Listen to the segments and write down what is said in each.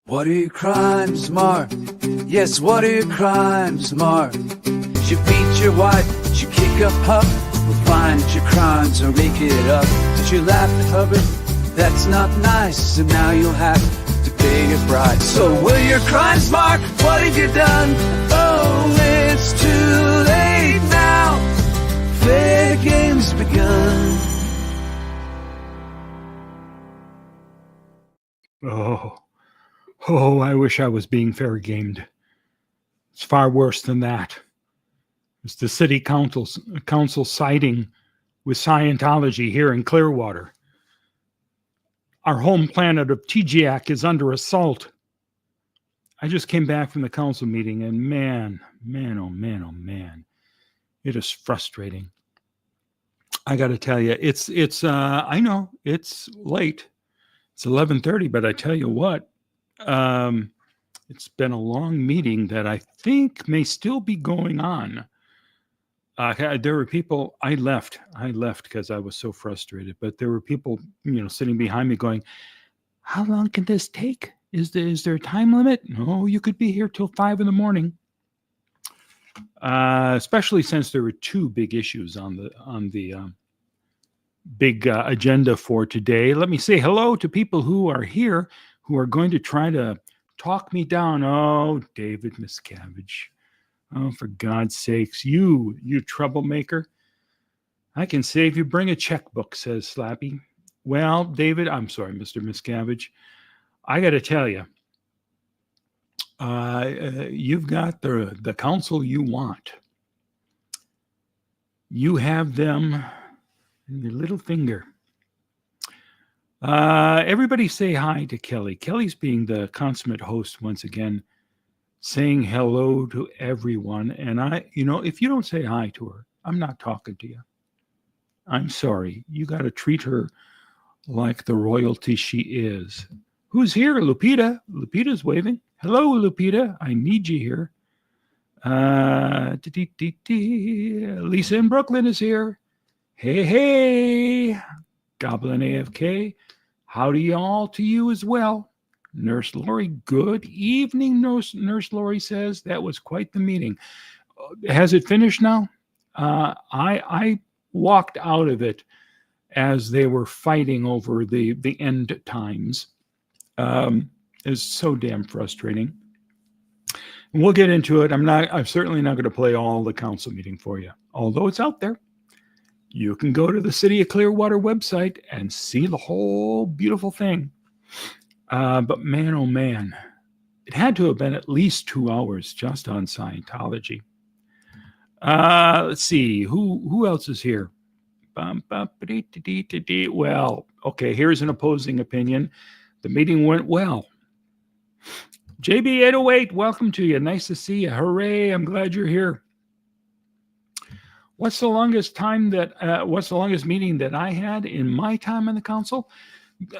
What are your crimes, Mark? Yes, what are your crimes, Mark? Did you beat your wife? Did you kick up Huck? Well, find your crimes or make it up. Did you laugh at Hubbard? That's not nice, and now you'll have to pay your price. So what are your crimes, Mark? What have you done? Oh, it's too late now. Fair game's begun. Oh, I wish I was being fair gamed. It's far worse than that. It's the city council siding with Scientology here in Clearwater. Our home planet of TGAC is under assault. I just came back from the council meeting, and man, it is frustrating. I got to tell you, I know it's late. It's 11:30, but I tell you what, it's been a long meeting that I think may still be going on. There were people, I left because I was so frustrated, but there were people, sitting behind me going, how long can this take? Is there a time limit? No, you could be here till 5 a.m. Especially since there were two big issues on the big agenda for today. Let me say hello to people who are here, who are going to try to talk me down. Oh, David Miscavige. Oh, for God's sakes, you troublemaker. I can save you. Bring a checkbook, says Slappy. Well, David, I'm sorry, Mr. Miscavige. I got to tell you, you've got the council you want. You have them in your little finger. Everybody say hi to Kelly. Kelly's being the consummate host once again, saying hello to everyone. And if you don't say hi to her, I'm not talking to you. I'm sorry. You got to treat her like the royalty she is. Who's here? Lupita. Lupita's waving. Hello, Lupita. I need you here. Lisa in Brooklyn is here. Hey. Goblin AFK. Howdy y'all to you as well. Nurse Lori, good evening, Nurse Lori says. That was quite the meeting. Has it finished now? I walked out of it as they were fighting over the end times. It's so damn frustrating. And we'll get into it. I'm certainly not going to play all the council meeting for you, although it's out there. You can go to the City of Clearwater website and see the whole beautiful thing. But man, oh man, it had to have been at least 2 hours just on Scientology. Let's see, who else is here? Well, okay, here's an opposing opinion. The meeting went well. JB808, welcome to you. Nice to see you. Hooray, I'm glad you're here. What's the longest meeting that I had in my time on the council?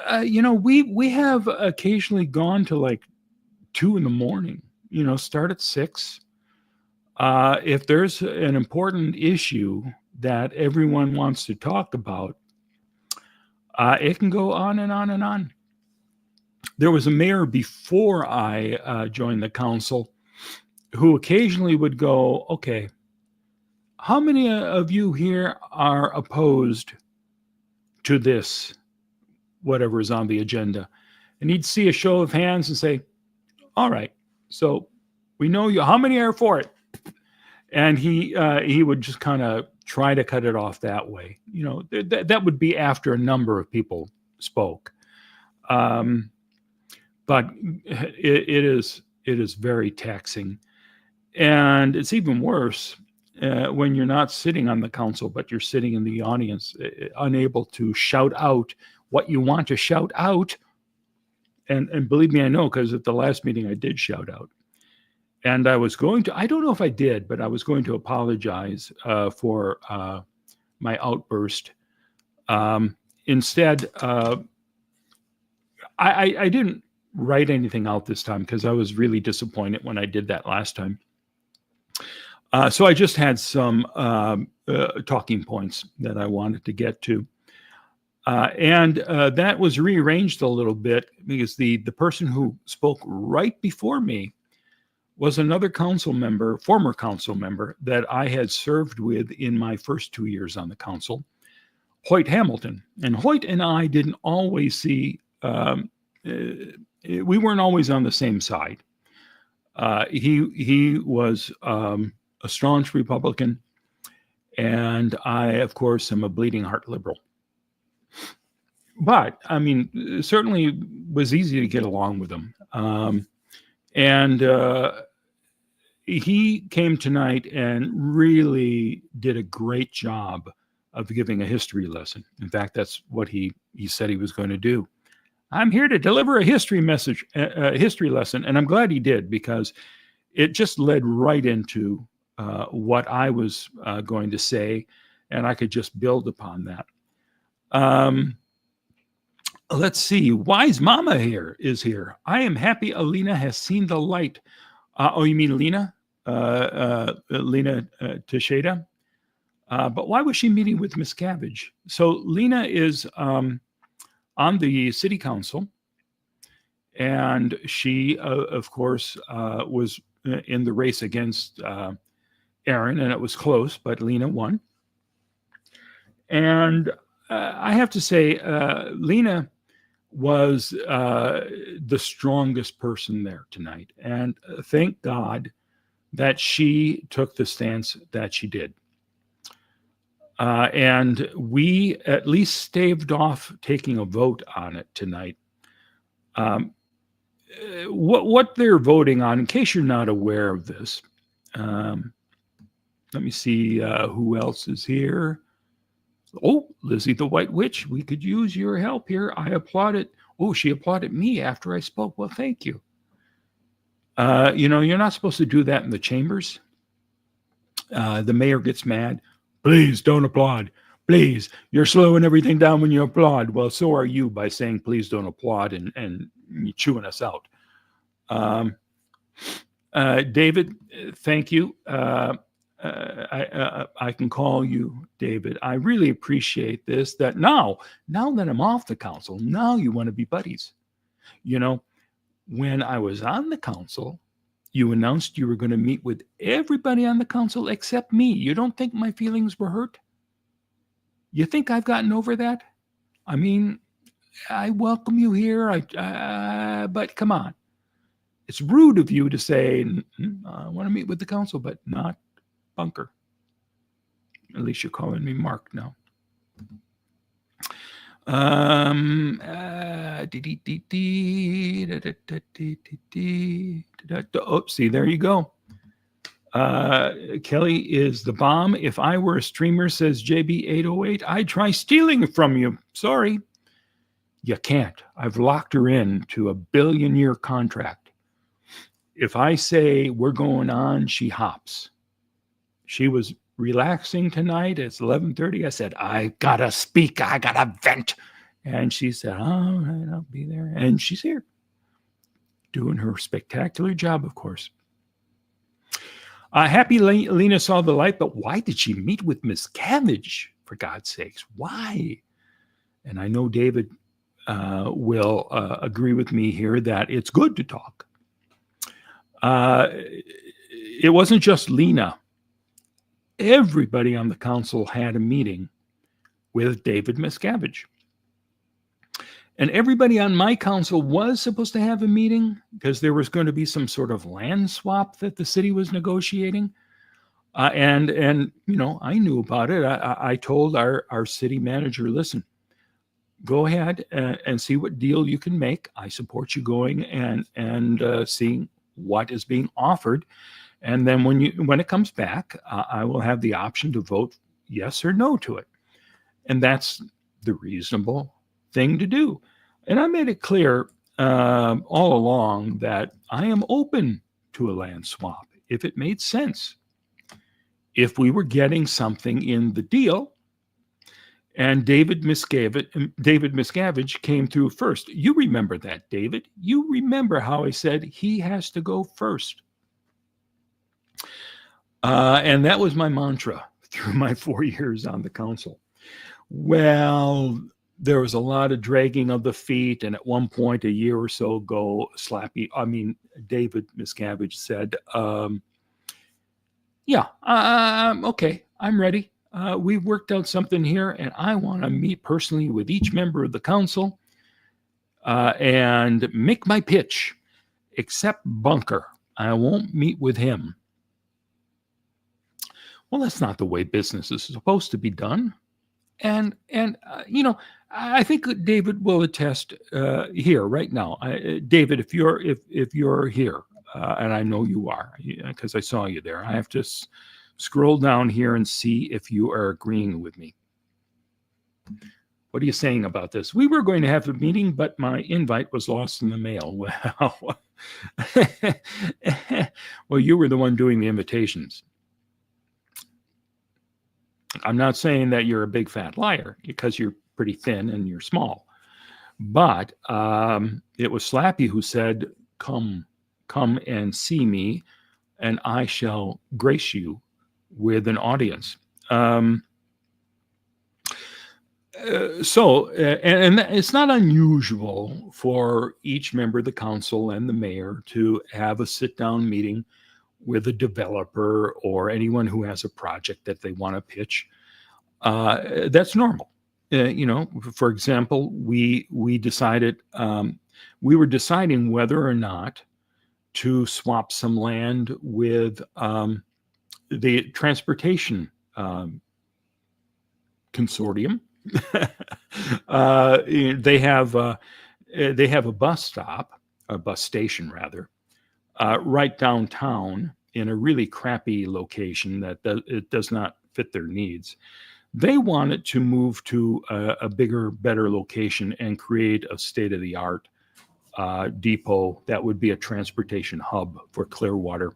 We have occasionally gone to like 2 a.m, start at 6. If there's an important issue that everyone wants to talk about, it can go on and on and on. There was a mayor before I joined the council who occasionally would go, okay, how many of you here are opposed to this, whatever is on the agenda? And he'd see a show of hands and say, all right, so we know you. How many are for it? And he would just kind of try to cut it off that way. That would be after a number of people spoke. But it is very taxing. And it's even worse when you're not sitting on the council, but you're sitting in the audience, unable to shout out what you want to shout out. And believe me, I know, because at the last meeting I did shout out. And I don't know if I did, but I was going to apologize for my outburst. Instead, I didn't write anything out this time because I was really disappointed when I did that last time. So I just had some talking points that I wanted to get to. And that was rearranged a little bit because the person who spoke right before me was another council member, former council member, that I had served with in my first 2 years on the council, Hoyt Hamilton. And Hoyt and I didn't always see, we weren't always on the same side. He was a staunch Republican, and I, of course, am a bleeding heart liberal. But, I mean, certainly was easy to get along with him. And he came tonight and really did a great job of giving a history lesson. In fact, that's what he said he was going to do. I'm here to deliver a history message, a history lesson. And I'm glad he did, because it just led right into what I was going to say, and I could just build upon that. Let's see. Wise Mama is here. I am happy Alina has seen the light. Oh, you mean Lena? Lena Teixeira? But why was she meeting with Miscavige? So Lena is on the city council, and she, of course, was in the race against Aaron, and it was close, but Lena won. And I have to say, Lena was the strongest person there tonight. And thank God that she took the stance that she did. And we at least staved off taking a vote on it tonight. What they're voting on, in case you're not aware of this, let me see who else is here. Oh, Lizzie the White Witch, we could use your help here. I applauded. Oh, she applauded me after I spoke. Well, thank you. You're not supposed to do that in the chambers. The mayor gets mad. Please don't applaud. Please, you're slowing everything down when you applaud. Well, so are you by saying please don't applaud and you're chewing us out. David, thank you. I can call you David. I really appreciate this. That now that I'm off the council, now you want to be buddies. When I was on the council, you announced you were going to meet with everybody on the council except me. You don't think my feelings were hurt? You think I've gotten over that? I mean, I welcome you here. But come on. It's rude of you to say, I want to meet with the council, but not Bunker. At least you're calling me Mark now. Oh, see, there you go. Kelly is the bomb. If I were a streamer, says JB808, I'd try stealing from you. Sorry. You can't. I've locked her in to a billion-year contract. If I say we're going on, she hops. She was relaxing tonight. It's 11:30. I said, I gotta speak. I gotta vent. And she said, all right, I'll be there. And she's here doing her spectacular job, of course. Happy Lena saw the light, but why did she meet with Miscavige, for God's sakes? Why? And I know David will agree with me here that it's good to talk. It wasn't just Lena. Everybody on the council had a meeting with David Miscavige. And everybody on my council was supposed to have a meeting because there was going to be some sort of land swap that the city was negotiating. And I knew about it. I told our city manager, listen, go ahead and see what deal you can make. I support you going and seeing what is being offered. And then when it comes back, I will have the option to vote yes or no to it. And that's the reasonable thing to do. And I made it clear all along that I am open to a land swap if it made sense. If we were getting something in the deal, and David Miscavige came through first. You remember that, David. You remember how I said he has to go first. And that was my mantra through my 4 years on the council. Well, there was a lot of dragging of the feet. And at one point, a year or so ago, David Miscavige said, okay, I'm ready. We've worked out something here, and I want to meet personally with each member of the council and make my pitch, except Bunker. I won't meet with him. Well, that's not the way business is supposed to be done. And I think David will attest here right now. David, if you're here, and I know you are, because I saw you there, I have to scroll down here and see if you are agreeing with me. What are you saying about this? We were going to have a meeting, but my invite was lost in the mail. Well, well, you were the one doing the invitations. I'm not saying that you're a big fat liar, because you're pretty thin and you're small. But it was Slappy who said, come and see me, and I shall grace you with an audience. So it's not unusual for each member of the council and the mayor to have a sit-down meeting with a developer or anyone who has a project that they want to pitch. That's normal. For example, we decided we were deciding whether or not to swap some land with the transportation consortium. They have a bus stop, a bus station rather, right downtown in a really crappy location that it does not fit their needs. They wanted to move to a bigger, better location and create a state-of-the-art depot that would be a transportation hub for Clearwater.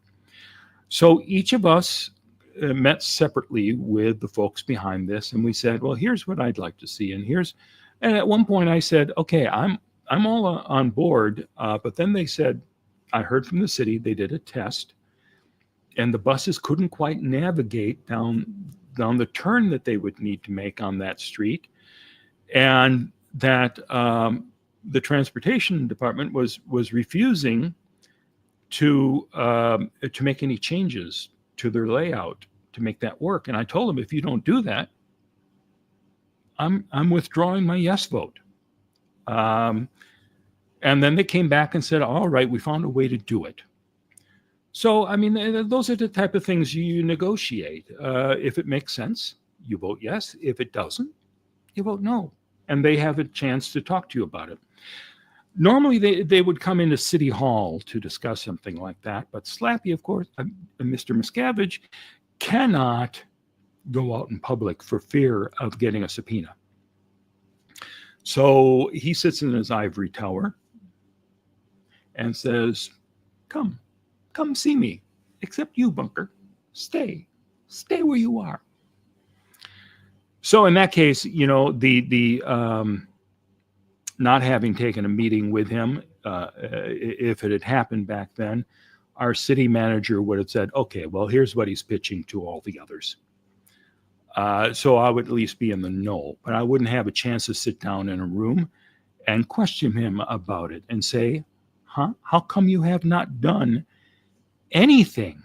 So each of us met separately with the folks behind this, and we said, well, here's what I'd like to see, and at one point I said, okay, I'm all on board, but then they said, I heard from the city, they did a test, and the buses couldn't quite navigate down the turn that they would need to make on that street, and that the transportation department was refusing to make any changes to their layout to make that work. And I told them, if you don't do that, I'm withdrawing my yes vote. And then they came back and said, all right, we found a way to do it. So, I mean, those are the type of things you negotiate. If it makes sense, you vote yes. If it doesn't, you vote no. And they have a chance to talk to you about it. Normally, they would come into City Hall to discuss something like that. But Slappy, of course, Mr. Miscavige, cannot go out in public for fear of getting a subpoena. So he sits in his ivory tower and says, come see me, except you, Bunker. Stay where you are. So in that case, the not having taken a meeting with him, if it had happened back then, our city manager would have said, okay, well, here's what he's pitching to all the others. So I would at least be in the know, but I wouldn't have a chance to sit down in a room and question him about it and say, how come you have not done anything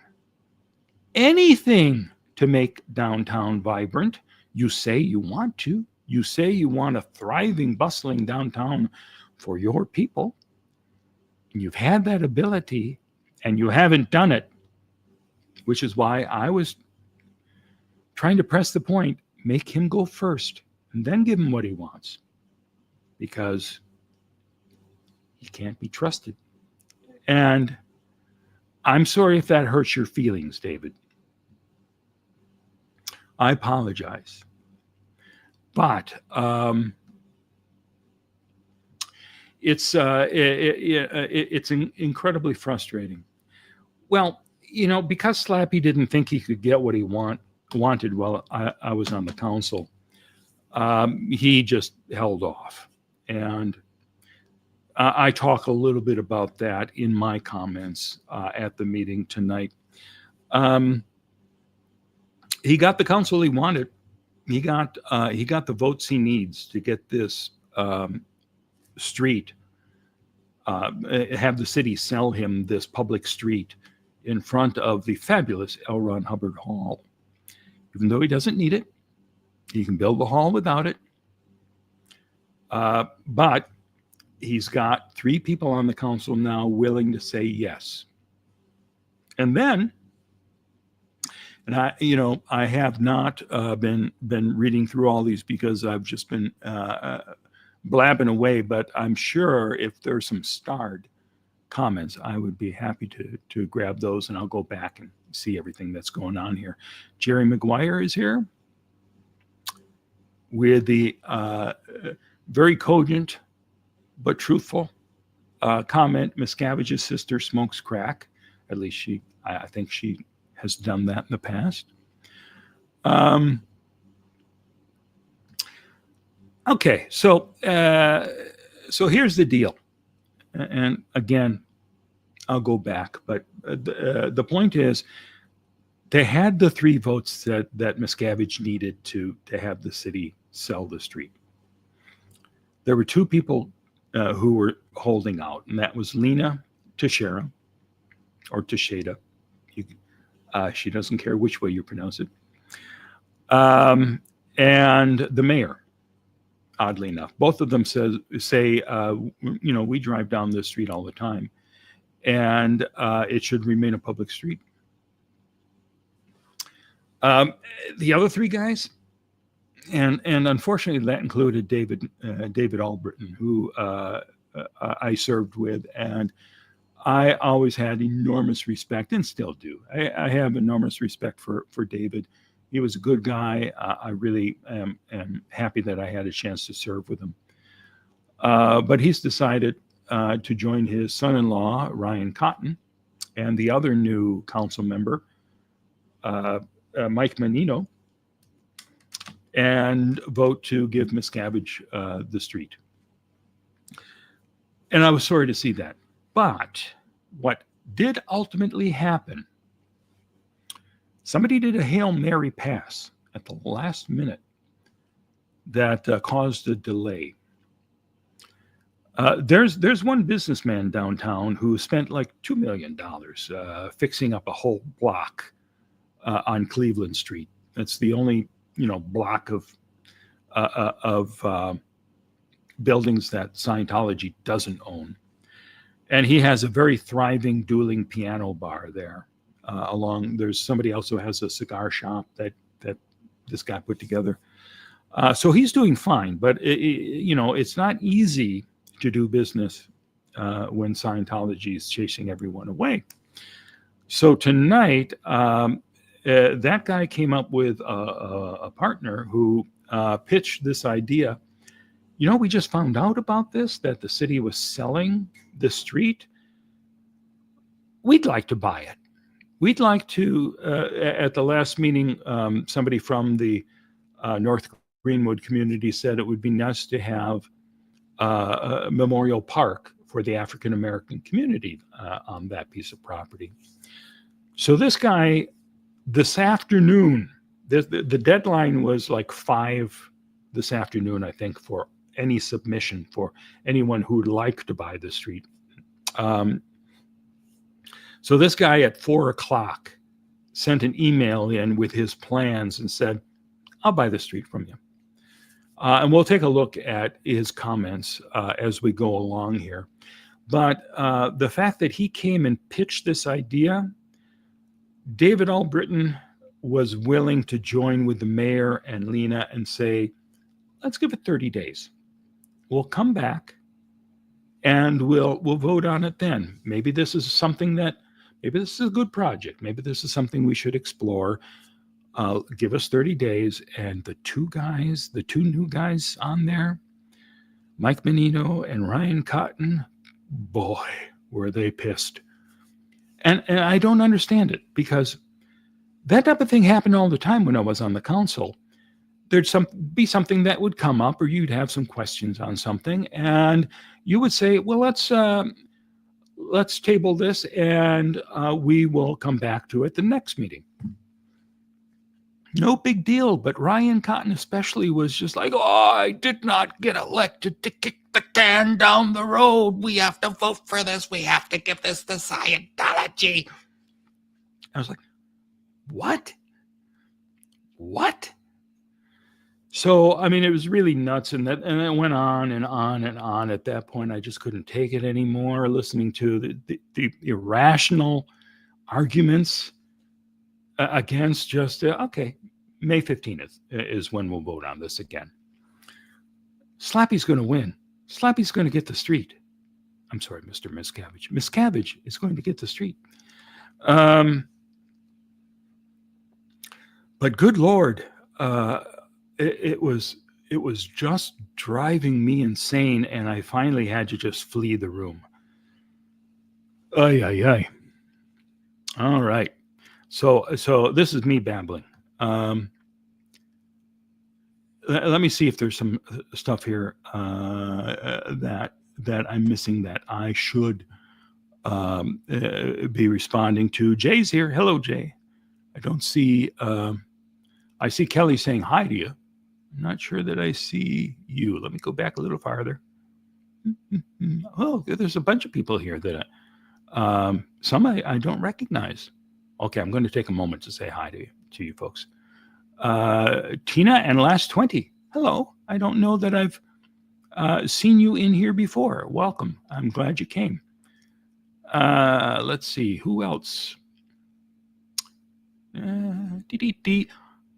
to make downtown vibrant? You say you want to. You say you want a thriving, bustling downtown for your people. And you've had that ability, and you haven't done it, which is why I was trying to press the point, make him go first, and then give him what he wants, because he can't be trusted. And I'm sorry if that hurts your feelings, David. I apologize. But it's incredibly frustrating. Well, because Slappy didn't think he could get what he wanted while I was on the council, he just held off. And I talk a little bit about that in my comments at the meeting tonight. He got the council he wanted. he got the votes he needs to get this street, have the city sell him this public street in front of the fabulous L. Ron Hubbard Hall. Even though he doesn't need it, he can build the hall without it. But he's got 3 people on the council now willing to say yes. And then, and I have not been reading through all these because I've just been blabbing away, but I'm sure if there's some starred comments, I would be happy to grab those, and I'll go back and see everything that's going on here. Jerry McGuire is here with the very cogent but truthful comment, Miscavige's sister smokes crack. At least I think she has done that in the past. Okay, so here's the deal. And again, I'll go back, but the point is, they had the 3 votes that Miscavige needed to have the city sell the street. There were 2 people who were holding out, and that was Lena Teixeira, or Teixeira. She doesn't care which way you pronounce it. And the mayor, oddly enough. Both of them say, we drive down this street all the time, and it should remain a public street. The other 3 guys, and unfortunately that included David Albritton, who I served with, and I always had enormous respect, and still do. I have enormous respect for David. He was a good guy. I really am happy that I had a chance to serve with him. But he's decided to join his son-in-law, Ryan Cotton, and the other new council member, Mike Menino, and vote to give Miscavige the street. And I was sorry to see that. But what did ultimately happen, somebody did a Hail Mary pass at the last minute that caused a delay. There's one businessman downtown who spent like $2 million fixing up a whole block on Cleveland Street. That's the only block of buildings that Scientology doesn't own. And he has a very thriving dueling piano bar there. There's somebody else who has a cigar shop that this guy put together. So he's doing fine, but it's not easy to do business when Scientology is chasing everyone away. So tonight, that guy came up with a partner who pitched this idea. We just found out about this, that the city was selling the street. We'd like to buy it. We'd like to, at the last meeting, somebody from the North Greenwood community said it would be nice to have a memorial park for the African American community on that piece of property. So this guy, this afternoon, the deadline was like 5 this afternoon, I think, for any submission for anyone who would like to buy the street. So this guy at 4:00 sent an email in with his plans and said, I'll buy the street from you. And we'll take a look at his comments as we go along here. But the fact that he came and pitched this idea, David Albritton was willing to join with the mayor and Lena and say, let's give it 30 days. We'll come back and we'll vote on it then. Maybe this is a good project. Maybe this is something we should explore. Give us 30 days. And the 2 new guys on there, Mike Menino and Ryan Cotton, boy, were they pissed. And I don't understand it, because that type of thing happened all the time when I was on the council. There'd be something that would come up, or you'd have some questions on something, and you would say, well, let's table this, and we will come back to it the next meeting. No big deal. But Ryan Cotton especially was just like, oh, I did not get elected to kick the can down the road. We have to vote for this. We have to give this to Scientology. I was like, what? What? So, I mean, it was really nuts. And it went on and on and on. At that point, I just couldn't take it anymore, listening to the irrational arguments against just, okay, May 15th is when we'll vote on this again. Slappy's going to win. Slappy's going to get the street. I'm sorry, Mr. Miscavige. Miscavige is going to get the street. But good Lord, it was just driving me insane, and I finally had to just flee the room. Ay, ay, ay. All right. So this is me babbling. Let me see if there's some stuff here that I'm missing that I should be responding to. Jay's here. Hello, Jay. I don't see. I see Kelly saying hi to you. I'm not sure that I see you. Let me go back a little farther. Oh, there's a bunch of people here that some I don't recognize. Okay, I'm going to take a moment to say hi to you folks. Tina and Last 20. Hello. I don't know that I've seen you in here before. Welcome. I'm glad you came. Let's see. Who else?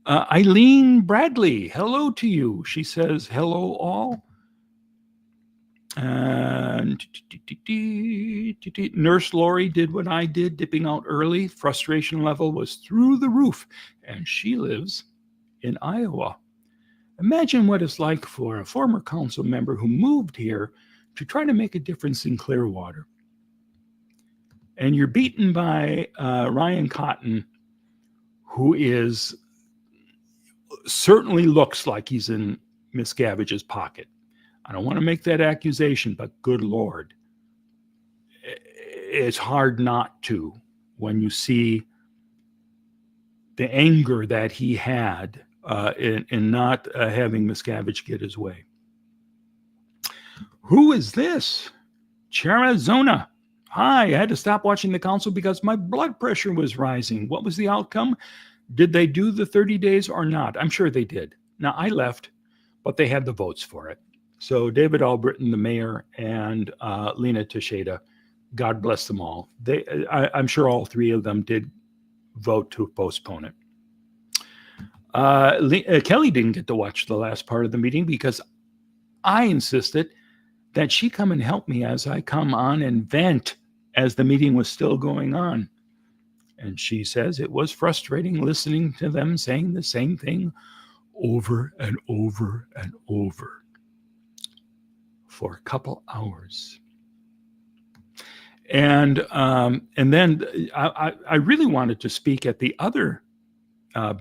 Eileen Bradley. Hello to you. She says, hello all. Nurse Lori did what I did, dipping out early. Frustration level was through the roof, and she lives in Iowa. Imagine what it's like for a former council member who moved here to try to make a difference in Clearwater. And you're beaten by Ryan Cotton, who certainly looks like he's in Miscavige's pocket. I don't want to make that accusation, but good Lord, it's hard not to when you see the anger that he had in not having Miscavige get his way. Who is this? Charazona. Hi, I had to stop watching the council because my blood pressure was rising. What was the outcome? Did they do the 30 days or not? I'm sure they did. Now, I left, but they had the votes for it. So David Albritton, the mayor, and Lena Teixeira, God bless them all. I'm sure all three of them did vote to postpone it. Kelly didn't get to watch the last part of the meeting because I insisted that she come and help me as I come on and vent as the meeting was still going on. And she says it was frustrating listening to them saying the same thing over and over and over for a couple hours. And then I really wanted to speak at the other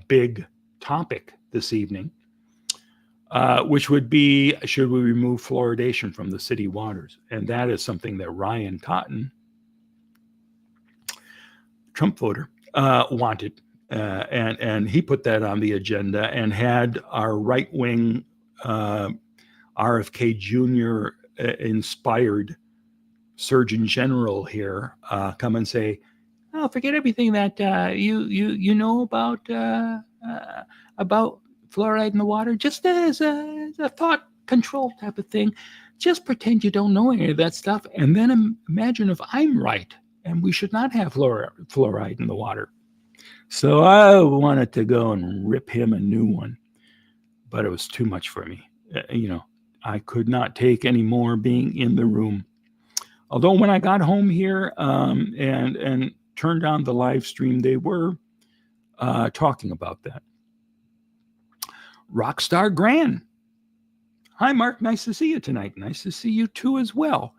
big topic this evening, which would be, should we remove fluoridation from the city waters? And that is something that Ryan Cotton, Trump voter, wanted. And he put that on the agenda and had our right-wing RFK Jr. Inspired Surgeon General here come and say, "Oh, forget everything that you know about fluoride in the water. Just as a thought control type of thing. Just pretend you don't know any of that stuff, and then imagine if I'm right and we should not have fluoride in the water." So I wanted to go and rip him a new one, but it was too much for me. I could not take any more being in the room. Although when I got home here and turned on the live stream, they were talking about that. Rockstar Gran. Hi, Mark. Nice to see you tonight. Nice to see you too as well.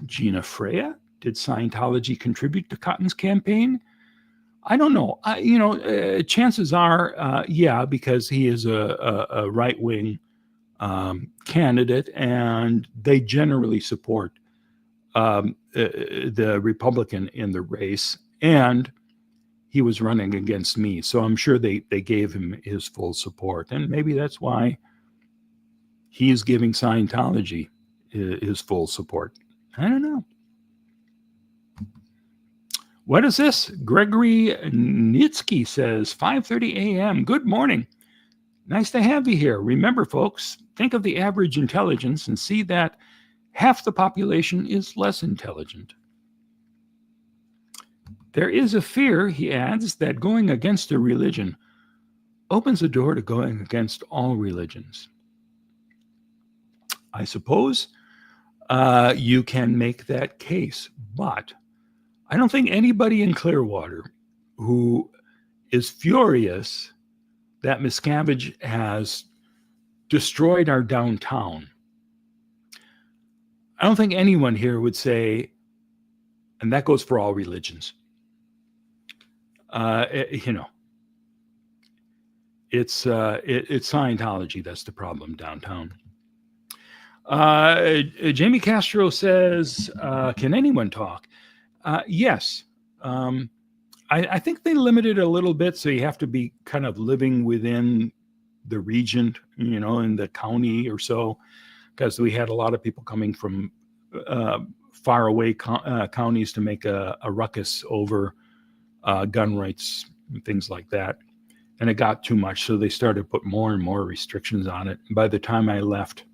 Gina Freya. Did Scientology contribute to Cotton's campaign? I don't know. Chances are, yeah, because he is a right-wing candidate, and they generally support the Republican in the race. And he was running against me. So I'm sure they gave him his full support. And maybe that's why he's giving Scientology his full support. I don't know. What is this? Gregory Nitsky says, 5:30 a.m. Good morning. Nice to have you here. Remember, folks, think of the average intelligence and see that half the population is less intelligent. There is a fear, he adds, that going against a religion opens the door to going against all religions. I suppose you can make that case, but I don't think anybody in Clearwater who is furious that Miscavige has destroyed our downtown, I don't think anyone here would say, and that goes for all religions. It's Scientology that's the problem downtown. Jamie Castro says, can anyone talk? Yes. I think they limited a little bit, so you have to be kind of living within the region, in the county or so, because we had a lot of people coming from far away counties to make a ruckus over gun rights and things like that. And it got too much, so they started to put more and more restrictions on it. And by the time I left,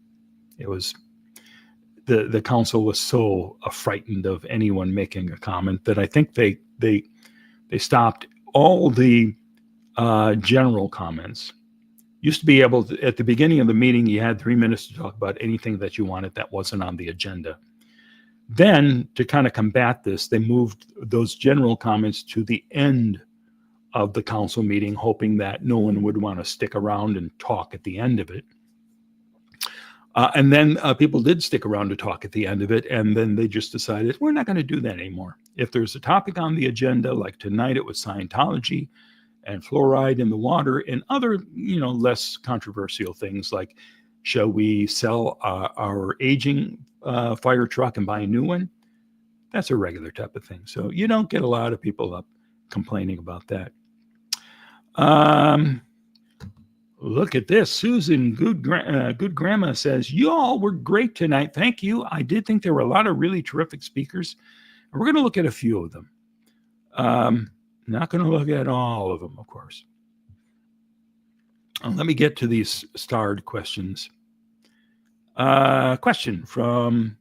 it was the council was so frightened of anyone making a comment that I think they stopped all the general comments. Used to be able to, at the beginning of the meeting, you had 3 minutes to talk about anything that you wanted that wasn't on the agenda. Then, to kind of combat this, they moved those general comments to the end of the council meeting, hoping that no one would want to stick around and talk at the end of it. And then people did stick around to talk at the end of it, and then they just decided, we're not going to do that anymore. If there's a topic on the agenda, like tonight it was Scientology and fluoride in the water and other, less controversial things like, shall we sell our aging fire truck and buy a new one? That's a regular type of thing. So you don't get a lot of people up complaining about that. Look at this. Susan Good Grandma says, you all were great tonight. Thank you. I did think there were a lot of really terrific speakers. And we're going to look at a few of them. Not going to look at all of them, of course. Let me get to these starred questions. Question from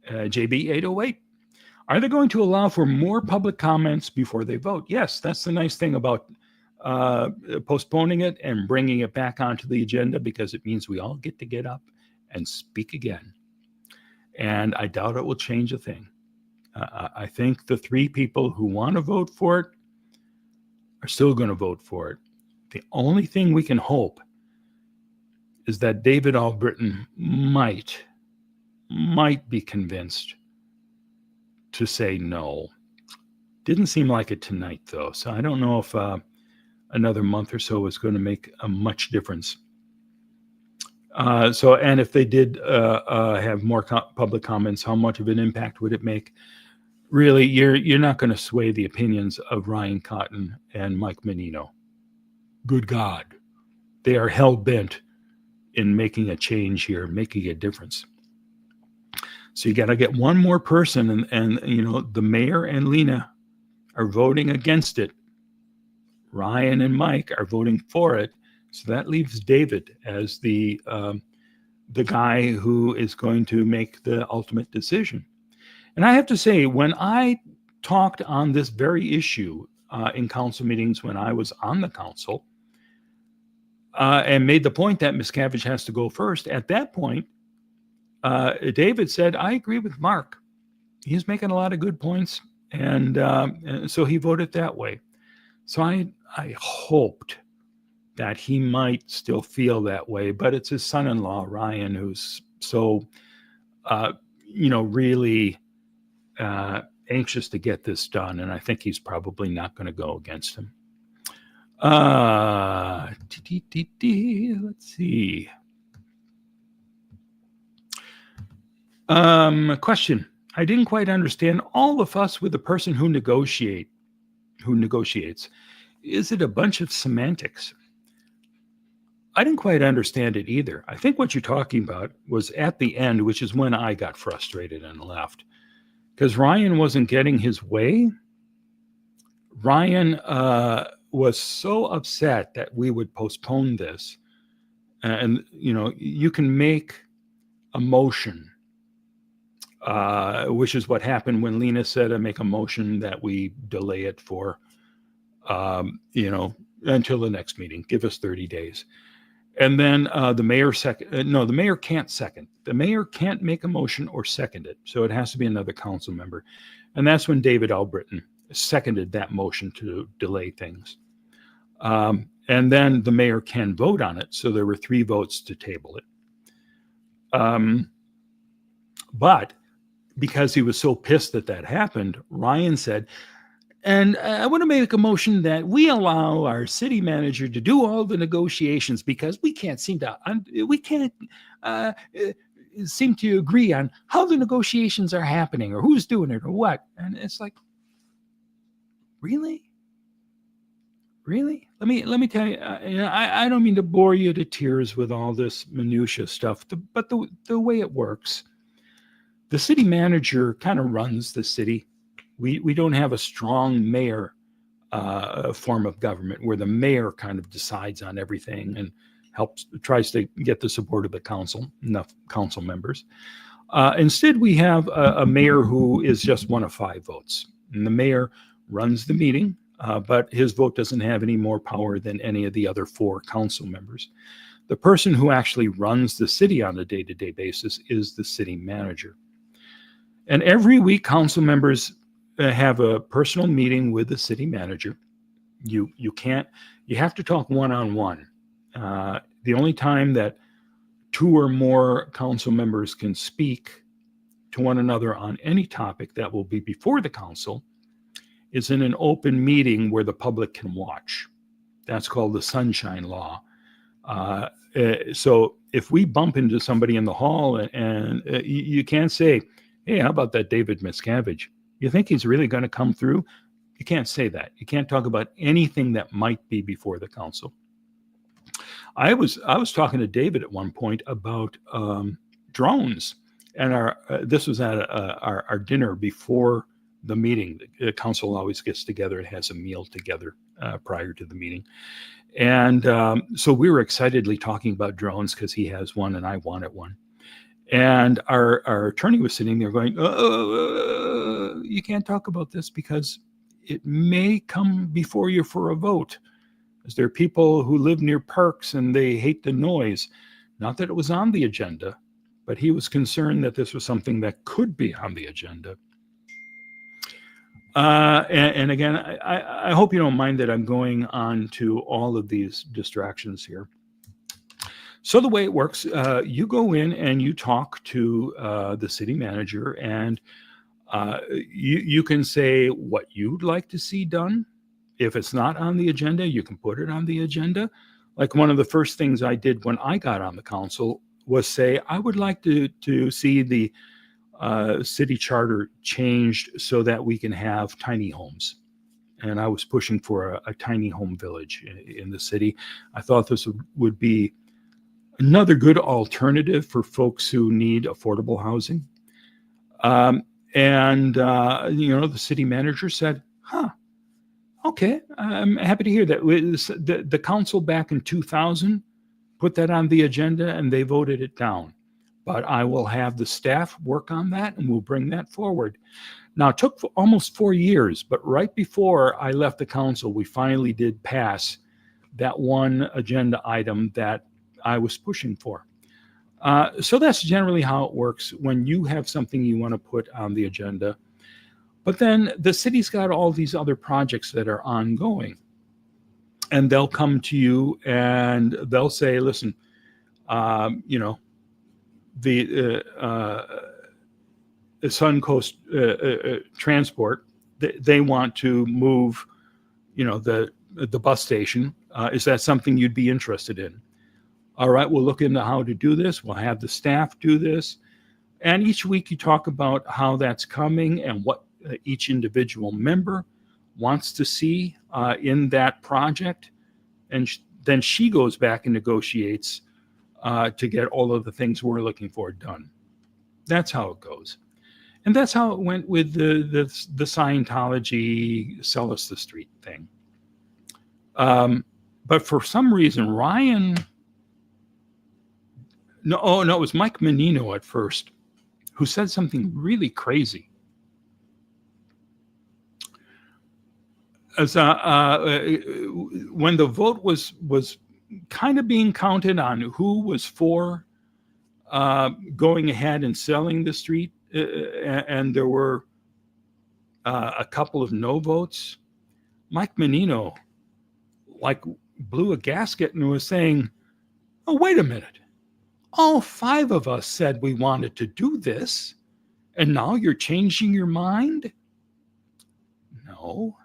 JB808. Are they going to allow for more public comments before they vote? Yes, that's the nice thing about postponing it and bringing it back onto the agenda, because it means we all get to get up and speak again. And I doubt it will change a thing. I think the 3 people who want to vote for it are still going to vote for it. The only thing we can hope is that David Albritton might be convinced to say no. Didn't seem like it tonight, though. So I don't know if another month or so is going to make a much difference. And if they did have more public comments, how much of an impact would it make? Really, you're not going to sway the opinions of Ryan Cotton and Mike Menino. Good God. They are hell-bent in making a change here, making a difference. So you got to get one more person, and the mayor and Lena are voting against it. Ryan and Mike are voting for it. So that leaves David as the guy who is going to make the ultimate decision. And I have to say, when I talked on this very issue in council meetings when I was on the council, and made the point that Miscavige has to go first, at that point, David said, I agree with Mark. He's making a lot of good points. And so he voted that way. So I hoped that he might still feel that way, but it's his son-in-law, Ryan, who's so, really anxious to get this done. And I think he's probably not going to go against him. Let's see. Question. I didn't quite understand all the fuss with the person who who negotiates. Is it a bunch of semantics? I didn't quite understand it either. I think what you're talking about was at the end, which is when I got frustrated and left, because Ryan wasn't getting his way. Ryan was so upset that we would postpone this. And, you can make a motion, which is what happened when Lena said, I make a motion that we delay it for, until the next meeting. Give us 30 days. And then the mayor the mayor can't second. The mayor can't make a motion or second it. So it has to be another council member. And that's when David Albritton seconded that motion to delay things. And then the mayor can vote on it. So there were 3 votes to table it. But because he was so pissed that happened, Ryan said, and I want to make a motion that we allow our city manager to do all the negotiations because we can't seem to agree on how the negotiations are happening or who's doing it or what. And it's like, really? Let me tell you. I don't mean to bore you to tears with all this minutia stuff, but the way it works, the city manager kind of runs the city. We don't have a strong mayor form of government where the mayor kind of decides on everything and tries to get the support of the council, enough council members. Instead, we have a mayor who is just one of 5 votes. And the mayor runs the meeting, but his vote doesn't have any more power than any of the other 4 council members. The person who actually runs the city on a day-to-day basis is the city manager. And every week, council members have a personal meeting with the city manager. You have to talk one-on-one. The only time that 2 or more council members can speak to one another on any topic that will be before the council is in an open meeting where the public can watch. That's called the Sunshine Law. So if we bump into somebody in the hall and you can't say, hey, how about that David Miscavige? You think he's really going to come through? You can't say that. You can't talk about anything that might be before the council. I was talking to David at one point about drones, and this was at our dinner before the meeting. The council always gets together and has a meal together prior to the meeting, and so we were excitedly talking about drones because he has one and I wanted one. And our attorney was sitting there going, you can't talk about this because it may come before you for a vote. As there are people who live near parks and they hate the noise. Not that it was on the agenda, but he was concerned that this was something that could be on the agenda. And again, I hope you don't mind that I'm going on to all of these distractions here. So the way it works, you go in and you talk to the city manager, and you can say what you'd like to see done. If it's not on the agenda, you can put it on the agenda. Like one of the first things I did when I got on the council was say, I would like to see the city charter changed so that we can have tiny homes. And I was pushing for a tiny home village in the city. I thought this would be another good alternative for folks who need affordable housing. The city manager said, okay, I'm happy to hear that. The council back in 2000 put that on the agenda and they voted it down. But I will have the staff work on that and we'll bring that forward. Now, it took almost 4 years, but right before I left the council, we finally did pass that one agenda item that I was pushing for. So that's generally how it works when you have something you want to put on the agenda. But then the city's got all these other projects that are ongoing. And they'll come to you and they'll say, listen, the Sun Coast Transport, they want to move, the bus station. Is that something you'd be interested in? All right, we'll look into how to do this. We'll have the staff do this. And each week you talk about how that's coming and what each individual member wants to see in that project, and then she goes back and negotiates to get all of the things we're looking for done. That's how it goes. And that's how it went with the Scientology sell us the street thing. But for some reason, Ryan, no, it was Mike Menino at first, who said something really crazy. As when the vote was kind of being counted on who was for going ahead and selling the street, and there were a couple of no votes, Mike Menino blew a gasket and was saying, "Oh, wait a minute. All 5 of us said we wanted to do this, and now you're changing your mind?" No.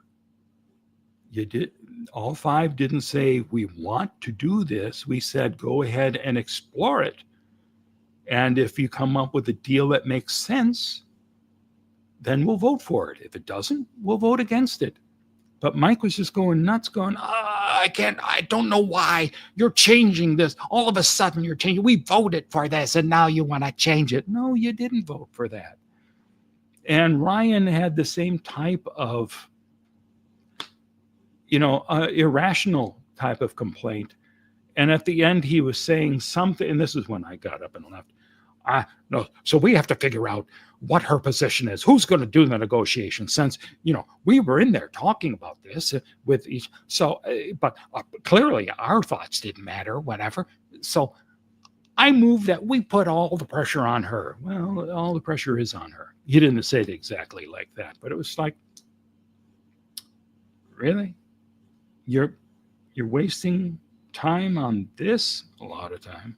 You did. All 5 didn't say we want to do this. We said go ahead and explore it. And if you come up with a deal that makes sense, then we'll vote for it. If it doesn't, we'll vote against it. But Mike was just going nuts, going, I don't know why you're changing this. All of a sudden you're changing. We voted for this and now you want to change it. No, you didn't vote for that. And Ryan had the same type of, irrational type of complaint. And at the end, he was saying something, and this is when I got up and left. No, so we have to figure out what her position is. Who's going to do the negotiation? Since, we were in there talking about this with each. So, but clearly our thoughts didn't matter, whatever. So I moved that we put all the pressure on her. Well, all the pressure is on her. He didn't say it exactly like that, but it was like, really? You're wasting time on this, a lot of time,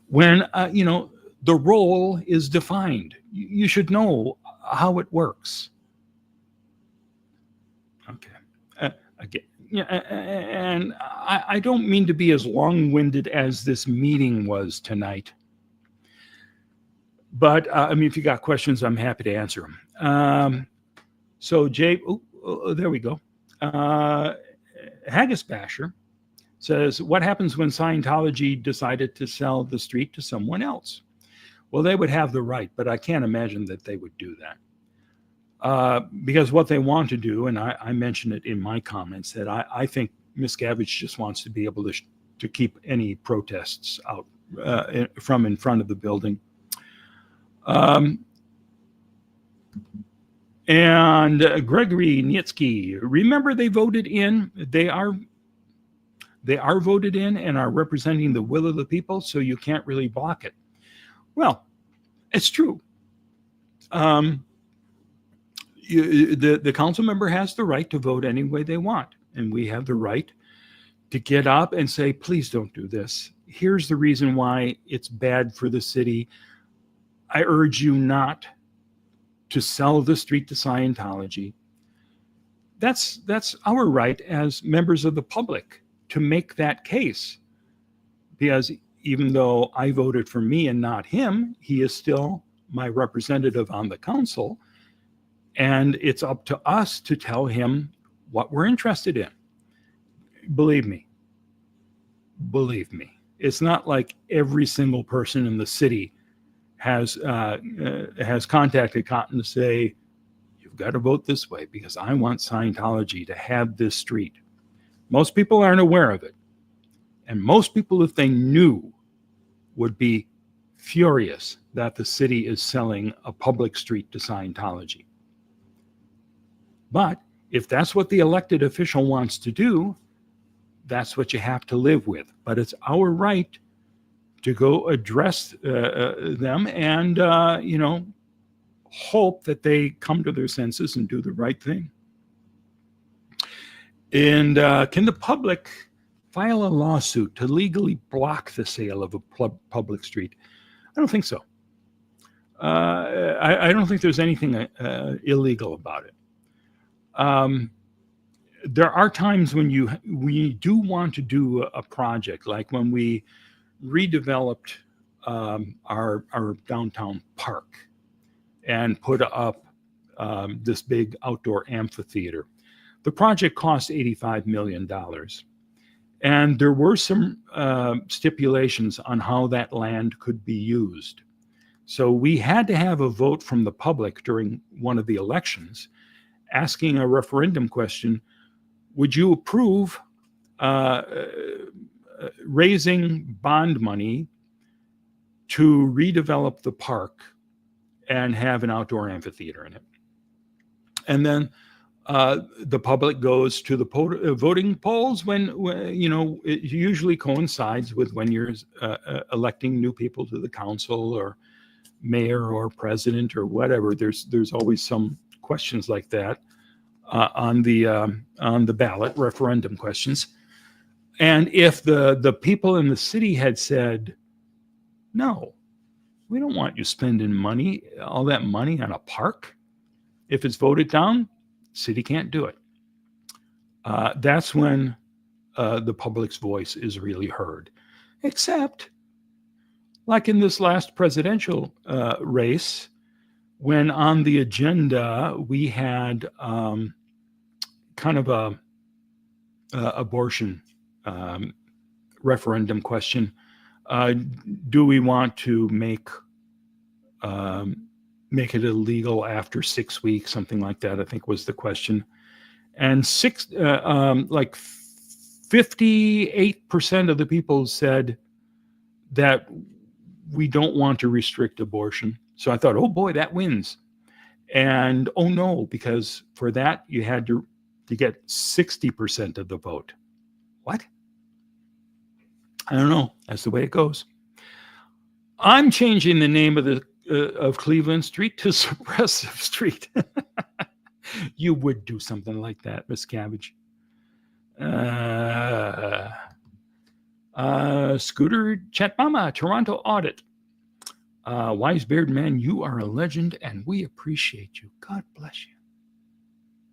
when the role is defined. You should know how it works. Okay. Again, and I don't mean to be as long-winded as this meeting was tonight, but if you got questions, I'm happy to answer them. So Jay, there we go. Haggis Basher says, what happens when Scientology decided to sell the street to someone else? Well, they would have the right, but I can't imagine that they would do that. Because what they want to do, and I mentioned it in my comments, that I think Miscavige just wants to be able to keep any protests out from in front of the building. And Gregory Nietzsky, remember they voted in, they are voted in and are representing the will of the people, so you can't really block it. Well, it's true. The council member has the right to vote any way they want, and we have the right to get up and say, please don't do this. Here's the reason why it's bad for the city. I urge you not to sell the street to Scientology. That's our right as members of the public to make that case. Because even though I voted for me and not him, he is still my representative on the council. And it's up to us to tell him what we're interested in. Believe me. It's not like every single person in the city has contacted Cotton to say, you've got to vote this way because I want Scientology to have this street. Most people aren't aware of it. And most people, if they knew, would be furious that the city is selling a public street to Scientology. But if that's what the elected official wants to do, that's what you have to live with. But it's our right to go address them and, hope that they come to their senses and do the right thing. And can the public file a lawsuit to legally block the sale of a public street? I don't think so. I don't think there's anything illegal about it. There are times when we do want to do a project, like when we redeveloped our downtown park and put up this big outdoor amphitheater. The project cost $85 million. And there were some stipulations on how that land could be used. So we had to have a vote from the public during one of the elections asking a referendum question: would you approve raising bond money to redevelop the park and have an outdoor amphitheater in it? And then the public goes to the voting polls when it usually coincides with when you're electing new people to the council or mayor or president or whatever. There's always some questions like that on the ballot, referendum questions. And if the people in the city had said, no, we don't want you spending all that money on a park, if it's voted down, city can't do it. That's when the public's voice is really heard. Except, like in this last presidential race, when on the agenda we had kind of a abortion referendum question. Do we want to make it illegal after 6 weeks, something like that, I think was the question. And 58% of the people said that we don't want to restrict abortion. So I thought, oh boy, that wins. And oh no, because for that you had to get 60% of the vote. What? I don't know. That's the way it goes. I'm changing the name of Cleveland Street to Suppressive Street. You would do something like that, Miscavige. Scooter Chatmama, Toronto Audit. Wise Beard Man, you are a legend and we appreciate you. God bless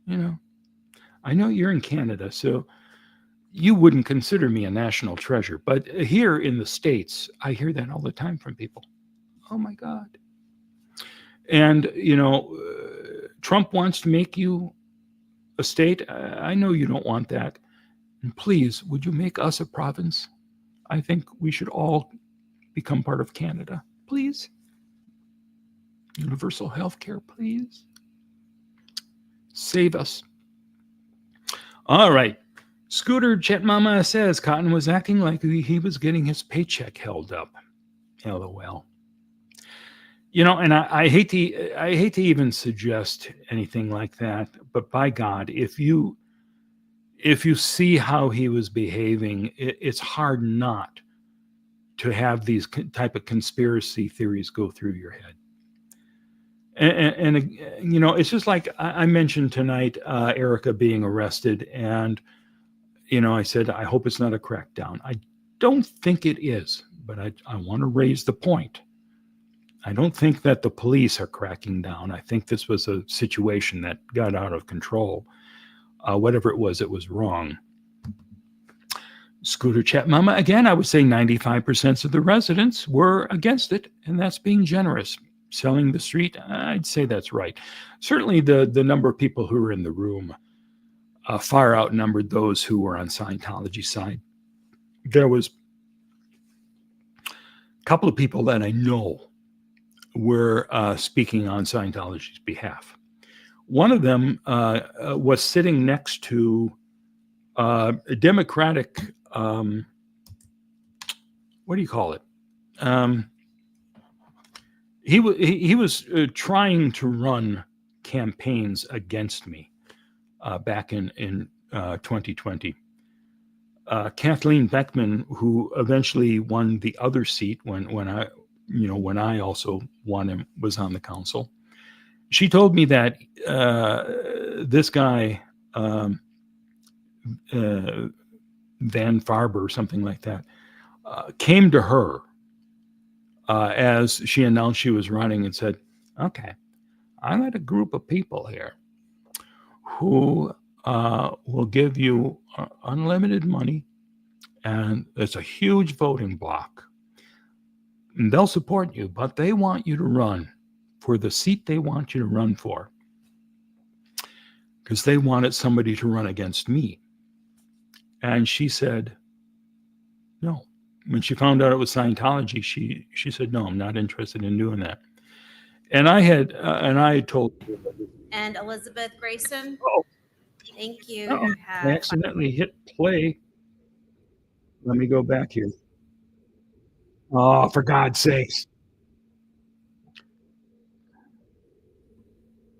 you. I know you're in Canada, so you wouldn't consider me a national treasure. But here in the States, I hear that all the time from people. Oh my God. And, Trump wants to make you a state. I know you don't want that. And please, would you make us a province? I think we should all become part of Canada. Please. Universal health care, please. Save us. All right. Scooter Chetmama says Cotton was acting like he was getting his paycheck held up. LOL. And I hate to even suggest anything like that, but by God, if you see how he was behaving, it's hard not to have these type of conspiracy theories go through your head. And it's just like I mentioned tonight, Erica being arrested, and I said, I hope it's not a crackdown. I don't think it is, but I want to raise the point. I don't think that the police are cracking down. I think this was a situation that got out of control. Whatever it was wrong. Scooter Chat Mama, again, I would say 95% of the residents were against it, and that's being generous. Selling the street, I'd say that's right. Certainly the number of people who were in the room far outnumbered those who were on Scientology's side. There was a couple of people that I know were speaking on Scientology's behalf. One of them was sitting next to a Democratic, what do you call it? He was trying to run campaigns against me back in 2020. Kathleen Beckman, who eventually won the other seat when I also won and was on the council, she told me that this guy, Van Farber, something like that, came to her as she announced she was running and said, okay, I got a group of people here who will give you unlimited money, and it's a huge voting block. And they'll support you, but they want you to run for the seat they want you to run for. because they wanted somebody to run against me. And she said, no. When she found out it was Scientology, she said, no, I'm not interested in doing that. And I had told her. And Elizabeth Grayson. Oh. Thank you. I accidentally hit play. Let me go back here. Oh, for God's sakes.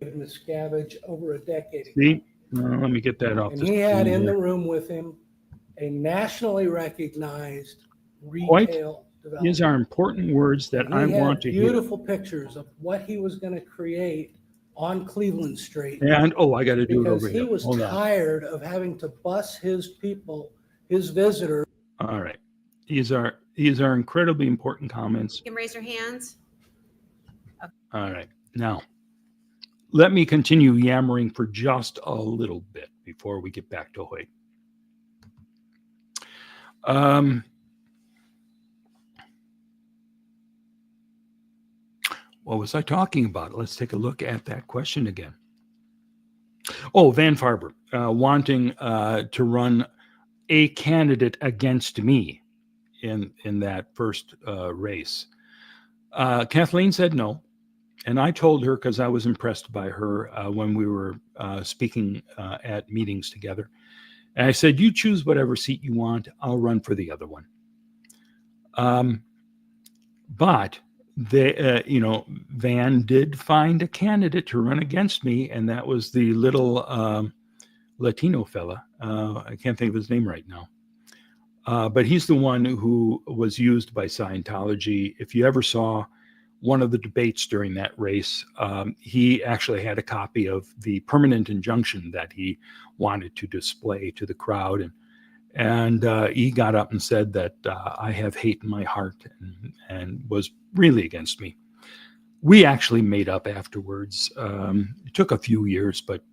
Miscavige over a decade ago. See? Let me get that off. And he had in the room with him a nationally recognized retail developer. These are important words that I want to hear. Beautiful pictures of what he was going to create on Cleveland Street. And I got to do it over here. Because he was tired of having to bus his people, his visitors. All right. These are incredibly important comments. You can raise your hands. Okay. All right. Now, let me continue yammering for just a little bit before we get back to Hoyt. What was I talking about? Let's take a look at that question again. Oh, Van Farber wanting to run a candidate against me in that first race. Kathleen said no. And I told her, because I was impressed by her when we were speaking at meetings together. And I said, you choose whatever seat you want. I'll run for the other one. But they, Van did find a candidate to run against me, and that was the little Latino fella. I can't think of his name right now. But he's the one who was used by Scientology. If you ever saw one of the debates during that race, he actually had a copy of the permanent injunction that he wanted to display to the crowd. And he got up and said that I have hate in my heart, and was really against me. We actually made up afterwards. It took a few years, but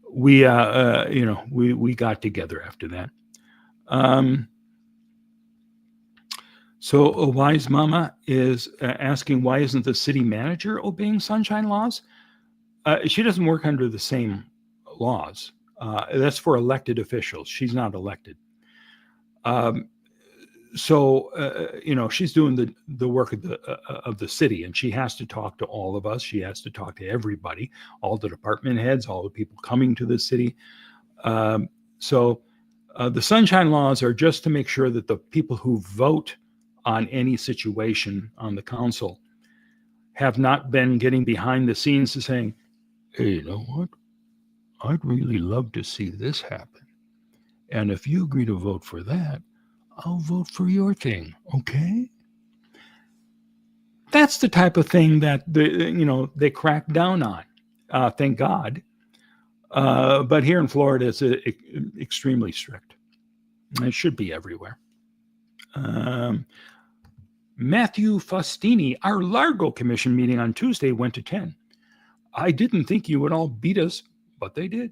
we got together after that. So a wise mama is asking, why isn't the city manager obeying sunshine laws? She doesn't work under the same laws. That's for elected officials. She's not elected. She's doing the work of the city, and she has to talk to all of us. She has to talk to everybody, all the department heads, all the people coming to the city. The sunshine laws are just to make sure that the people who vote on any situation on the council have not been getting behind the scenes and saying, hey, you know what? I'd really love to see this happen. And if you agree to vote for that, I'll vote for your thing, okay? That's the type of thing that they crack down on, thank God. But here in Florida, it's extremely strict. It should be everywhere. Matthew Faustini, our Largo Commission meeting on Tuesday went to 10. I didn't think you would all beat us, but they did.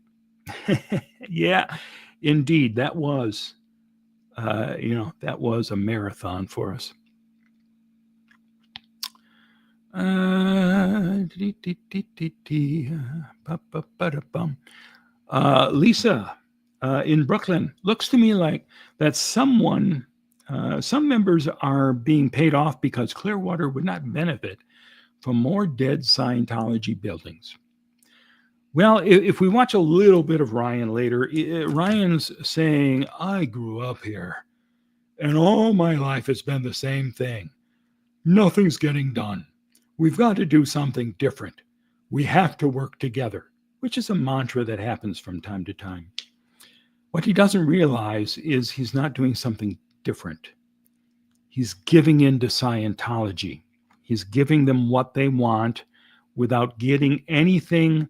Yeah, indeed. That was, that was a marathon for us. Lisa in Brooklyn, looks to me like that some members are being paid off because Clearwater would not benefit from more dead Scientology buildings. Well, if we watch a little bit of Ryan later, Ryan's saying, I grew up here, and all my life it's been the same thing. Nothing's getting done. We've got to do something different. We have to work together, which is a mantra that happens from time to time. What he doesn't realize is he's not doing something different. He's giving in to Scientology. He's giving them what they want without getting anything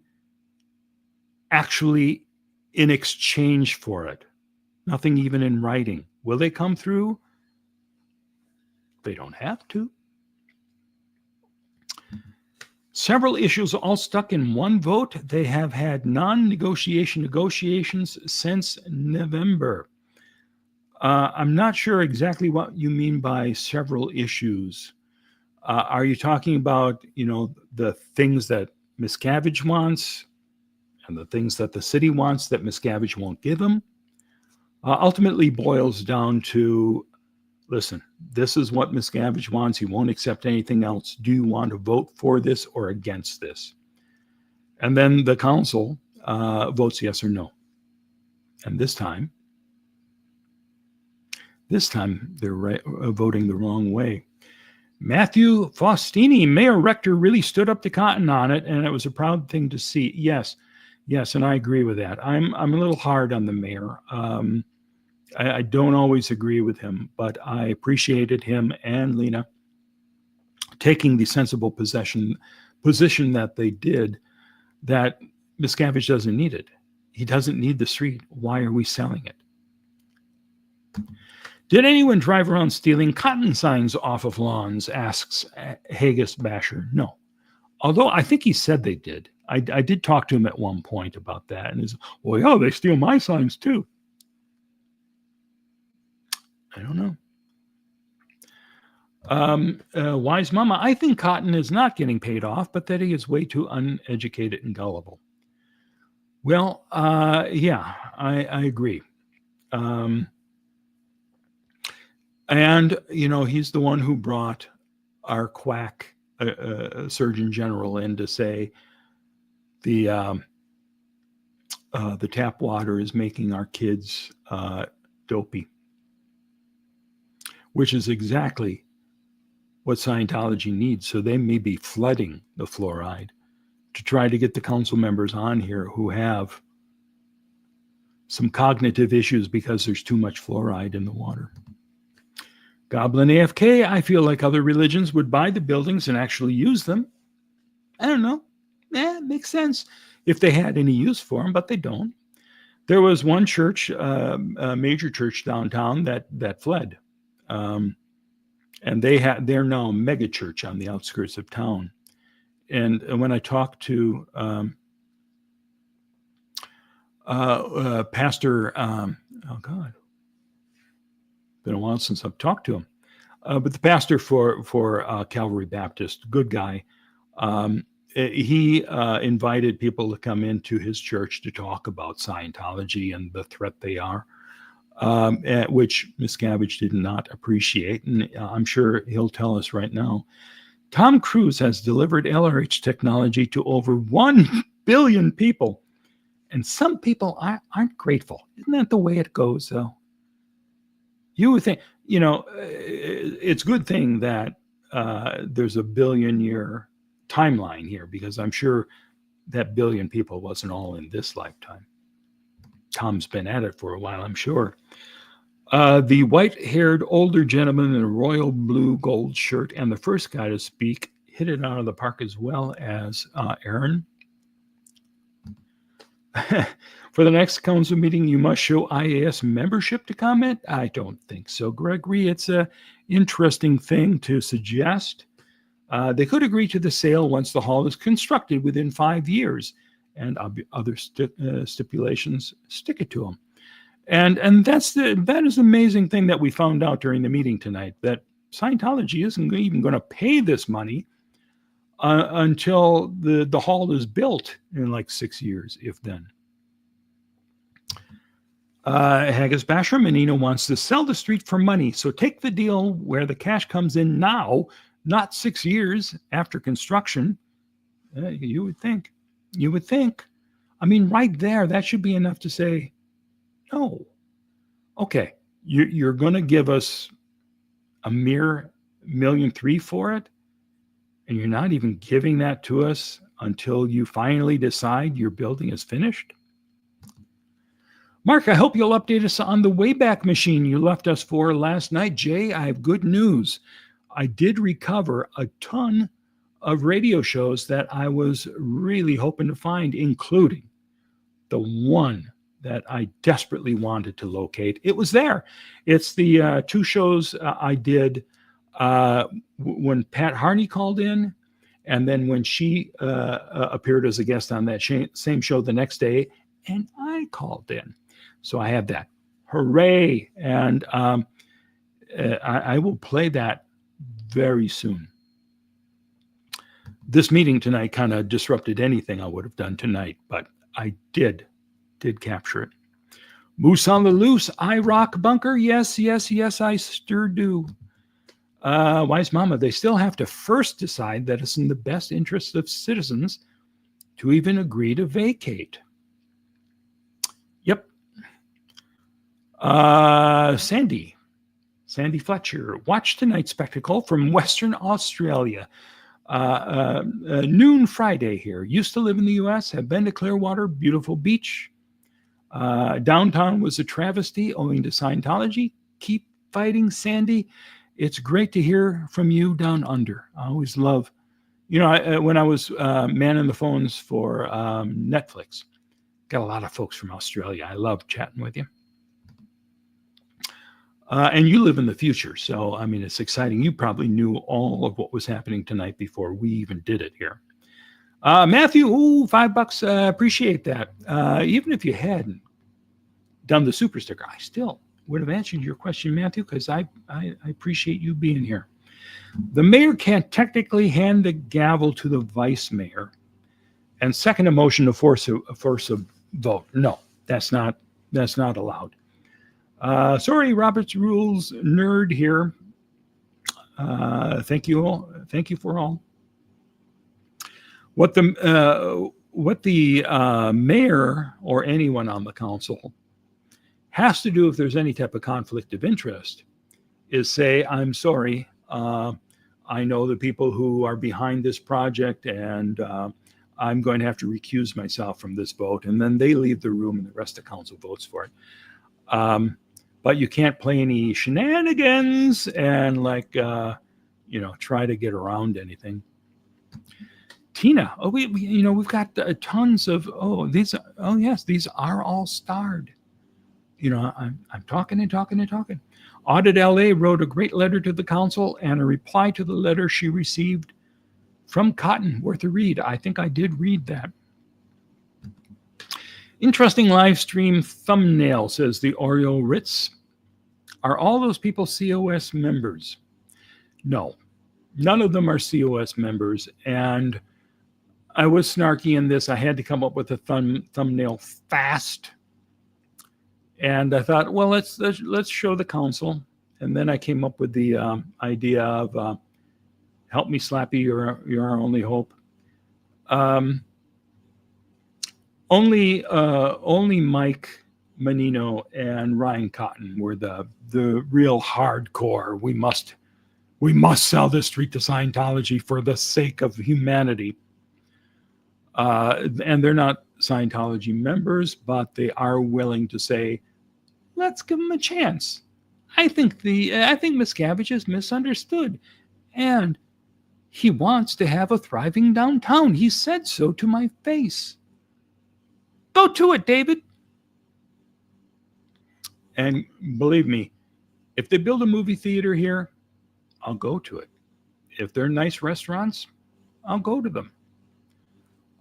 actually in exchange for it. Nothing even in writing. Will they come through? They don't have to. Several issues all stuck in one vote. They have had negotiations since November. I'm not sure exactly what you mean by several issues. Are you talking about, the things that Miscavige wants and the things that the city wants that Miscavige won't give him ultimately boils down to, listen, this is what Miscavige wants. He won't accept anything else. Do you want to vote for this or against this? And then the council votes yes or no. And this time they're voting the wrong way. Matthew Faustini, Mayor Rector, really stood up to Cotton on it, and it was a proud thing to see. Yes, and I agree with that. I'm a little hard on the mayor. I don't always agree with him, but I appreciated him and Lena taking the sensible position that they did, that Miscavige doesn't need it. He doesn't need the street. Why are we selling it? Did anyone drive around stealing cotton signs off of lawns, asks Haggis Basher. No. Although I think he said they did. I did talk to him at one point about that. And he's, well, yeah, they steal my signs too. I don't know. Wise Mama, I think Cotton is not getting paid off, but that he is way too uneducated and gullible. Well, yeah, I agree. And, you know, he's the one who brought our quack Surgeon General in to say the tap water is making our kids dopey, which is exactly what Scientology needs. So they may be flooding the fluoride to try to get the council members on here who have some cognitive issues because there's too much fluoride in the water. Goblin AFK, I feel like other religions would buy the buildings and actually use them. I don't know. It makes sense if they had any use for them, but they don't. There was one church, a major church downtown that fled. And they're now a mega church on the outskirts of town. And when I talked to Pastor, been a while since I've talked to him, but the pastor for Calvary Baptist, good guy, he invited people to come into his church to talk about Scientology and the threat they are, which Miscavige did not appreciate. And I'm sure he'll tell us right now. Tom Cruise has delivered LRH technology to over 1 billion people. And some people aren't grateful. Isn't that the way it goes, though? You would think, you know, it's a good thing that there's a billion-year timeline here, because I'm sure that billion people wasn't all in this lifetime. Tom's been at it for a while, I'm sure. The white-haired older gentleman in a royal blue gold shirt and the first guy to speak hit it out of the park, as well as Aaron. For the next council meeting, you must show IAS membership to comment? I don't think so, Gregory. It's an interesting thing to suggest. They could agree to the sale once the hall is constructed within 5 years, and other stipulations, stick it to them. And that is the amazing thing that we found out during the meeting tonight, that Scientology isn't even going to pay this money until the hall is built in like 6 years, if then. Haggis Basher, Menino wants to sell the street for money, so take the deal where the cash comes in now, not 6 years after construction. You would think. I mean, right there, that should be enough to say, no. Okay, you're going to give us a mere $1.3 million for it, and you're not even giving that to us until you finally decide your building is finished? Mark, I hope you'll update us on the Wayback Machine you left us for last night. Jay, I have good news. I did recover a ton of radio shows that I was really hoping to find, including the one that I desperately wanted to locate. It was there. It's the 2 shows I did when Pat Harney called in, and then when she appeared as a guest on that same show the next day, and I called in. So I have that. Hooray. And I will play that very soon. This meeting tonight kind of disrupted anything I would have done tonight, but I did capture it. Moose on the loose, I rock bunker. Yes, I sure do. Wise Mama, they still have to first decide that it's in the best interest of citizens to even agree to vacate. Yep. Sandy Fletcher, watch tonight's spectacle from Western Australia. Noon Friday here. Used to live in the U.S., have been to Clearwater, beautiful beach. Downtown was a travesty owing to Scientology. Keep fighting, Sandy. It's great to hear from you down under. I always love, when I was manning the phones for Netflix, got a lot of folks from Australia. I love chatting with you. And you live in the future, so, I mean, it's exciting. You probably knew all of what was happening tonight before we even did it here. Matthew, $5. Appreciate that. Even if you hadn't done the super sticker, I still would have answered your question, Matthew, because I appreciate you being here. The mayor can't technically hand the gavel to the vice mayor and second a motion to force a vote. No, that's not allowed. Sorry, Robert's Rules nerd here. Thank you all. Thank you for all. What the mayor or anyone on the council has to do if there's any type of conflict of interest is say, I'm sorry. I know the people who are behind this project, and I'm going to have to recuse myself from this vote. And then they leave the room and the rest of council votes for it. But you can't play any shenanigans and try to get around anything. Tina, we've got tons of, these are all starred. I'm talking. Audit LA wrote a great letter to the council and a reply to the letter she received from Cotton, worth a read. I think I did read that. Interesting live stream thumbnail, says the Oreo Ritz. Are all those people COS members? No, none of them are COS members. And I was snarky in this. I had to come up with a thumbnail fast. And I thought, well, let's show the council. And then I came up with the idea of help me, Slappy, you're our only hope. Only Mike Menino and Ryan Cotton were the real hardcore. We must sell this street to Scientology for the sake of humanity. And they're not Scientology members, but they are willing to say, let's give them a chance. I think Miscavige is misunderstood, and he wants to have a thriving downtown. He said so to my face. Go to it, David. And believe me, if they build a movie theater here, I'll go to it. If they're nice restaurants, I'll go to them.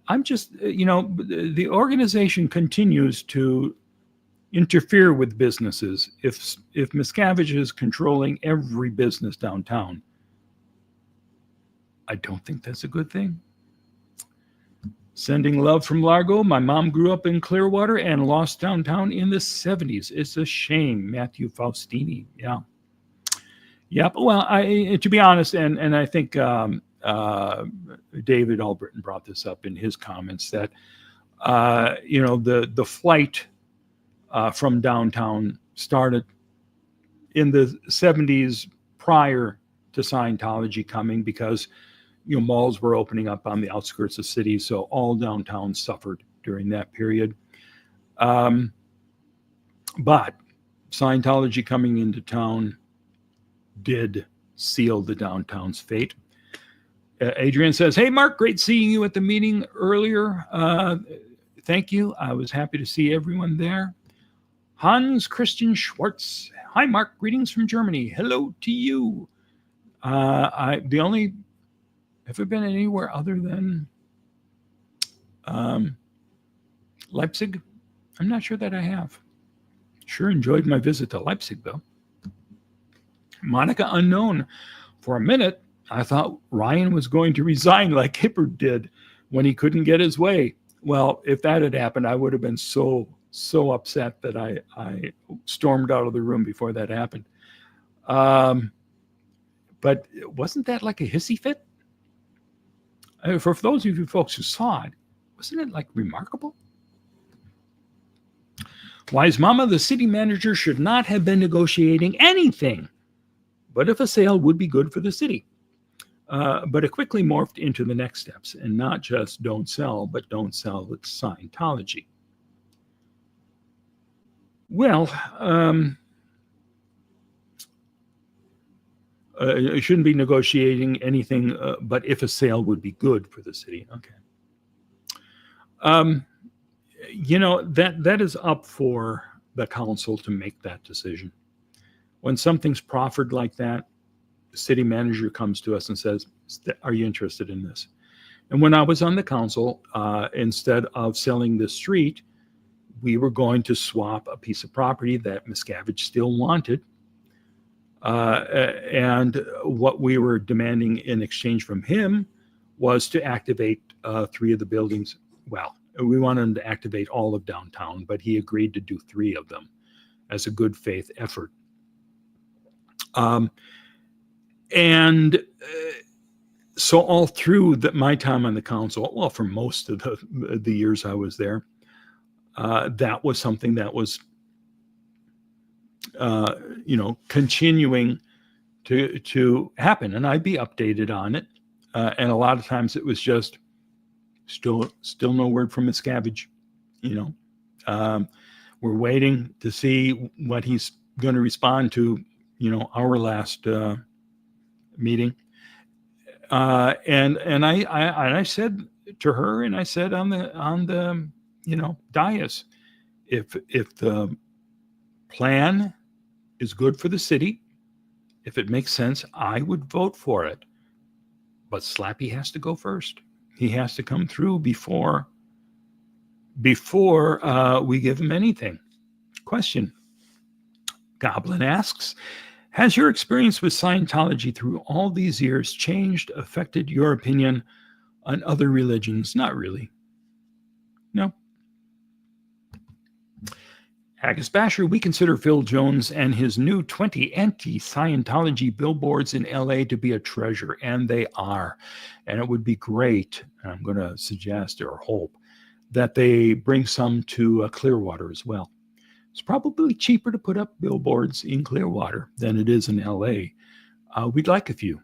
I'm just, the organization continues to interfere with businesses. If Miscavige is controlling every business downtown, I don't think that's a good thing. Sending love from Largo. My mom grew up in Clearwater and lost downtown in the 70s. It's a shame, Matthew Faustini. Yeah. Yep. Well, to be honest, and I think David Albritton brought this up in his comments, that the flight from downtown started in the 70s prior to Scientology coming, because malls were opening up on the outskirts of cities, so all downtown suffered during that period. But Scientology coming into town did seal the downtown's fate. Adrian says, hey, Mark, great seeing you at the meeting earlier. Thank you. I was happy to see everyone there. Hans Christian Schwartz. Hi, Mark. Greetings from Germany. Hello to you. Have I been anywhere other than Leipzig? I'm not sure that I have. Sure enjoyed my visit to Leipzig, though. Monica Unknown. For a minute, I thought Ryan was going to resign like Hibbert did when he couldn't get his way. Well, if that had happened, I would have been so upset that I stormed out of the room before that happened. But wasn't that like a hissy fit? For those of you folks who saw it, wasn't it like remarkable? Wise Mama, the city manager should not have been negotiating anything, but if a sale would be good for the city. But it quickly morphed into the next steps, and not just don't sell, but don't sell with Scientology. Well, you shouldn't be negotiating anything, but if a sale would be good for the city. Okay. That is up for the council to make that decision. When something's proffered like that, the city manager comes to us and says, are you interested in this? And when I was on the council, instead of selling the street, we were going to swap a piece of property that Miscavige still wanted. And what we were demanding in exchange from him was to activate 3 of the buildings. Well, we wanted him to activate all of downtown, but he agreed to do 3 of them as a good faith effort. So all through my time on the council, well, for most of the years I was there, that was something that was, continuing to happen, and I'd be updated on it. And a lot of times it was just still no word from Miscavige. We're waiting to see what he's going to respond to, our last meeting. And I said to her, and I said on the dais, if the plan is good for the city, if it makes sense, I would vote for it. But Slappy has to go first. He has to come through before we give him anything. Question. Goblin asks, has your experience with Scientology through all these years changed, affected your opinion on other religions? Not really. No. Haggis Basher, we consider Phil Jones and his new 20 anti-Scientology billboards in LA to be a treasure, and they are. And it would be great, I'm going to suggest or hope, that they bring some to Clearwater as well. It's probably cheaper to put up billboards in Clearwater than it is in LA. We'd like a few.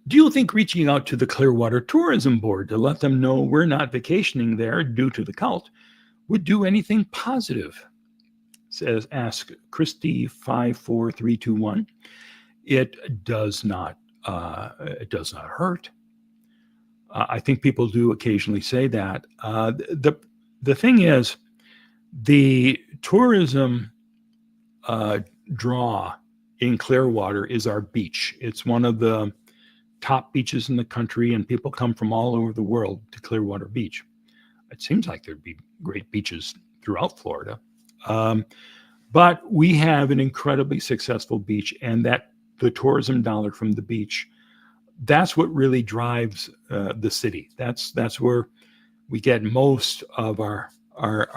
Do you think reaching out to the Clearwater Tourism Board to let them know we're not vacationing there due to the cult would do anything positive? Ask Christy 54321. It does not hurt. I think people do occasionally say that. The thing is, the tourism draw in Clearwater is our beach. It's one of the top beaches in the country, and people come from all over the world to Clearwater Beach. It seems like there'd be great beaches throughout Florida. But we have an incredibly successful beach, and that the tourism dollar from the beach, that's what really drives the city. That's where we get most of our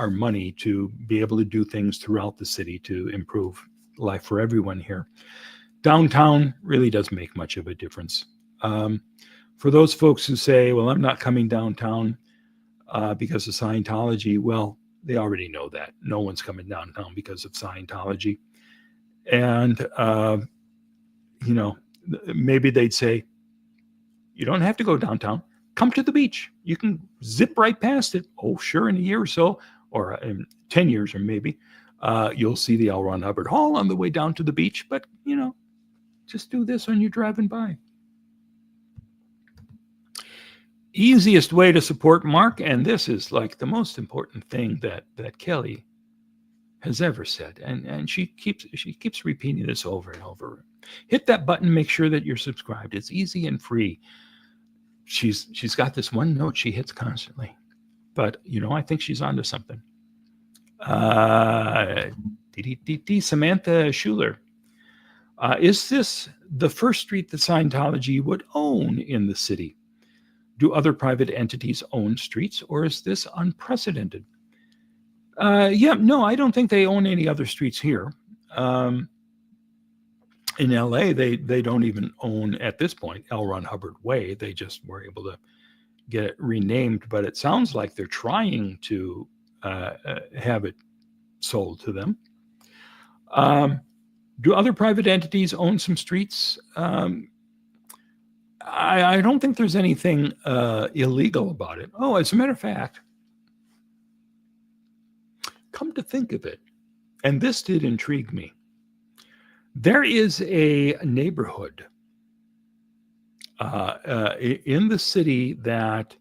money to be able to do things throughout the city to improve life for everyone here. Downtown really doesn't make much of a difference. For those folks who say, well, I'm not coming downtown because of Scientology, well, they already know that. No one's coming downtown because of Scientology. And, maybe they'd say, you don't have to go downtown. Come to the beach. You can zip right past it. Oh, sure, in a year or so, or in 10 years or maybe, you'll see the L. Ron Hubbard Hall on the way down to the beach. But, just do this when you're driving by. Easiest way to support Mark, and this is like the most important thing that Kelly has ever said, and she keeps repeating this over and over. Hit that button, make sure that you're subscribed. It's easy and free. She's got this one note she hits constantly, but I think she's onto something. Samantha Schuler, is this the first street that Scientology would own in the city? Do other private entities own streets, or is this unprecedented? Yeah, no, I don't think they own any other streets here. In LA, they don't even own, at this point, L. Ron Hubbard Way. They just were able to get it renamed, but it sounds like they're trying to have it sold to them. Do other private entities own some streets? I don't think there's anything illegal about it. Oh, as a matter of fact, come to think of it, and this did intrigue me, there is a neighborhood in the city that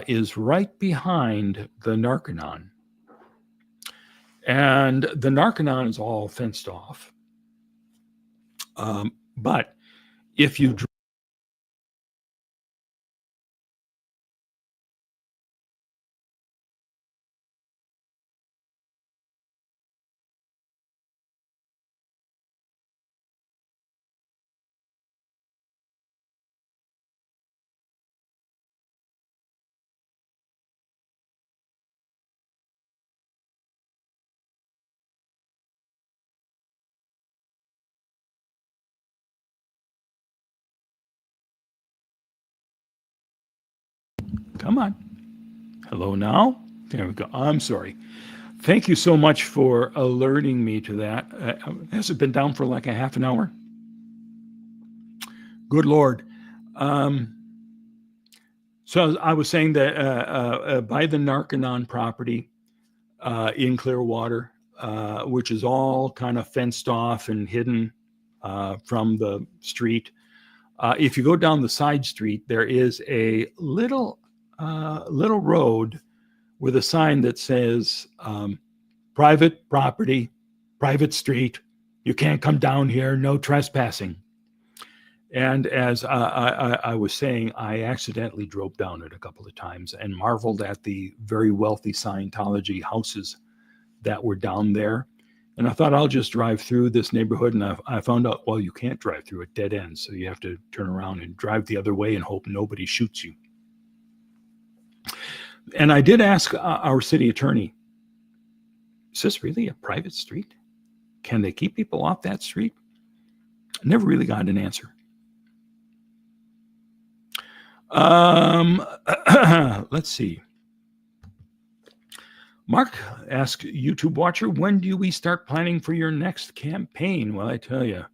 is right behind the Narconon. And the Narconon is all fenced off. But if you come on. Hello now. There we go. I'm sorry. Thank you so much for alerting me to that. Has it been down for like a half an hour? Good Lord. So I was saying that by the Narconon property in Clearwater, which is all kind of fenced off and hidden from the street, if you go down the side street, there is a little road with a sign that says private property, private street. You can't come down here, no trespassing. And as I was saying, I accidentally drove down it a couple of times and marveled at the very wealthy Scientology houses that were down there. And I thought I'll just drive through this neighborhood. And I found out, well, you can't drive through it, dead ends. So you have to turn around and drive the other way and hope nobody shoots you. And I did ask our city attorney, is this really a private street? Can they keep people off that street? I never really got an answer. Let's see. Mark asked, YouTube watcher, when do we start planning for your next campaign? Well, I tell you,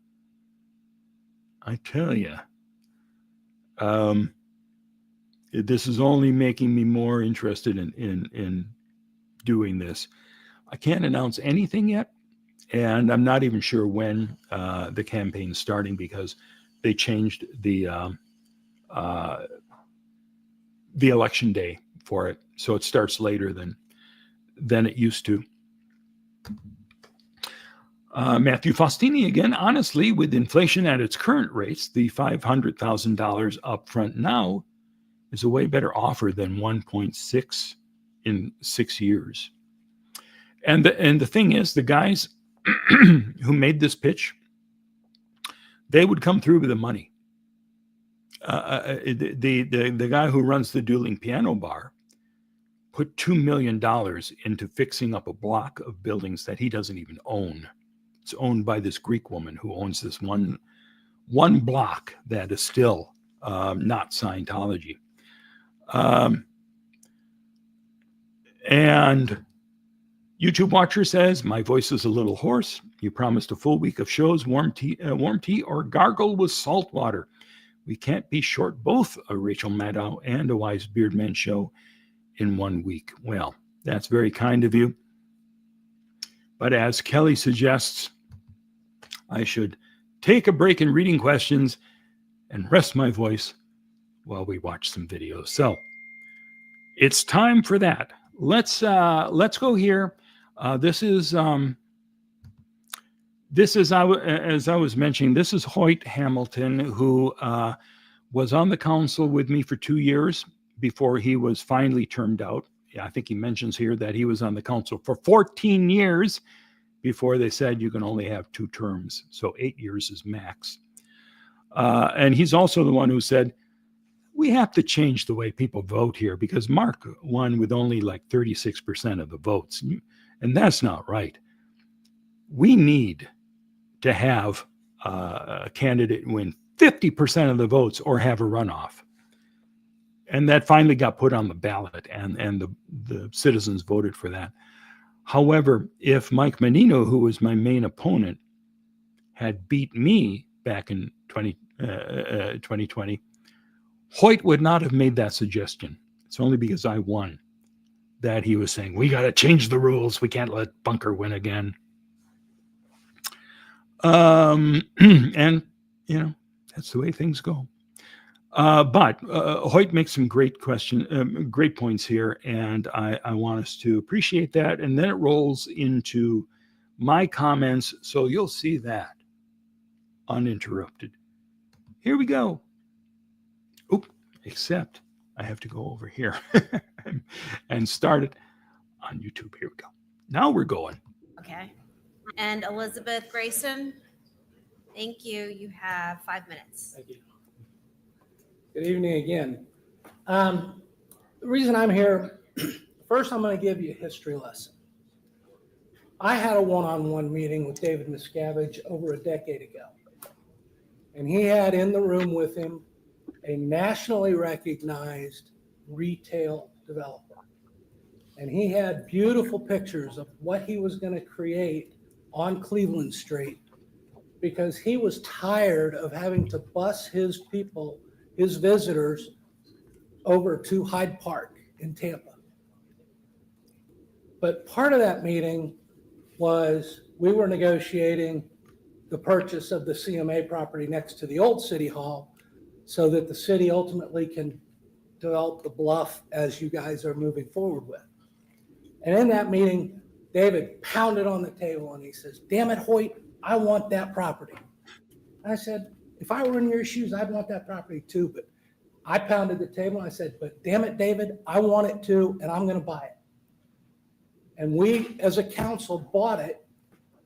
this is only making me more interested in doing this. I can't announce anything yet, and I'm not even sure when the campaign's starting because they changed the election day for it, so it starts later than it used to. Matthew Faustini again, honestly, with inflation at its current rates, the $500,000 upfront now is a way better offer than 1.6 in 6 years. And the thing is, the guys who made this pitch, they would come through with the money. The guy who runs the Dueling Piano Bar put $2 million into fixing up a block of buildings that he doesn't even own. It's owned by this Greek woman who owns this one block that is still not Scientology. And YouTube watcher says, my voice is a little hoarse. You promised a full week of shows, warm tea, or gargle with salt water. We can't be short both a Rachel Maddow and a Wise Beardman show in 1 week. Well, that's very kind of you. But as Kelly suggests, I should take a break in reading questions and rest my voice while we watch some videos. So it's time for that. Let's go here. This is as I was mentioning, this is Hoyt Hamilton, who was on the council with me for 2 years before he was finally termed out. Yeah, I think he mentions here that he was on the council for 14 years before they said you can only have 2 terms. So 8 years is max. And he's also the one who said, we have to change the way people vote here, because Mark won with only like 36% of the votes. And that's not right. We need to have a candidate win 50% of the votes or have a runoff. And that finally got put on the ballot, and the citizens voted for that. However, if Mike Menino, who was my main opponent, had beat me back in 2020, Hoyt would not have made that suggestion. It's only because I won that he was saying, we got to change the rules. We can't let Bunker win again. And, that's the way things go. But Hoyt makes some great points here, and I want us to appreciate that. And then it rolls into my comments, so you'll see that uninterrupted. Here we go. Oop, except I have to go over here and start it on YouTube. Here we go. Now we're going. Okay. And Elizabeth Grayson, thank you. You have 5 minutes. Thank you. Good evening again. The reason I'm here, first I'm going to give you a history lesson. I had a one-on-one meeting with David Miscavige over a decade ago. And he had in the room with him a nationally recognized retail developer. And he had beautiful pictures of what he was going to create on Cleveland Street, because he was tired of having to bus his people, his visitors, over to Hyde Park in Tampa. But part of that meeting was we were negotiating the purchase of the CMA property next to the old city hall so that the city ultimately can develop the bluff as you guys are moving forward with. And in that meeting, David pounded on the table and he says, damn it, Hoyt, I want that property. And I said, if I were in your shoes, I'd want that property too. But I pounded the table and I said, but damn it, David, I want it too, and I'm going to buy it. And we, as a council, bought it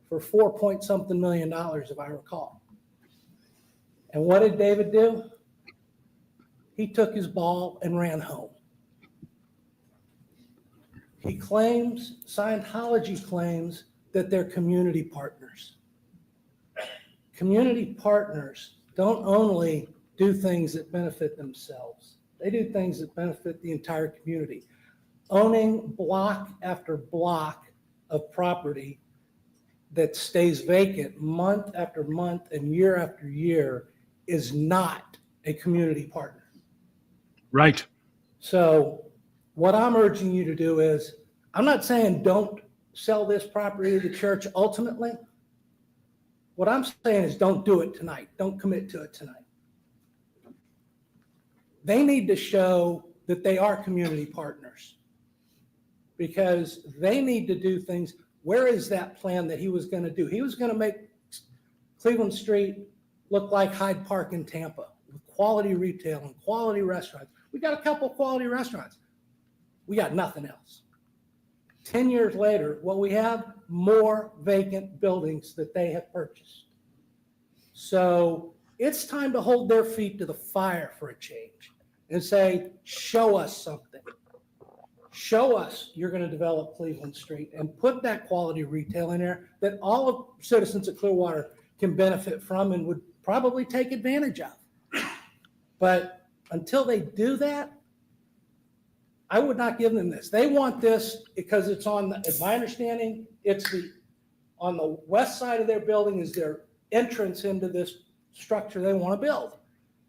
for $4-point-something million, if I recall. And what did David do? He took his ball and ran home. He claims, Scientology claims, that they're community partners. Community partners don't only do things that benefit themselves. They do things that benefit the entire community. Owning block after block of property that stays vacant month after month and year after year is not a community partner. Right. So what I'm urging you to do is, I'm not saying don't sell this property to the church ultimately. What I'm saying is don't do it tonight. Don't commit to it tonight. They need to show that they are community partners, because they need to do things. Where is that plan that he was going to do? He was going to make Cleveland Street look like Hyde Park in Tampa, with quality retail and quality restaurants. We got a couple quality restaurants. We got nothing else. 10 years later, what we have, more vacant buildings that they have purchased. So it's time to hold their feet to the fire for a change and say, show us something. Show us you're going to develop Cleveland Street and put that quality retail in there that all of citizens of Clearwater can benefit from and would probably take advantage of. But until they do that, I would not give them this. They want this because it's on, as my understanding, it's on the west side of their building is their entrance into this structure they want to build.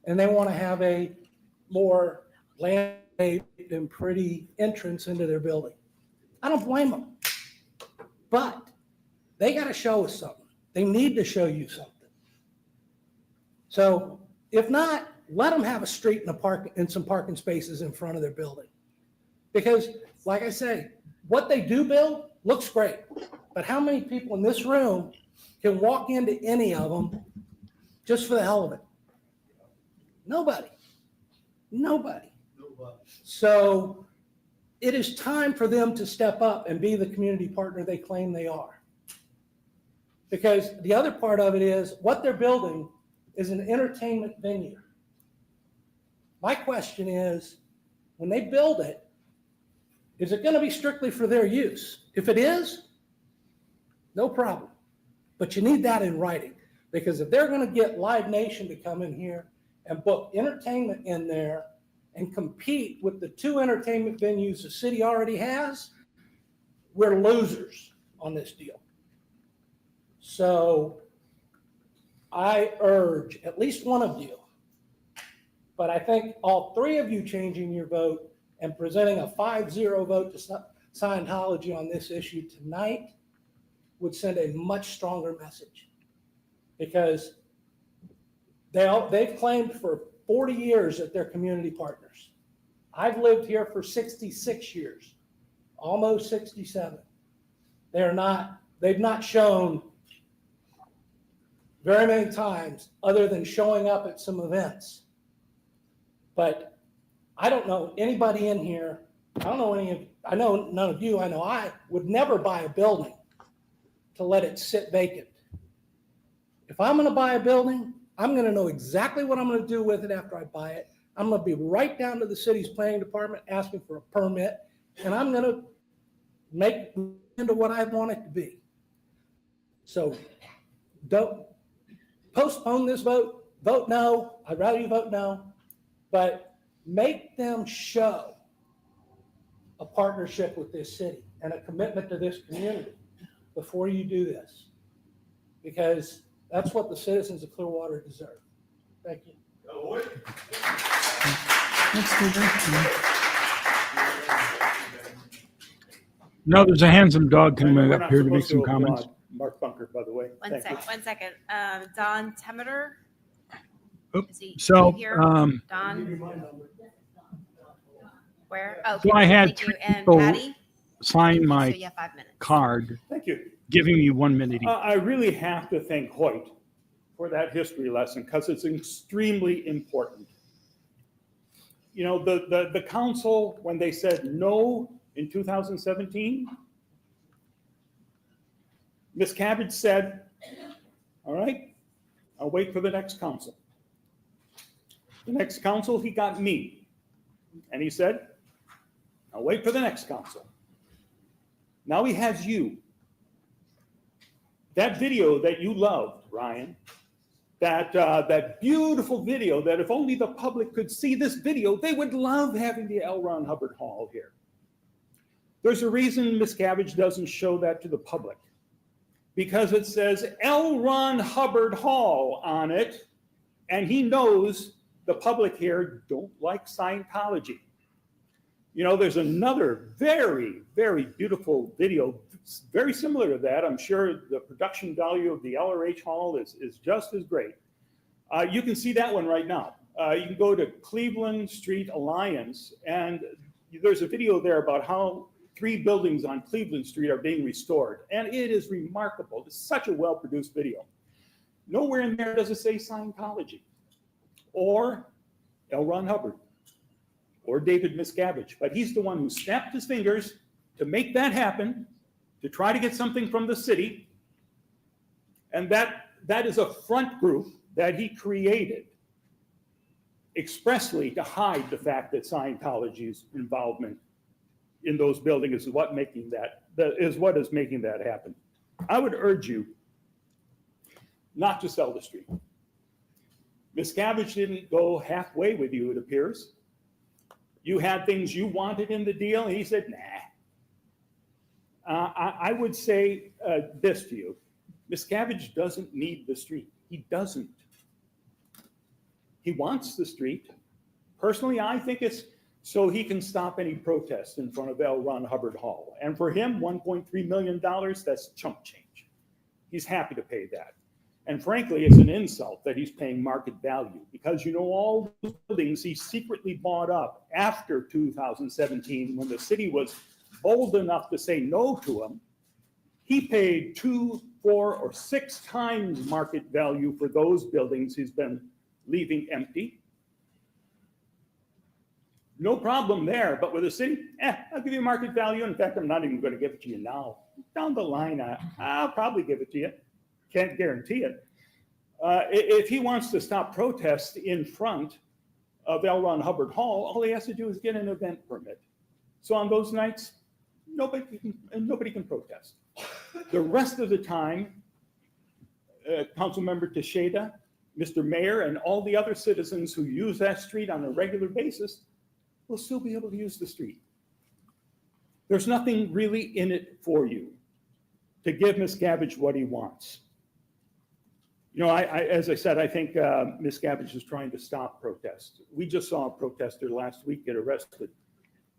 And they want to have a more landscaped and pretty entrance into their building. I don't blame them. But they got to show us something. They need to show you something. So if not, let them have a street and some parking spaces in front of their building. Because, like I say, what they do build looks great. But how many people in this room can walk into any of them just for the hell of it? Nobody. Nobody. So it is time for them to step up and be the community partner they claim they are. Because the other part of it is what they're building is an entertainment venue. My question is, when they build it, is it going to be strictly for their use? If it is, no problem. But you need that in writing, because if they're going to get Live Nation to come in here and book entertainment in there and compete with the 2 entertainment venues the city already has, we're losers on this deal. So I urge at least one of you, but I think all 3 of you changing your vote and presenting a 5-0 vote to Scientology on this issue tonight would send a much stronger message, because they've claimed for 40 years that they're community partners. I've lived here for 66 years, almost 67. They've not shown very many times other than showing up at some events. But I don't know anybody in here, I know none of you, I know I would never buy a building to let it sit vacant. If I'm going to buy a building, I'm going to know exactly what I'm going to do with it after I buy it. I'm going to be right down to the city's planning department asking for a permit, and I'm going to make it into what I want it to be. So don't postpone this vote. Vote no. I'd rather you vote no. But make them show a partnership with this city and a commitment to this community before you do this, because that's what the citizens of Clearwater deserve. Thank you. No, there's a handsome dog coming up here to make some comments. Mark Bunker, by the way. One second. Don Temeter. Oop. Is he So, here? Don, where? Oh, So I had thank 3 you. And people Patty? sign So my you have 5 minutes. card, Thank you. giving me 1 minute each. I really have to thank Hoyt for that history lesson, because it's extremely important. You know, the council, when they said no in 2017, Miscavige said, all right, I'll wait for the next council. The next council, he got me. And he said, I'll wait for the next council. Now he has you. That video that you loved, Ryan, that beautiful video that if only the public could see this video, they would love having the L. Ron Hubbard Hall here. There's a reason Miscavige doesn't show that to the public, because it says L. Ron Hubbard Hall on it, and he knows the public here don't like Scientology. You know, there's another very, very beautiful video, very similar to that. I'm sure the production value of the LRH Hall is just as great. You can see that one right now. You can go to Cleveland Street Alliance, and there's a video there about how 3 buildings on Cleveland Street are being restored. And it is remarkable. It's such a well-produced video. Nowhere in there does it say Scientology or L. Ron Hubbard or David Miscavige, but he's the one who snapped his fingers to make that happen, to try to get something from the city. And that is a front group that he created expressly to hide the fact that Scientology's involvement in those buildings is what is making that happen. I would urge you not to sell the street. Miscavige didn't go halfway with you, it appears. You had things you wanted in the deal, and he said, nah. I would say this to you. Miscavige doesn't need the street. He doesn't. He wants the street. Personally, I think it's so he can stop any protest in front of L. Ron Hubbard Hall. And for him, $1.3 million, that's chump change. He's happy to pay that. And frankly, it's an insult that he's paying market value, because you know all those buildings he secretly bought up after 2017, when the city was bold enough to say no to him. He paid 2, 4, or 6 times market value for those buildings he's been leaving empty. No problem there, but with the city, I'll give you market value. In fact, I'm not even going to give it to you now. Down the line, I'll probably give it to you. Can't guarantee it. If he wants to stop protests in front of L. Ron Hubbard Hall, all he has to do is get an event permit. So on those nights, nobody can protest. The rest of the time, Councilmember Teixeira, Mr. Mayor, and all the other citizens who use that street on a regular basis will still be able to use the street. There's nothing really in it for you to give Miscavige what he wants. You know, as I said, I think Miscavige is trying to stop protests. We just saw a protester last week get arrested.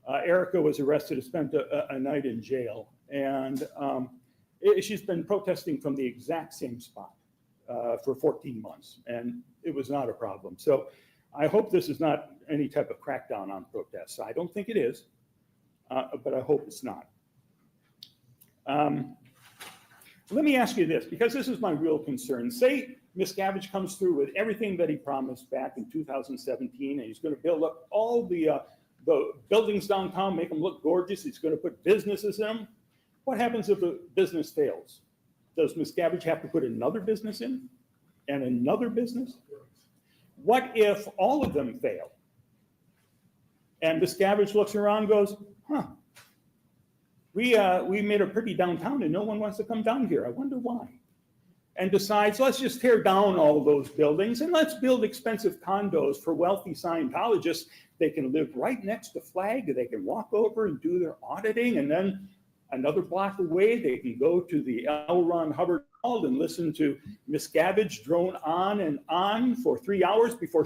Erica was arrested and spent a night in jail. And she's been protesting from the exact same spot for 14 months. And it was not a problem. So I hope this is not any type of crackdown on protests. I don't think it is, but I hope it's not. Let me ask you this, because this is my real concern. Say Miscavige comes through with everything that he promised back in 2017, and he's going to build up all the buildings downtown, make them look gorgeous. He's going to put businesses in them. What happens if a business fails? Does Miscavige have to put another business in and another business? What if all of them fail? And Miscavige looks around and goes, huh, we made a pretty downtown and no one wants to come down here. I wonder why. And decides, let's just tear down all of those buildings and let's build expensive condos for wealthy Scientologists. They can live right next to Flag. They can walk over and do their auditing. And then another block away, they can go to the L. Ron Hubbard Hall and listen to Miscavige drone on and on for 3 hours before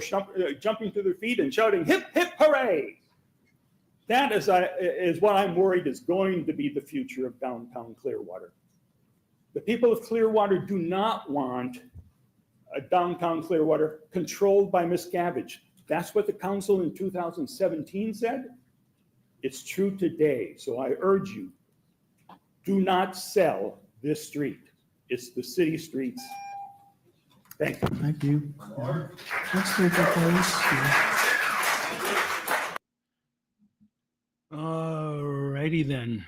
jumping to their feet and shouting, hip, hip, hooray. That is what I'm worried is going to be the future of downtown Clearwater. The people of Clearwater do not want a downtown Clearwater controlled by Miscavige. That's what the council in 2017 said. It's true today. So I urge you, do not sell this street. It's the city streets. Thank you. Thank you. Let's take a place. Alrighty then.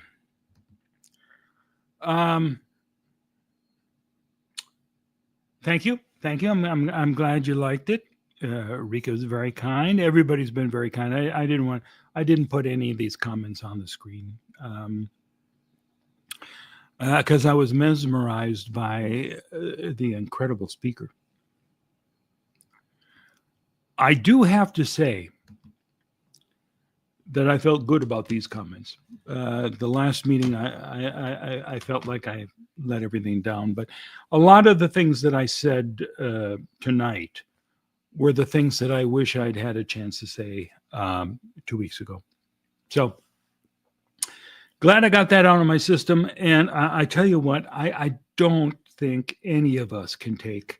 Thank you. I'm glad you liked it. Rika was very kind. Everybody's been very kind. I didn't put any of these comments on the screen because I was mesmerized by the incredible speaker. I do have to say that I felt good about these comments. The last meeting, I felt like I let everything down, but a lot of the things that I said tonight were the things that I wish I'd had a chance to say 2 weeks ago. So glad I got that out of my system. And I tell you what, I don't think any of us can take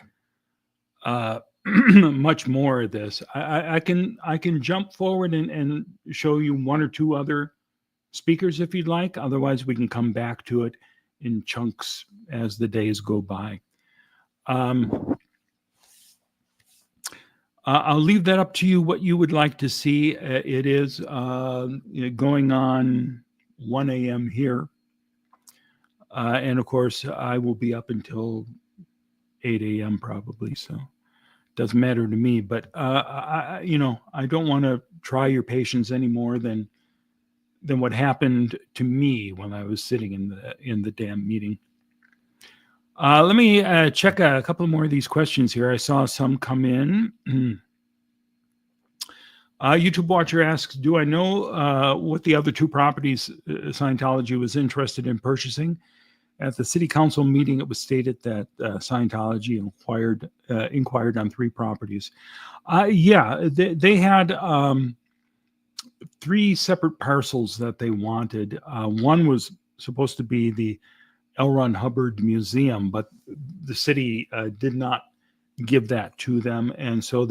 much more of this. I can jump forward and show you one or two other speakers if you'd like. Otherwise, we can come back to it in chunks as the days go by. I'll leave that up to you what you would like to see. It is going on 1 a.m. here. And of course, I will be up until 8 a.m. probably. So doesn't matter to me, but I don't want to try your patience any more than what happened to me when I was sitting in the damn meeting. Let me check a couple more of these questions here. I saw some come in. YouTube watcher asks, do I know what the other two properties Scientology was interested in purchasing? At the city council meeting, it was stated that Scientology inquired on 3 properties. Yeah, they had 3 separate parcels that they wanted. One was supposed to be the L. Ron Hubbard Museum, but the city did not give that to them. And so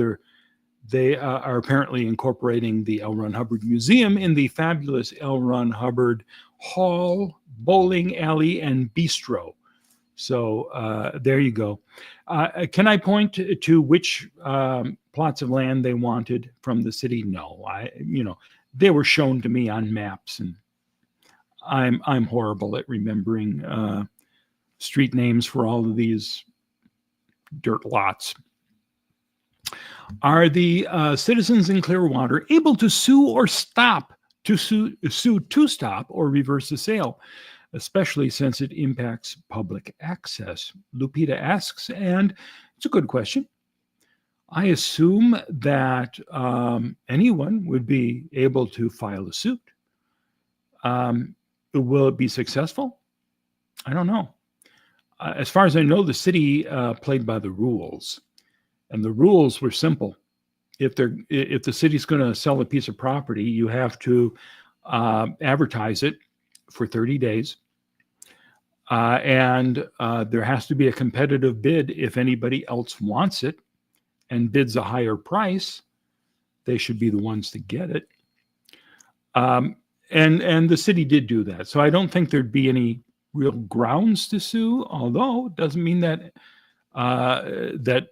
they are apparently incorporating the L. Ron Hubbard Museum in the fabulous L. Ron Hubbard Hall, Bowling Alley, and Bistro. So there you go. Can I point to which plots of land they wanted from the city? No, they were shown to me on maps, and I'm horrible at remembering street names for all of these dirt lots. Are the citizens in Clearwater able to sue or stop to sue to stop or reverse the sale, especially since it impacts public access? Lupita asks, and it's a good question. I assume that anyone would be able to file a suit. Will it be successful? I don't know. As far as I know, the city played by the rules, and the rules were simple. If the city's going to sell a piece of property, you have to advertise it for 30 days, and there has to be a competitive bid. If anybody else wants it and bids a higher price, they should be the ones to get it. And the city did do that. So I don't think there'd be any real grounds to sue, although it doesn't mean that that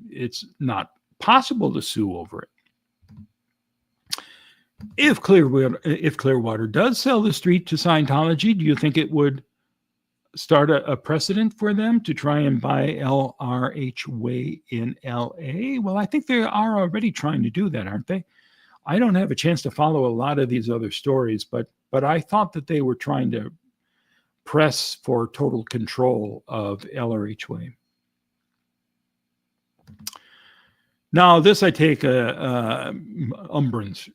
it's not possible to sue over it. If Clearwater does sell the street to Scientology, do you think it would start a precedent for them to try and buy LRH Way in LA? Well, I think they are already trying to do that, aren't they? I don't have a chance to follow a lot of these other stories, but I thought that they were trying to press for total control of LRH Way. Now, this I take umbrage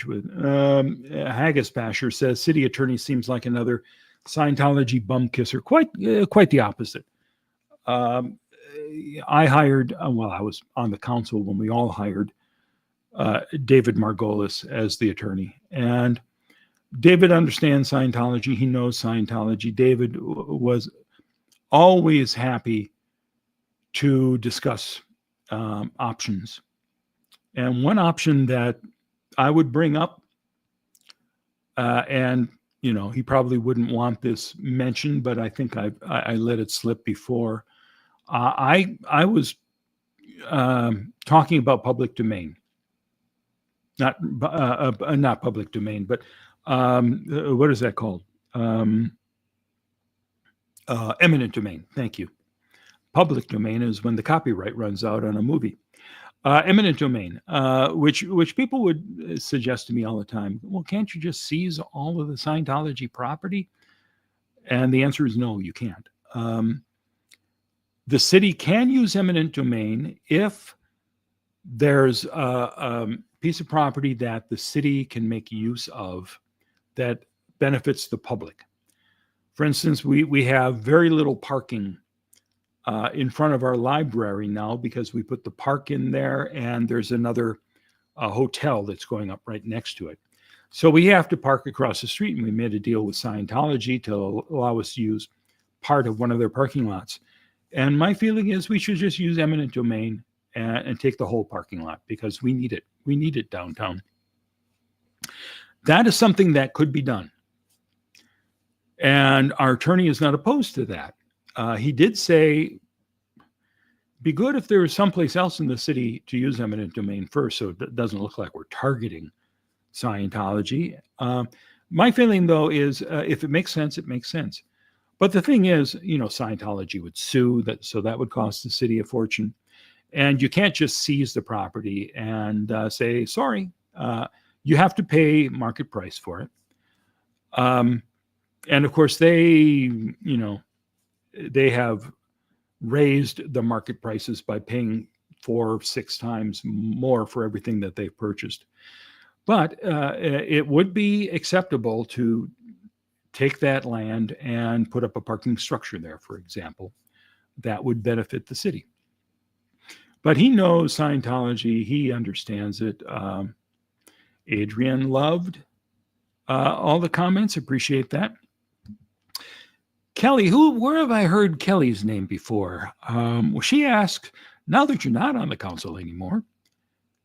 with. Haggis Basher says, city attorney seems like another Scientology bum kisser. Quite the opposite. I hired, I was on the council when we all hired David Margolis as the attorney. And David understands Scientology. He knows Scientology. David was always happy to discuss options. And one option that I would bring up, and he probably wouldn't want this mentioned, but I think I let it slip before. I was talking about public domain, not public domain, but what is that called? Eminent domain. Thank you. Public domain is when the copyright runs out on a movie. Eminent domain, which people would suggest to me all the time. Well, can't you just seize all of the Scientology property? And the answer is no, you can't. The city can use eminent domain if there's a piece of property that the city can make use of that benefits the public. For instance, we have very little parking in front of our library now because we put the park in there, and there's another hotel that's going up right next to it. So we have to park across the street, and we made a deal with Scientology to allow us to use part of one of their parking lots. And my feeling is we should just use eminent domain and take the whole parking lot because we need it. We need it downtown. That is something that could be done. And our attorney is not opposed to that. He did say, be good if there was someplace else in the city to use eminent domain first, so it doesn't look like we're targeting Scientology. My feeling, though, is if it makes sense, it makes sense. But the thing is, Scientology would sue, so that would cost the city a fortune. And you can't just seize the property and say, sorry, you have to pay market price for it. And of course, they have raised the market prices by paying 4 or 6 times more for everything that they've purchased. But it would be acceptable to take that land and put up a parking structure there, for example. That would benefit the city. But he knows Scientology. He understands it. Adrian loved all the comments. Appreciate that. Kelly, where have I heard Kelly's name before? Well, she asked, now that you're not on the council anymore,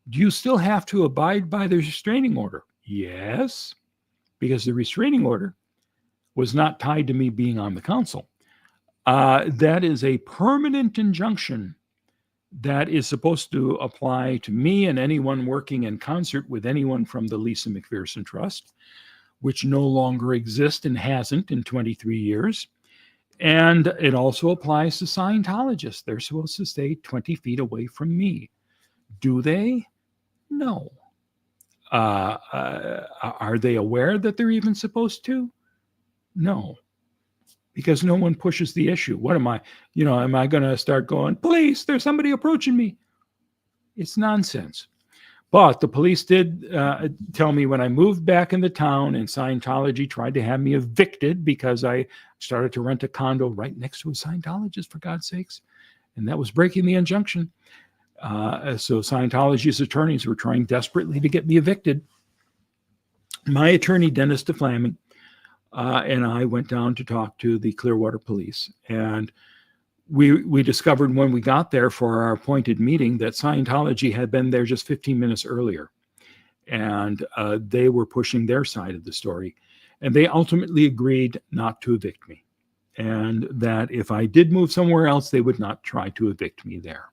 do you still have to abide by the restraining order? Yes, because the restraining order was not tied to me being on the council. That is a permanent injunction that is supposed to apply to me and anyone working in concert with anyone from the Lisa McPherson Trust, which no longer exists and hasn't in 23 years. And it also applies to Scientologists. They're supposed to stay 20 feet away from me. Do they? No. Are they aware that they're even supposed to? No, because no one pushes the issue. What am I, am I going to start going, police, there's somebody approaching me? It's nonsense. But the police did tell me when I moved back into town and Scientology tried to have me evicted because I started to rent a condo right next to a Scientologist, for God's sakes. And that was breaking the injunction. So Scientology's attorneys were trying desperately to get me evicted. My attorney, Dennis DeFlaming, and I went down to talk to the Clearwater police. And we discovered when we got there for our appointed meeting that Scientology had been there just 15 minutes earlier. And they were pushing their side of the story. And they ultimately agreed not to evict me. And that if I did move somewhere else, they would not try to evict me there.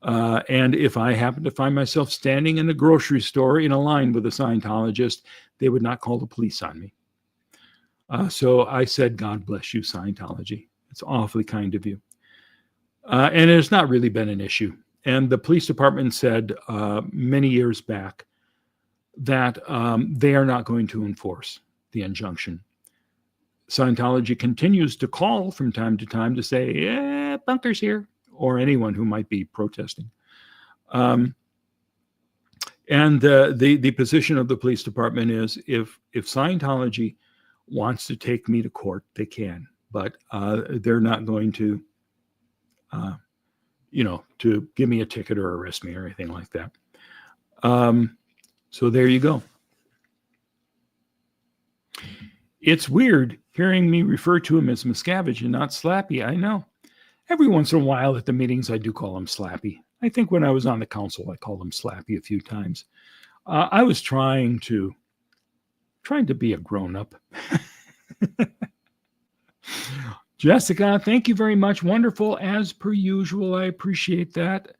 And if I happened to find myself standing in a grocery store in a line with a Scientologist, they would not call the police on me. So I said, God bless you, Scientology. It's awfully kind of you. And it's not really been an issue. And the police department said many years back that they are not going to enforce the injunction. Scientology continues to call from time to time to say, Bunker's here, or anyone who might be protesting. And the position of the police department is if Scientology wants to take me to court, they can, but they're not going to, to give me a ticket or arrest me or anything like that. So there you go. It's weird hearing me refer to him as Miscavige and not Slappy. I know. Every once in a while at the meetings, I do call him Slappy. I think when I was on the council, I called him Slappy a few times. I was trying to be a grown-up. Jessica, thank you very much. Wonderful as per usual. I appreciate that.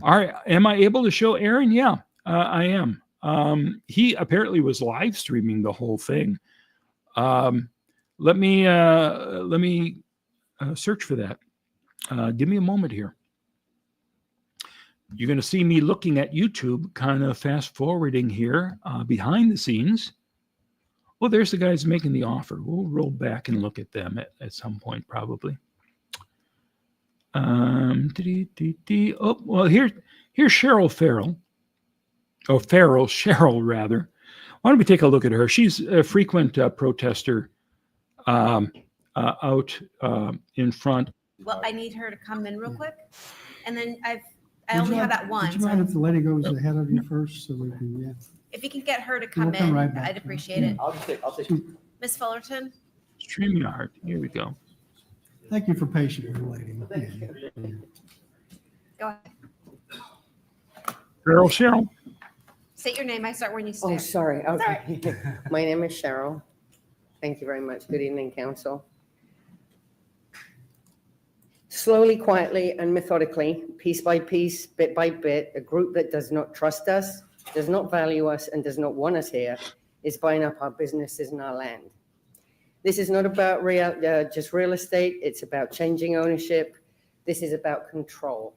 Am I able to show Aaron? Yeah, I am. He apparently was live streaming the whole thing. Let me search for that. Give me a moment here. You're going to see me looking at YouTube, kind of fast forwarding here behind the scenes. Well, there's the guys making the offer. We'll roll back and look at them at some point, probably. Oh, well, here's Cheryl Farrell. Oh, Cheryl, rather. Why don't we take a look at her? She's a frequent protester out in front. Well, I need her to come in real quick. And then I only have that one. Would you so mind if the lady goes ahead of you first so we can, yeah. if you can get her to We'll come come in, right back. I'd appreciate it. I'll take. Miss Fullerton? StreamYard. Here we go. Thank you for patiently waiting. Yeah. Go ahead. Cheryl. State your name. I start when you Oh, start. sorry. Okay. My name is Cheryl. Thank you very much. Good evening, council. Slowly, quietly, and methodically, piece by piece, bit by bit, a group that does not trust us, does not value us, and does not want us here is buying up our businesses and our land. This is not about just real estate. It's about changing ownership. This is about control.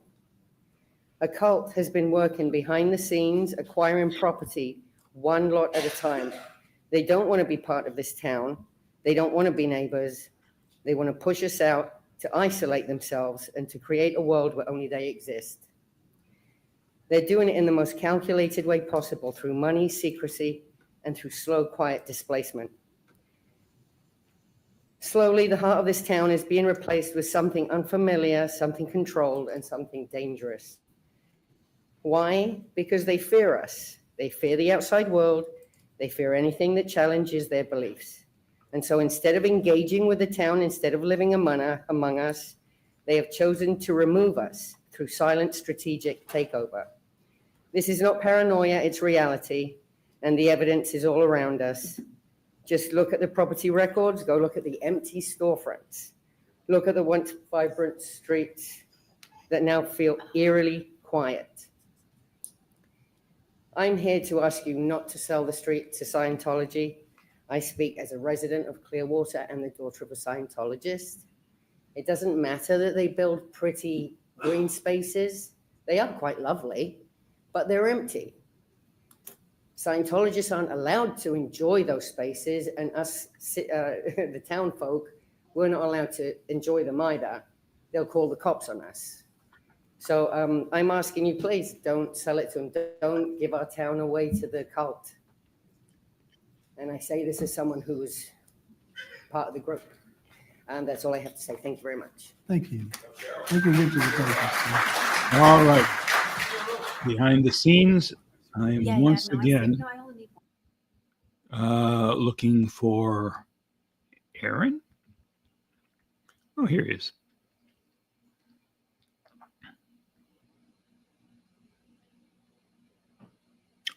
A cult has been working behind the scenes, acquiring property one lot at a time. They don't want to be part of this town. They don't want to be neighbors. They want to push us out, to isolate themselves, and to create a world where only they exist. They're doing it in the most calculated way possible, through money, secrecy, and through slow, quiet displacement. Slowly, the heart of this town is being replaced with something unfamiliar, something controlled, and something dangerous. Why? Because they fear us. They fear the outside world. They fear anything that challenges their beliefs. And so instead of engaging with the town, instead of living among us, they have chosen to remove us through silent strategic takeover. This is not paranoia, it's reality, and the evidence is all around us. Just look at the property records, go look at the empty storefronts. Look at the once vibrant streets that now feel eerily quiet. I'm here to ask you not to sell the street to Scientology. I speak as a resident of Clearwater and the daughter of a Scientologist. It doesn't matter that they build pretty green spaces. They are quite lovely, but they're empty. Scientologists aren't allowed to enjoy those spaces, and us, the town folk, we're not allowed to enjoy them either. They'll call the cops on us. So I'm asking you, please don't sell it to them. Don't give our town away to the cult. And I say this as someone who's part of the group. And that's all I have to say. Thank you very much. Thank you. Thank you, Richard. All right. Behind the scenes, I am Yeah, once no, I see. again No, I only need one. looking for Aaron. Oh, here he is.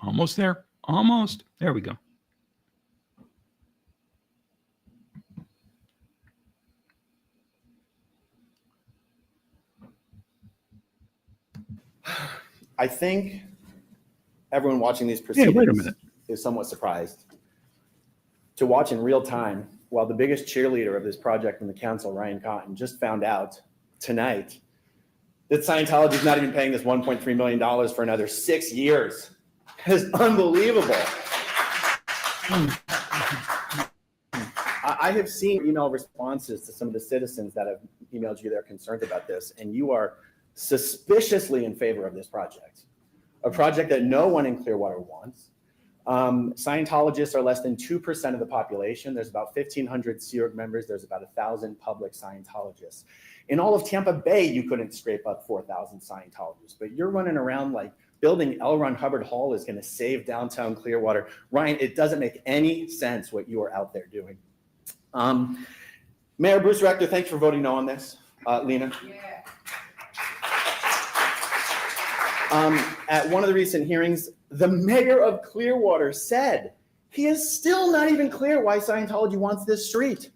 Almost there. Almost. There we go. I think everyone watching these Hey, proceedings wait a minute. is somewhat surprised to watch in real time while the biggest cheerleader of this project in the council, Ryan Cotton, just found out tonight that Scientology is not even paying this $1.3 million for another 6 years. It's unbelievable. I have seen email responses to some of the citizens that have emailed you their concerns about this, and you are suspiciously in favor of this project, a project that no one in Clearwater wants. Scientologists are less than 2% of the population. There's about 1,500 Sea Org members. There's about 1,000 public Scientologists. In all of Tampa Bay, you couldn't scrape up 4,000 Scientologists, but you're running around like building L. Ron Hubbard Hall is going to save downtown Clearwater. Ryan, it doesn't make any sense what you are out there doing. Mayor Bruce Rector, thanks for voting no on this. Lena? Yeah. At one of the recent hearings, the mayor of Clearwater said he is still not even clear why Scientology wants this street.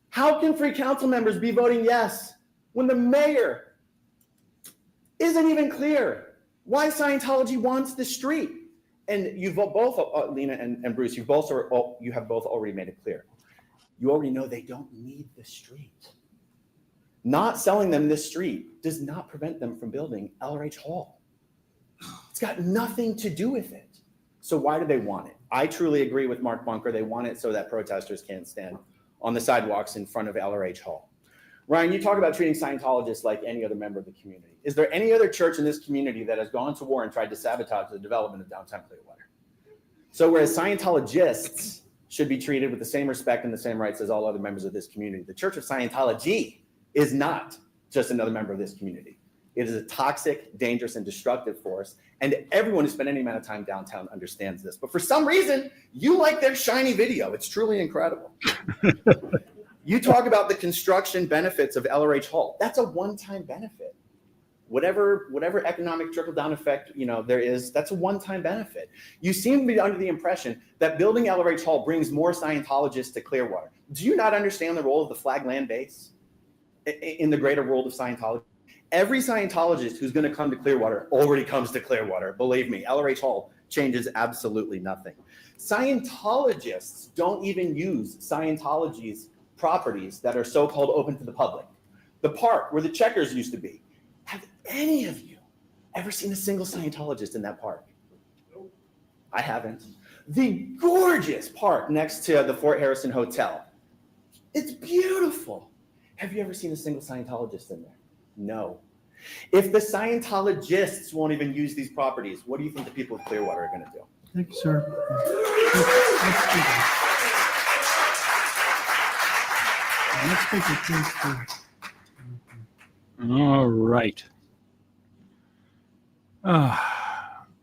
How can free council members be voting yes when the mayor isn't even clear why Scientology wants the street? And you've both, Lena and Bruce, you have both already made it clear. You already know they don't need the street. Not selling them this street does not prevent them from building LRH Hall. It's got nothing to do with it. So why do they want it? I truly agree with Mark Bunker. They want it so that protesters can't stand on the sidewalks in front of LRH Hall. Ryan, you talk about treating Scientologists like any other member of the community. Is there any other church in this community that has gone to war and tried to sabotage the development of downtown Clearwater? So whereas Scientologists should be treated with the same respect and the same rights as all other members of this community, the Church of Scientology is not just another member of this community. It is a toxic, dangerous, and destructive force, and everyone who spent any amount of time downtown understands this. But for some reason, you like their shiny video. It's truly incredible. You talk about the construction benefits of LRH Hall. That's a one-time benefit. Whatever economic trickle-down effect there is, that's a one-time benefit. You seem to be under the impression that building LRH Hall brings more Scientologists to Clearwater. Do you not understand the role of the flag land base in the greater world of Scientology? Every Scientologist who's going to come to Clearwater already comes to Clearwater. Believe me, LRH Hall changes absolutely nothing. Scientologists don't even use Scientology's properties that are so-called open to the public. The park where the Checkers used to be. Have any of you ever seen a single Scientologist in that park? I haven't. The gorgeous park next to the Fort Harrison Hotel. It's beautiful. Have you ever seen a single Scientologist in there? No. If the Scientologists won't even use these properties, what do you think the people of Clearwater are going to do? Thank you, sir. Let's take a case for. All right.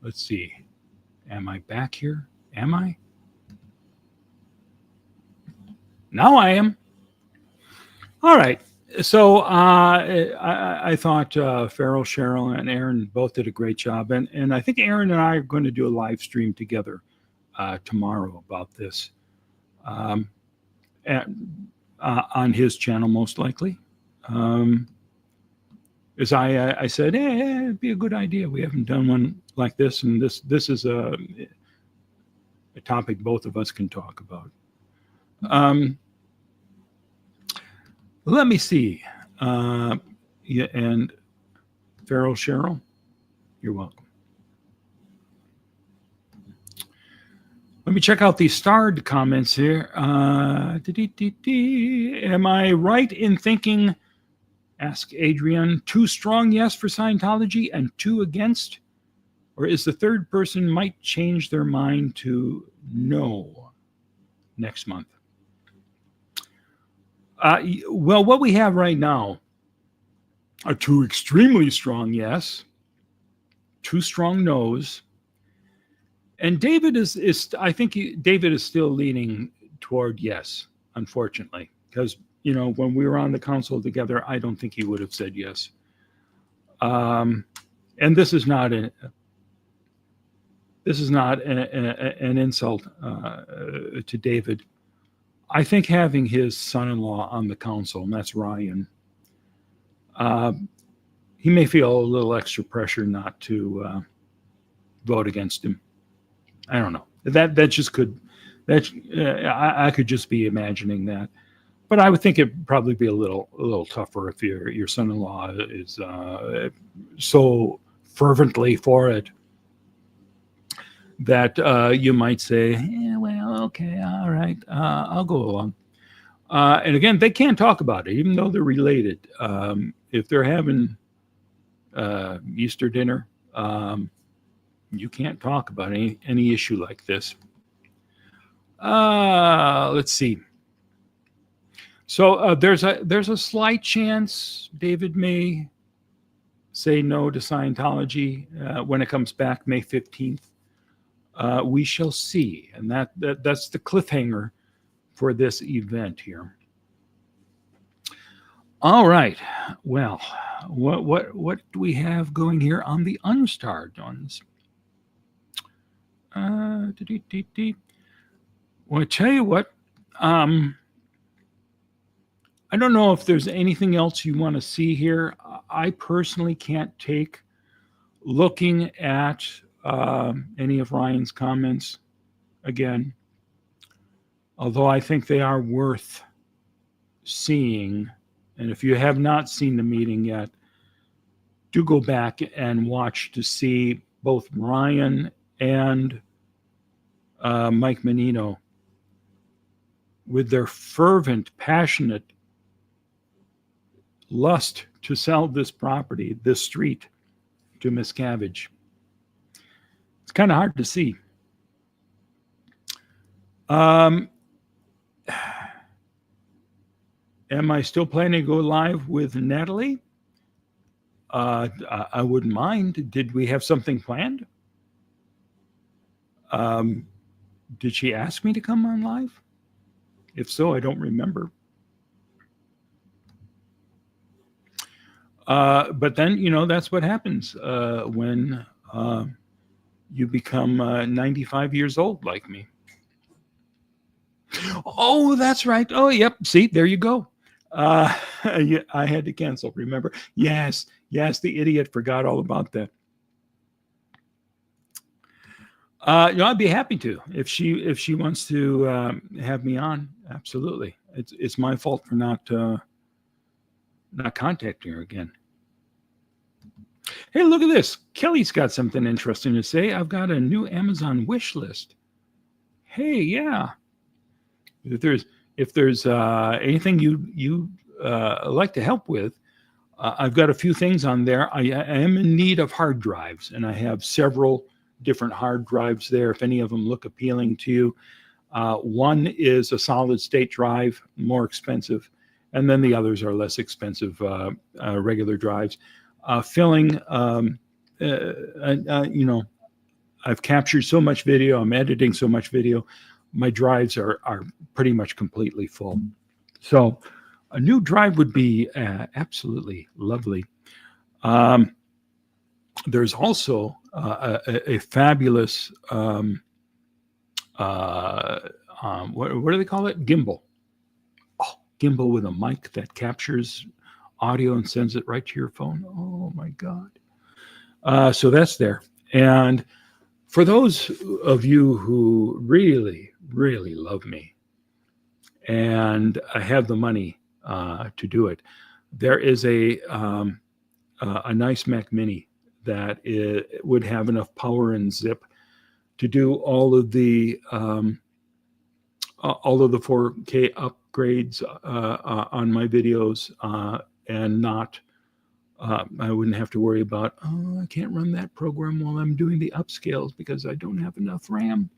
Let's see. Am I back here? Am I? Now I am. All right. So I thought Farrell, Cheryl, and Aaron both did a great job. And I think Aaron and I are going to do a live stream together tomorrow about this on his channel, most likely. As I said, it'd be a good idea. We haven't done one like this, and this is a topic both of us can talk about. Let me see. And Farrell Cheryl. You're welcome. Let me check out these starred comments here. Am I right in thinking, ask Adrian, 2 strong yes for Scientology and 2 against? Or is the third person might change their mind to no next month? Well, what we have right now are 2 extremely strong yes, 2 strong no's, and David I think David is still leaning toward yes, unfortunately, because when we were on the council together, I don't think he would have said yes. And this is not an insult to David. I think having his son-in-law on the council, and that's Ryan, he may feel a little extra pressure not to vote against him. I don't know. That just could. I could just be imagining that, but I would think it'd probably be a little tougher if your son-in-law is so fervently for it that you might say, yeah, well, okay, all right, I'll go along. And again, they can't talk about it, even though they're related. If they're having Easter dinner, you can't talk about any issue like this. Let's see. So there's a slight chance David may say no to Scientology when it comes back May 15th. We shall see, and that's the cliffhanger for this event here. All right. Well, what do we have going here on the unstarred ones? Well, I tell you what. I don't know if there's anything else you want to see here. I personally can't take looking at any of Ryan's comments again, although I think they are worth seeing. And if you have not seen the meeting yet, do go back and watch to see both Ryan and Mike Menino with their fervent, passionate lust to sell this property, this street, to Miscavige. It's kind of hard to see. Am I still planning to go live with Natalie? I wouldn't mind. Did we have something planned? Did she ask me to come on live? If so, I don't remember. But then, that's what happens when you become 95 years old like me. Oh, that's right. Oh, yep. See, there you go. Yeah, I had to cancel, remember? Yes, the idiot forgot all about that. I'd be happy to if she wants to have me on. Absolutely. It's my fault for not contacting her again. Hey, look at this. Kelly's got something interesting to say. I've got a new Amazon wish list. Hey, yeah. If there's anything you like to help with, I've got a few things on there. I am in need of hard drives, and I have several different hard drives there. If any of them look appealing to you, one is a solid state drive, more expensive, and then the others are less expensive, regular drives. Filling, I've captured so much video. I'm editing so much video. My drives are pretty much completely full. So a new drive would be absolutely lovely. There's also a fabulous, what do they call it? Gimbal. Oh, gimbal with a mic that captures audio and sends it right to your phone. Oh my God. So that's there. And for those of you who really, really love me and I have the money to do it, there is a a nice Mac Mini that would have enough power and zip to do all of the 4K upgrades on my videos, and not I wouldn't have to worry about, oh, I can't run that program while I'm doing the upscales because I don't have enough RAM.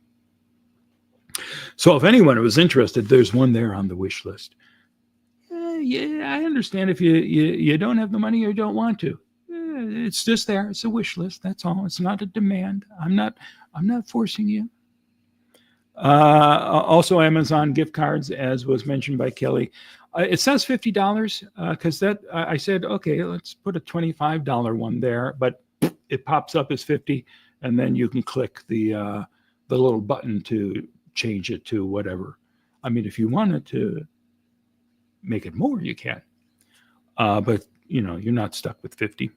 So if anyone was interested, there's one there on the wish list. Yeah, I understand if you don't have the money or you don't want to. It's just there. It's a wish list. That's all. It's not a demand. I'm not forcing you. Also, Amazon gift cards, as was mentioned by Kelly. It says $50 because I said, okay, let's put a $25 one there, but it pops up as 50, and then you can click the little button to change it to whatever. I mean, if you wanted to make it more, you can, but you're not stuck with 50.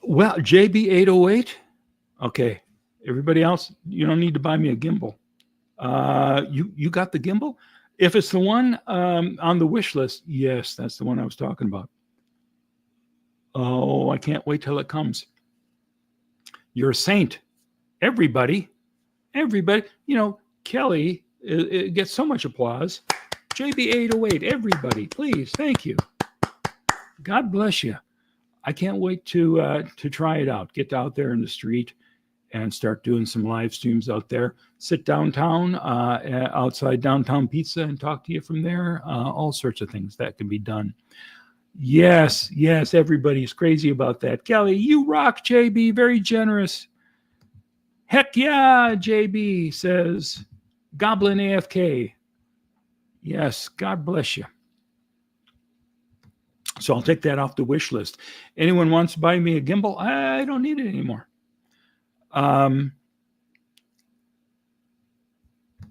Well, JB808. Okay. Everybody else, you don't need to buy me a gimbal. You got the gimbal? If it's the one on the wish list, yes, that's the one I was talking about. Oh, I can't wait till it comes. You're a saint. Everybody. Kelly it gets so much applause. JB808, everybody, please, thank you. God bless you. I can't wait to try it out. Get out there in the street and start doing some live streams out there. Sit downtown, outside Downtown Pizza, and talk to you from there. All sorts of things that can be done. Yes, everybody's crazy about that. Kelly, you rock, JB. Very generous. Heck yeah, JB says. Goblin AFK. Yes, God bless you. So I'll take that off the wish list. Anyone wants to buy me a gimbal? I don't need it anymore.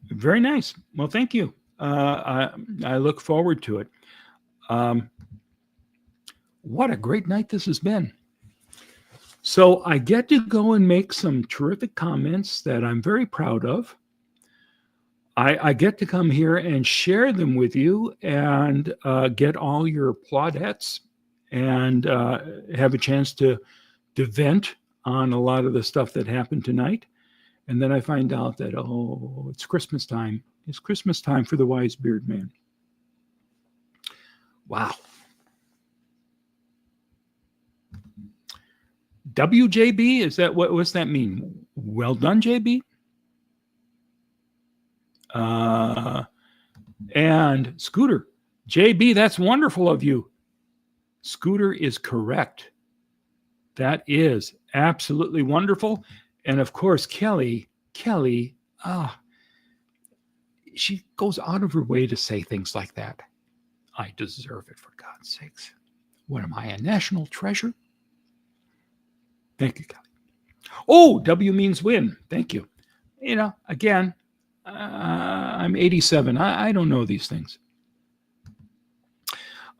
Very nice. Well, thank you. I look forward to it. What a great night this has been. So I get to go and make some terrific comments that I'm very proud of. I get to come here and share them with you and get all your plaudits and have a chance to vent on a lot of the stuff that happened tonight. And then I find out that, oh, it's Christmas time. It's Christmas time for the wise beard man. Wow. WJB, is that what's that mean? Well done, JB? And Scooter, JB, that's wonderful of you. Scooter is correct. That is absolutely wonderful. And of course, Kelly, she goes out of her way to say things like that. I deserve it, for God's sakes. What am I, a national treasure? Thank you, Kelly. Oh, W means win. Thank you. Again, I'm 87. I don't know these things.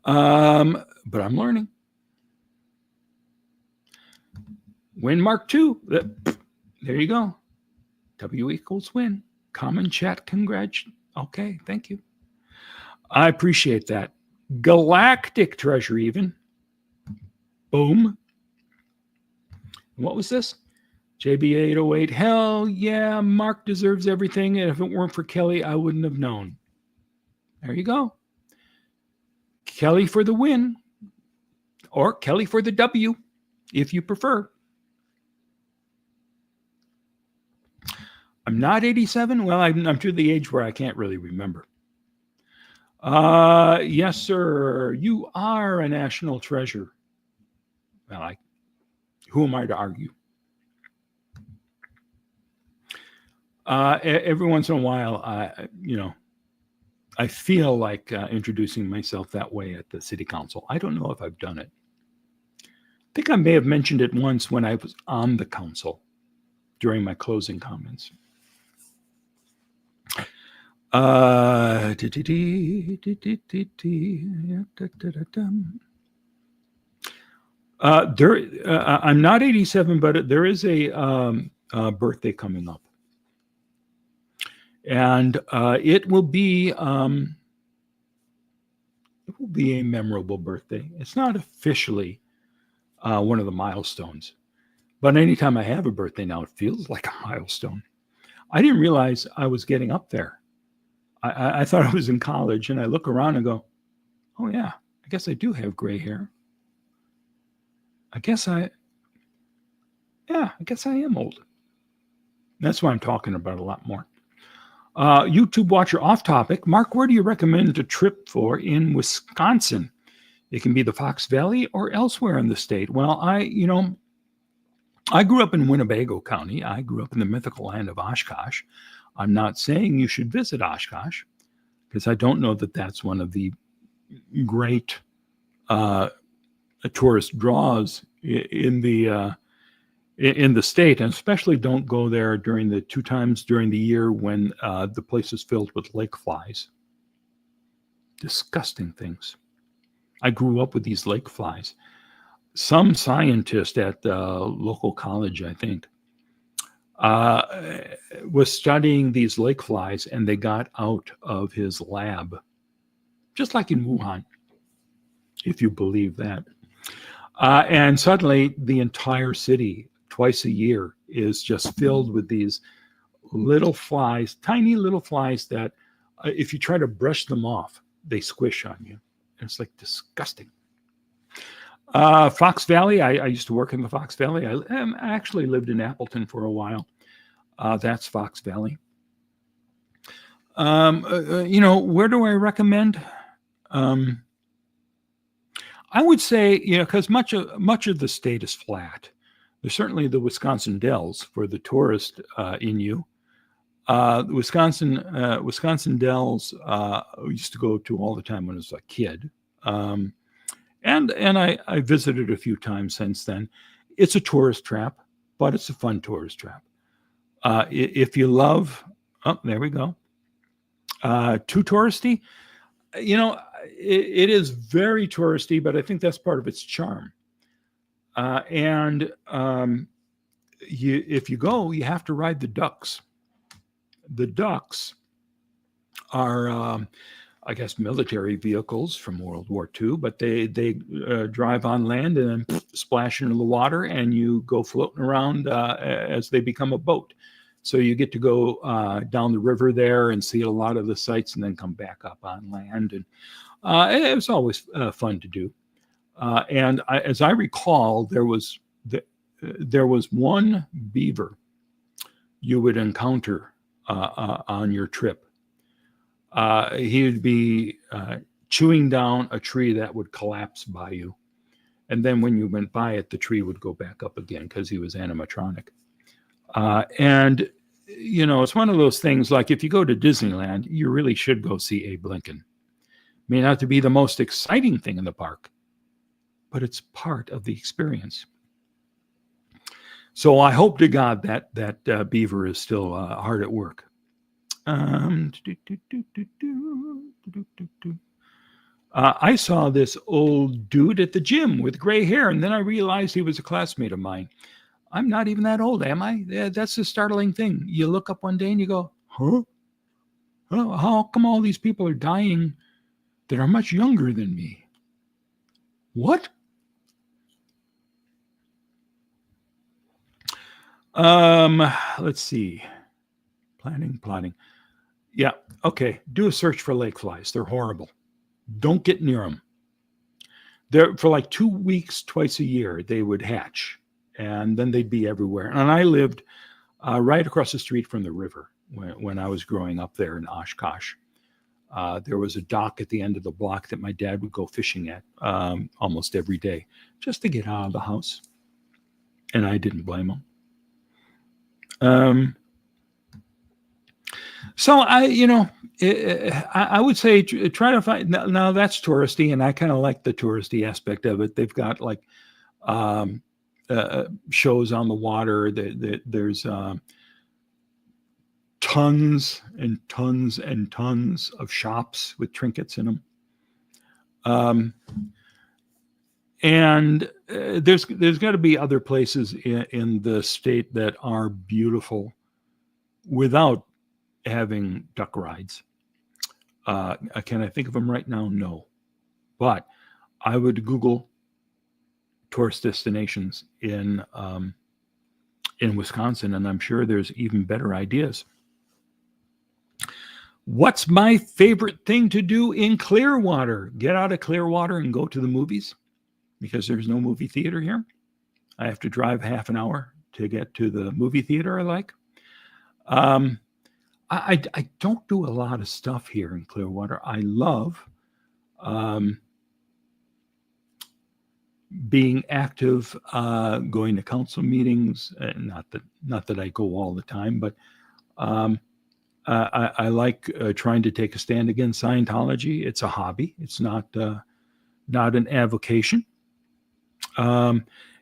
But I'm learning. Win mark 2. There you go. W equals win. Common chat Okay, thank you. I appreciate that. Galactic treasure even. Boom. What was this? JB808. Hell yeah, Mark deserves everything. And if it weren't for Kelly, I wouldn't have known. There you go. Kelly for the win. Or Kelly for the W, if you prefer. I'm not 87. Well, I'm to the age where I can't really remember. Yes, sir. You are a national treasure. Well, who am I to argue? Every once in a while, I feel like introducing myself that way at the city council. I don't know if I've done it. I think I may have mentioned it once when I was on the council during my closing comments. I'm not 87, but there is a birthday coming up. And it will be it will be a memorable birthday. It's not officially one of the milestones, but anytime I have a birthday now, it feels like a milestone. I didn't realize I was getting up there. I thought I was in college, and I look around and go, oh yeah, I guess I do have gray hair. I guess I am old. That's why I'm talking about a lot more. YouTube watcher off topic. Mark, where do you recommend a trip for in Wisconsin? It can be the Fox Valley or elsewhere in the state. Well, I grew up in Winnebago County. I grew up in the mythical land of Oshkosh. I'm not saying you should visit Oshkosh because I don't know that that's one of the great tourist draws in the state, and especially don't go there during the 2 times during the year when the place is filled with lake flies. Disgusting things. I grew up with these lake flies. Some scientist at the local college, I think, was studying these lake flies, and they got out of his lab, just like in Wuhan, if you believe that. And suddenly the entire city, twice a year, is just filled with these little flies, tiny little flies that if you try to brush them off, they squish on you. It's like disgusting. Fox Valley, I used to work in the Fox Valley. I actually lived in Appleton for a while. That's Fox Valley. Where do I recommend? I would say, because much of the state is flat. There's certainly the Wisconsin Dells for the tourist in you. The Wisconsin Dells I used to go to all the time when I was a kid. And I visited a few times since then. It's a tourist trap, but it's a fun tourist trap. If you love, there we go. Too touristy, it is very touristy, but I think that's part of its charm. If you go, you have to ride the ducks. The ducks are, I guess, military vehicles from World War II, but they drive on land and then splash into the water, and you go floating around as they become a boat. So you get to go down the river there and see a lot of the sights, and then come back up on land. And it was always fun to do. As I recall, there was one beaver you would encounter on your trip. He would be chewing down a tree that would collapse by you. And then when you went by it, the tree would go back up again because he was animatronic. It's one of those things, like if you go to Disneyland, you really should go see Abe Lincoln. May not to be the most exciting thing in the park, but it's part of the experience. So I hope to God that beaver is still hard at work. I saw this old dude at the gym with gray hair, and then I realized he was a classmate of mine. I'm not even that old, am I? Yeah, that's a startling thing. You look up one day and you go, huh? How come all these people are dying that are much younger than me? What? Let's see. Plotting. Yeah, okay. Do a search for lake flies. They're horrible. Don't get near them. They're for like 2 weeks, twice a year, they would hatch, and then they'd be everywhere. And I lived right across the street from the river when I was growing up there in Oshkosh. There was a dock at the end of the block that my dad would go fishing at almost every day just to get out of the house. And I didn't blame him. So I would say try to find, now that's touristy, and I kind of like the touristy aspect of it. They've got like shows on the water. There's tons and tons and tons of shops with trinkets in them. And there's got to be other places in the state that are beautiful without having duck rides. Can I think of them right now? No. But I would Google tourist destinations in Wisconsin, and I'm sure there's even better ideas. What's my favorite thing to do in Clearwater? Get out of Clearwater and go to the movies, because there's no movie theater here. I have to drive half an hour to get to the movie theater I like. I don't do a lot of stuff here in Clearwater. I love being active, going to council meetings. Not that I go all the time, but I like trying to take a stand against Scientology. It's a hobby. It's not an avocation.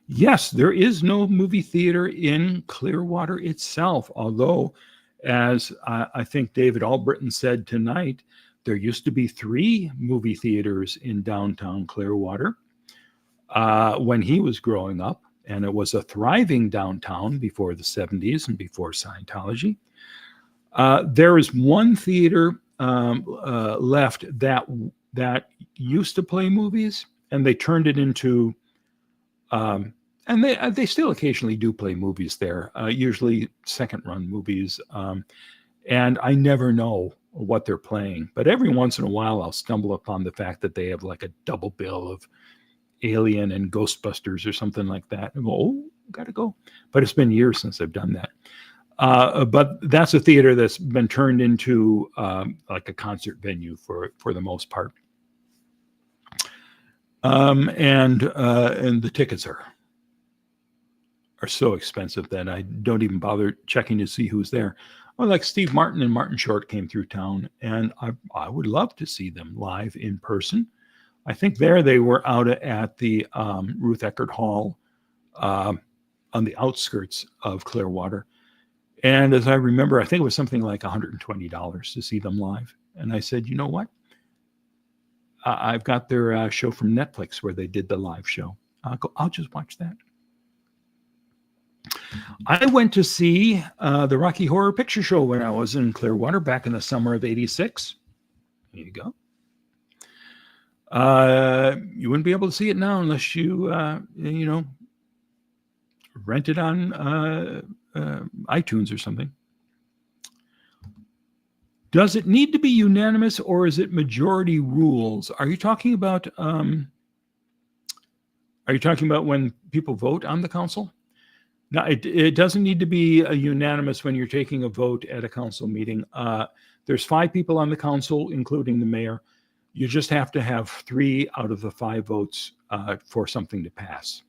Yes, there is no movie theater in Clearwater itself, although, as I think David Albritton said tonight, there used to be 3 movie theaters in downtown Clearwater when he was growing up, and it was a thriving downtown before the 70s and before Scientology. There is one theater left that used to play movies, and they turned it into and they still occasionally do play movies there, usually second-run movies. And I never know what they're playing. But every once in a while, I'll stumble upon the fact that they have like a double bill of Alien and Ghostbusters or something like that. And go, oh, gotta go. But it's been years since I've done that. But that's a theater that's been turned into like a concert venue for the most part. And the tickets are so expensive that I don't even bother checking to see who's there. Well, like Steve Martin and Martin Short came through town, and I would love to see them live in person. I think they were out at the Ruth Eckerd Hall on the outskirts of Clearwater. And as I remember, I think it was something like $120 to see them live. And I said, you know what? I've got their show from Netflix where they did the live show. I'll just watch that. I went to see the Rocky Horror Picture Show when I was in Clearwater back in the summer of '86. There you go. You wouldn't be able to see it now unless you, rent it on iTunes or something. Does it need to be unanimous, or is it majority rules? Are you talking about when people vote on the council? No, it doesn't need to be a unanimous when you're taking a vote at a council meeting. There's 5 people on the council, including the mayor. You just have to have 3 out of the 5 votes for something to pass.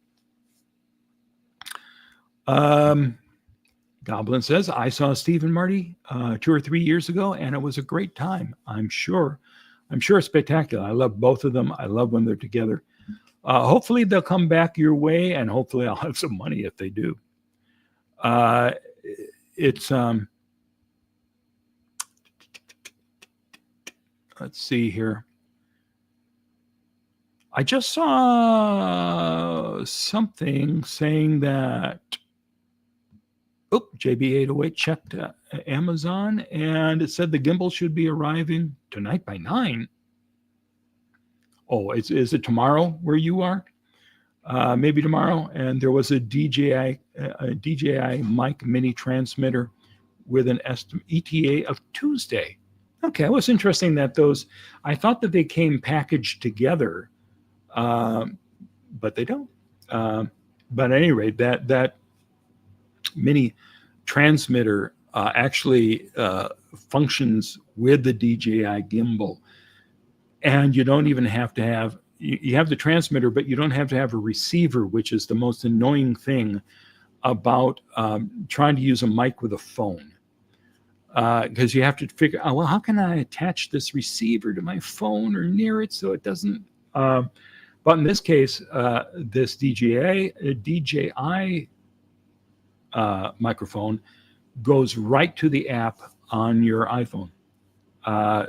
Goblin says, I saw Steve and Marty 2 or 3 years ago, and it was a great time. I'm sure it's spectacular. I love both of them. I love when they're together. Hopefully they'll come back your way, and hopefully I'll have some money if they do. Let's see here. I just saw something saying that JB808 checked Amazon, and it said the gimbal should be arriving tonight by 9. Oh, is it tomorrow where you are? Maybe tomorrow. And there was a DJI mic mini transmitter with an ETA of Tuesday. Okay, it was interesting that I thought that they came packaged together, but they don't. But at any rate, that mini transmitter actually functions with the DJI gimbal. And you don't even have to have, you have the transmitter, but you don't have to have a receiver, which is the most annoying thing about trying to use a mic with a phone. Because you have to figure out, well, how can I attach this receiver to my phone or near it so it doesn't, but in this case, this DJI microphone goes right to the app on your iPhone.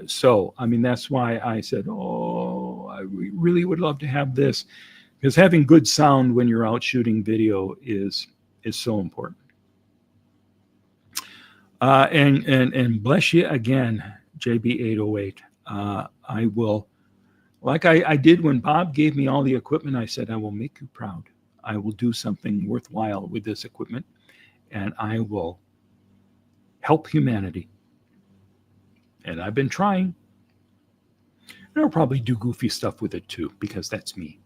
So, I mean, that's why I said, I really would love to have this, because having good sound when you're out shooting video is so important. And bless you again, JB808. I will Like I did when Bob gave me all the equipment, I said, I will make you proud. I will do something worthwhile with this equipment, and I will help humanity. And I've been trying. And I'll probably do goofy stuff with it too, because that's me.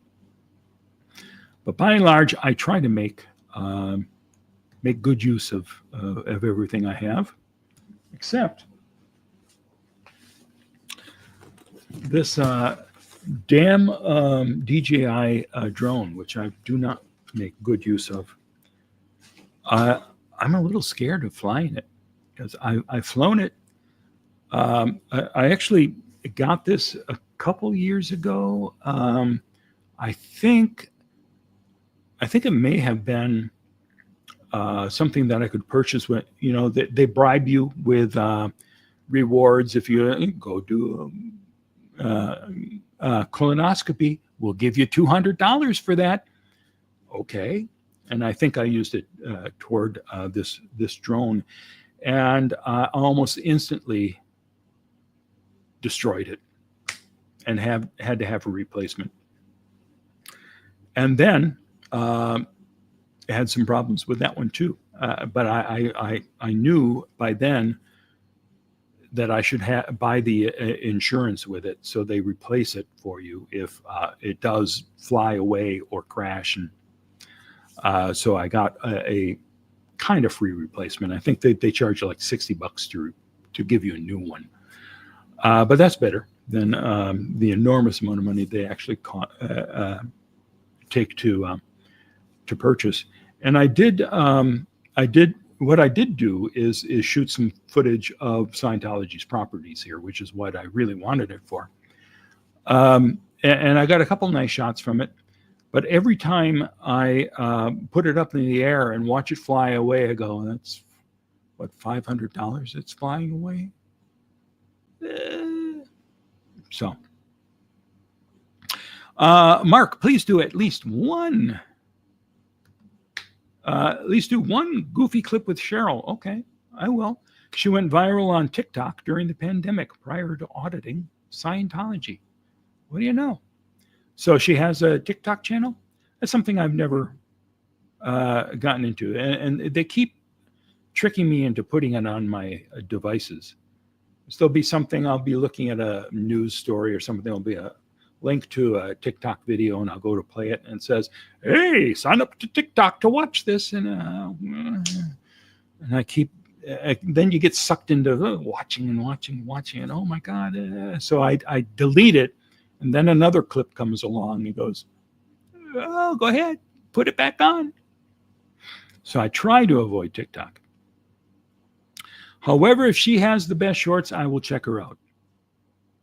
But by and large, I try to make good use of everything I have, except this damn DJI drone, which I do not make good use of. I'm a little scared of flying it because I've flown it. I actually got this a couple years ago. I think it may have been something that I could purchase with, they bribe you with rewards if you go do a colonoscopy. We'll give you $200 for that. Okay. And I think I used it toward this drone, and I almost instantly destroyed it and had to have a replacement. And then I had some problems with that one too. But I knew by then that I should buy the insurance with it, so they replace it for you if it does fly away or crash. And so I got a kind of free replacement. I think they charge you like $60 to give you a new one. But that's better than the enormous amount of money they actually take to purchase. And what I did do is shoot some footage of Scientology's properties here, which is what I really wanted it for. And I got a couple nice shots from it. But every time I put it up in the air and watch it fly away, I go, that's what, $500 it's flying away? So, Mark, please do at least one goofy clip with Cheryl. Okay, I will. She went viral on TikTok during the pandemic prior to auditing Scientology. What do you know? So she has a TikTok channel. That's something I've never gotten into. And they keep tricking me into putting it on my devices. So there'll be something, I'll be looking at a news story or something. There'll be a link to a TikTok video, and I'll go to play it, and it says, hey, sign up to TikTok to watch this. And I keep, then you get sucked into watching. And oh my God. So I delete it. And then another clip comes along and goes, oh, go ahead, put it back on. So I try to avoid TikTok. However, if she has the best shorts, I will check her out,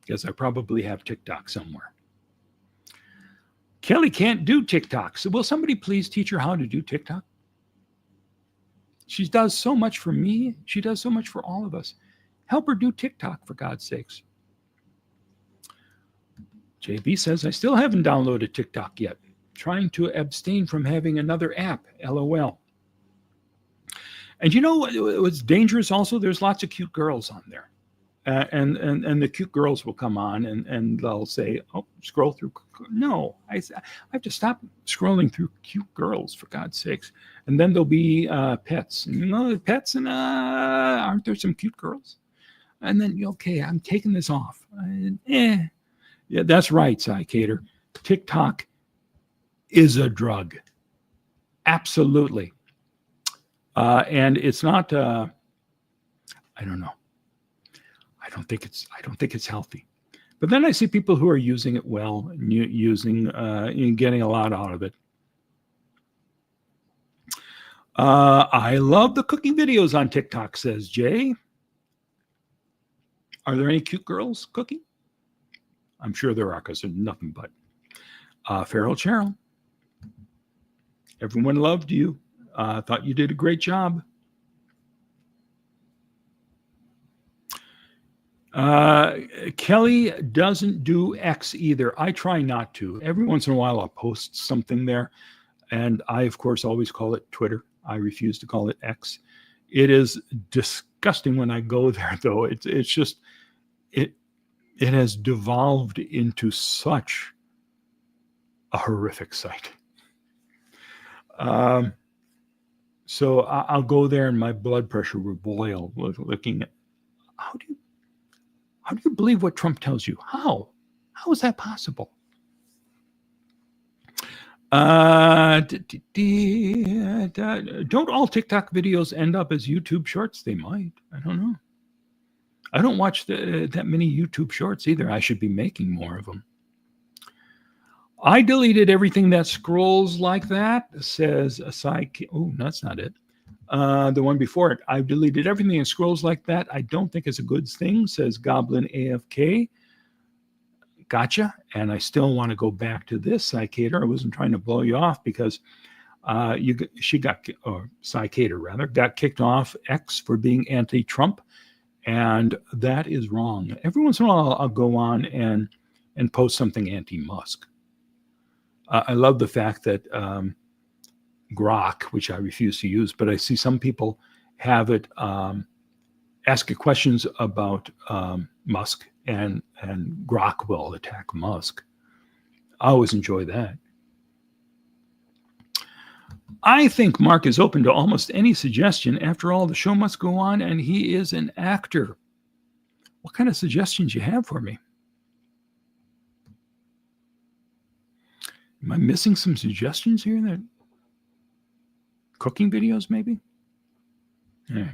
because I probably have TikTok somewhere. Kelly can't do TikTok. So will somebody please teach her how to do TikTok? She does so much for me. She does so much for all of us. Help her do TikTok, for God's sakes. JB says, I still haven't downloaded TikTok yet. Trying to abstain from having another app. LOL. And you know what's dangerous also? There's lots of cute girls on there. And the cute girls will come on and they'll say, oh, scroll through. No, I have to stop scrolling through cute girls, for God's sakes. And then there'll be pets. Pets, and aren't there some cute girls? And then, okay, I'm taking this off. Yeah, that's right, Psycator. TikTok is a drug. Absolutely. And it's not, I don't know. I don't think it's healthy. But then I see people who are using it well and and getting a lot out of it. I love the cooking videos on TikTok, says Jay. Are there any cute girls cooking? I'm sure there are, because there's nothing but. Feral Cheryl. Everyone loved you. Thought you did a great job. Kelly doesn't do X either. I try not to. Every once in a while I'll post something there. And I, of course, always call it Twitter. I refuse to call it X. It is disgusting when I go there, though. It's just, it has devolved into such a horrific sight. So I'll go there and my blood pressure will boil looking at how do you believe what Trump tells you? How is that possible? Don't all TikTok videos end up as YouTube shorts? They might. I don't know. I don't watch that many YouTube shorts either. I should be making more of them. I deleted everything that scrolls like that, says a psych. Oh, that's not it. The one before it. I've deleted everything that scrolls like that. I don't think it's a good thing, says Goblin AFK. Gotcha. And I still want to go back to this, Psychater. I wasn't trying to blow you off because Psychater rather, got kicked off X for being anti-Trump. And that is wrong. Every once in a while, I'll go on and post something anti-Musk. I love the fact that Grok, which I refuse to use, but I see some people have it ask questions about Musk, and Grok will attack Musk. I always enjoy that. I think Mark is open to almost any suggestion. After all, the show must go on, and he is an actor. What kind of suggestions you have for me? Am I missing some suggestions here? That cooking videos, maybe? All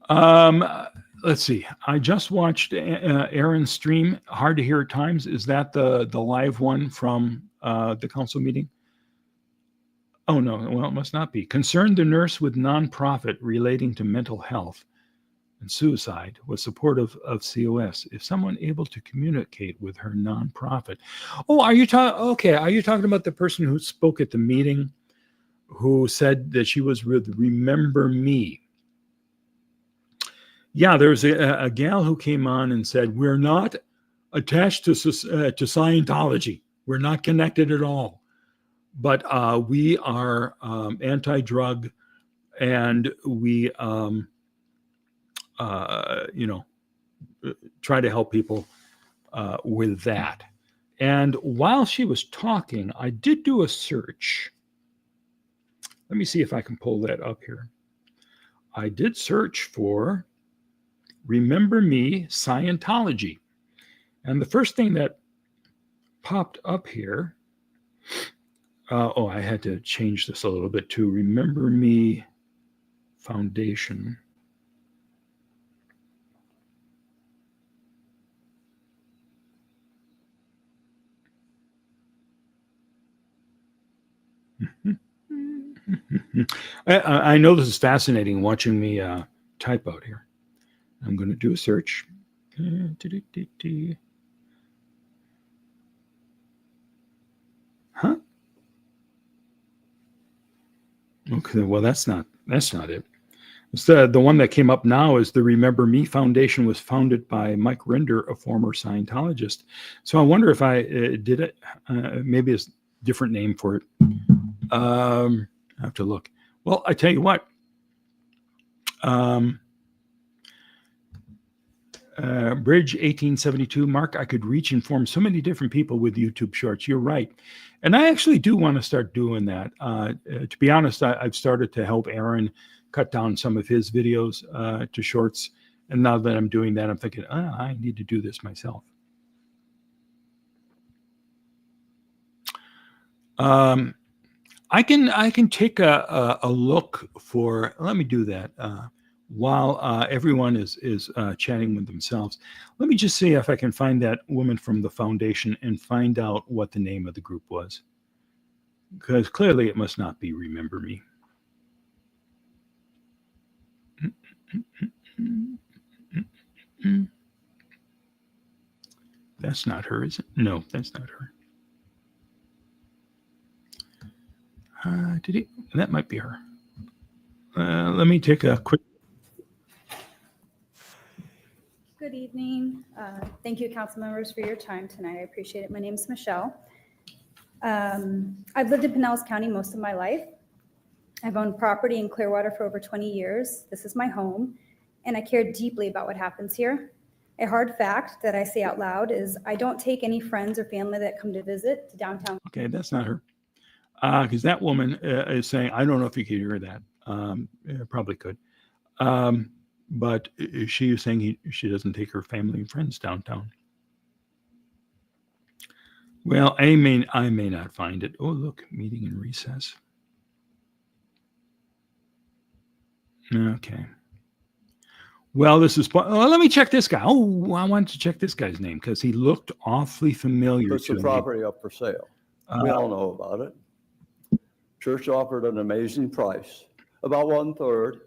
right. Let's see. I just watched Aaron's stream, Hard to Hear at Times. Is that the live one from the council meeting? Oh, no. Well, it must not be. Concerned the nurse with nonprofit relating to mental health and suicide was supportive of COS. If someone able to communicate with her nonprofit. Oh, are you talking? Okay. Are you talking about the person who spoke at the meeting who said that she was with Remember Me? Yeah, there was a gal who came on and said, we're not attached to Scientology. We're not connected at all. But we are anti-drug, and we, try to help people with that. And while she was talking, I did do a search. Let me see if I can pull that up here. I did search for Remember Me Scientology. And the first thing that popped up here, I had to change this a little bit too. Remember Me Foundation. I know this is fascinating watching me type out here. I'm going to do a search. Huh? Okay, well that's not it. It's the one that came up now is the Remember Me Foundation was founded by Mike Render, a former Scientologist. So I wonder if I did it. Maybe it's a different name for it. I have to look. Well, I tell you what. Bridge 1872, Mark, I could reach and inform so many different people with YouTube shorts. You're right. And I actually do want to start doing that. To be honest, I've started to help Aaron cut down some of his videos to shorts. And now that I'm doing that, I'm thinking, I need to do this myself. I can take a look for, let me do that. While everyone is chatting with themselves, let me just see if I can find that woman from the foundation and find out what the name of the group was. Because clearly it must not be Remember Me. That's not her, is it? No, that's not her. That might be her. Let me take a quick. Good evening. Thank you, council members, for your time tonight. I appreciate it. My name is Michelle. I've lived in Pinellas County most of my life. I've owned property in Clearwater for over 20 years. This is my home, and I care deeply about what happens here. A hard fact that I say out loud is I don't take any friends or family that come to visit to downtown. Okay, that's not her. Because that woman is saying, I don't know if you could hear that. Probably could. But she is saying she doesn't take her family and friends downtown. Well, I may not find it. Oh, look, meeting in recess. Okay. Well, this is. Let me check this guy. Oh, I wanted to check this guy's name because he looked awfully familiar Puts to the me. property up for sale. We all know about it. Church offered an amazing price, about 1/3.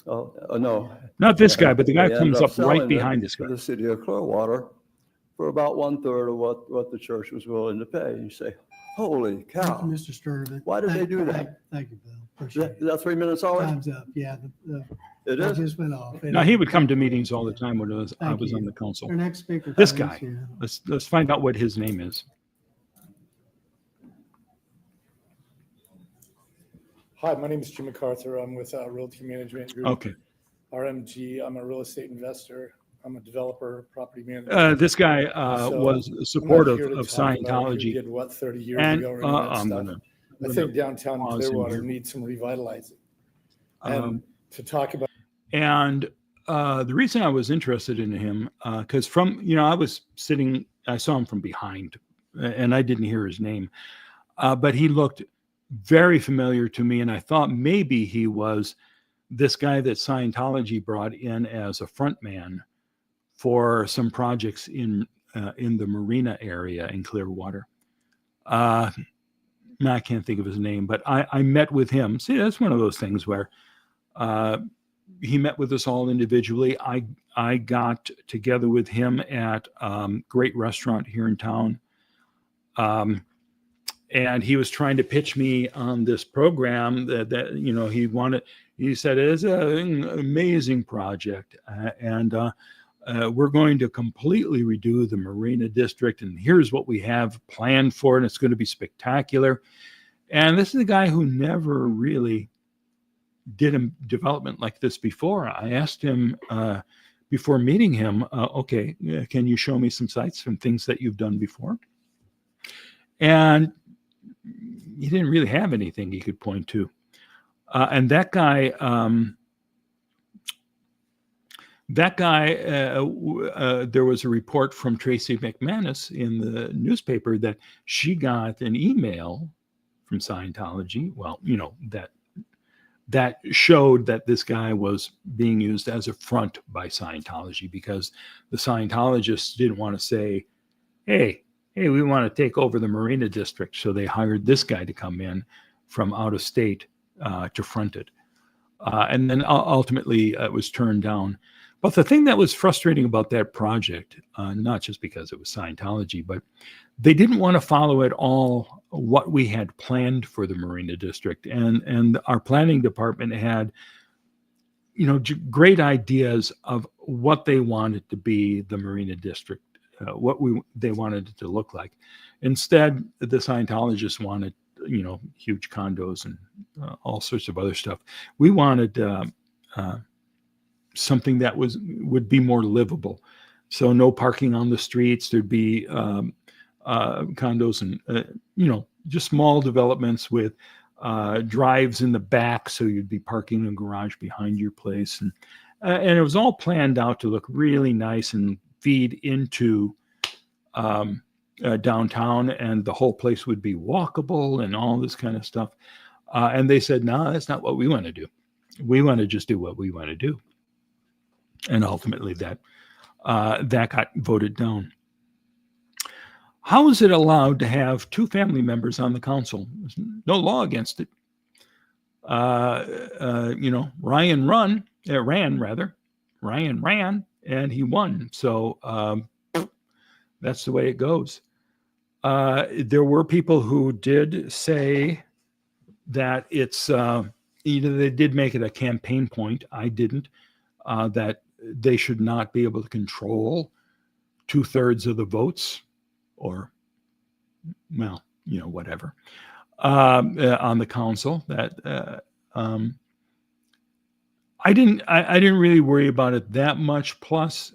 No. Not this guy, but the guy They ended comes up right selling behind it this guy. to the city of Clearwater for about 1/3 of what the church was willing to pay. You say, holy Thank cow. you, Mr. Sturtevant. Why did they do that? Thank you, Bill. Is Appreciate that, it. is that 3 minutes already? Time's up. Yeah, It that is? just went off. Now he would come to meetings all the time when I was Thank you. on the council. Our next speaker. This please. guy. Yeah. Let's find out what his name is. Hi, my name is Jim MacArthur. I'm with Realty Management Group, Okay. RMG. I'm a real estate investor. I'm a developer, property manager. This guy So, was I'm not supportive here to of talk about who Scientology. did what 30 years And ago or any of that I'm stuff. gonna I think downtown pause in Clearwater here. needs some revitalizing. And Um, to talk about And the reason I was interested in him, because I was sitting, I saw him from behind, and I didn't hear his name, but he looked very familiar to me, and I thought maybe he was this guy that Scientology brought in as a front man for some projects in the Marina area in Clearwater. I can't think of his name, but I met with him. See, that's one of those things where he met with us all individually. I got together with him at great restaurant here in town. And he was trying to pitch me on this program that he wanted. He said, it's an amazing project. And we're going to completely redo the Marina district. And here's what we have planned for it. And it's going to be spectacular. And this is a guy who never really did a development like this before. I asked him before meeting him, okay, can you show me some sites and things that you've done before? And he didn't really have anything he could point to. And that guy, there was a report from Tracy McManus in the newspaper that she got an email from Scientology. Well, that showed that this guy was being used as a front by Scientology because the Scientologists didn't want to say, hey, we want to take over the Marina district. So they hired this guy to come in from out of state to front it. And then ultimately it was turned down. But the thing that was frustrating about that project, not just because it was Scientology, but they didn't want to follow at all what we had planned for the Marina district. And our planning department had, great ideas of what they wanted to be the Marina district, they wanted it to look like. Instead, the Scientologists wanted, huge condos and all sorts of other stuff. We wanted something that would be more livable. So no parking on the streets. There'd be condos and, just small developments with drives in the back. So you'd be parking in a garage behind your place. And it was all planned out to look really nice and feed into downtown, and the whole place would be walkable and all this kind of stuff. And they said, no, that's not what we want to do. We want to just do what we want to do. And ultimately that got voted down. How is it allowed to have two family members on the council? There's no law against it. Ryan ran, and he won. So that's the way it goes. There were people who did say that it's, they did make it a campaign point. I didn't, that they should not be able to control 2/3 of the votes or, whatever, on the council. That I didn't really worry about it that much. Plus,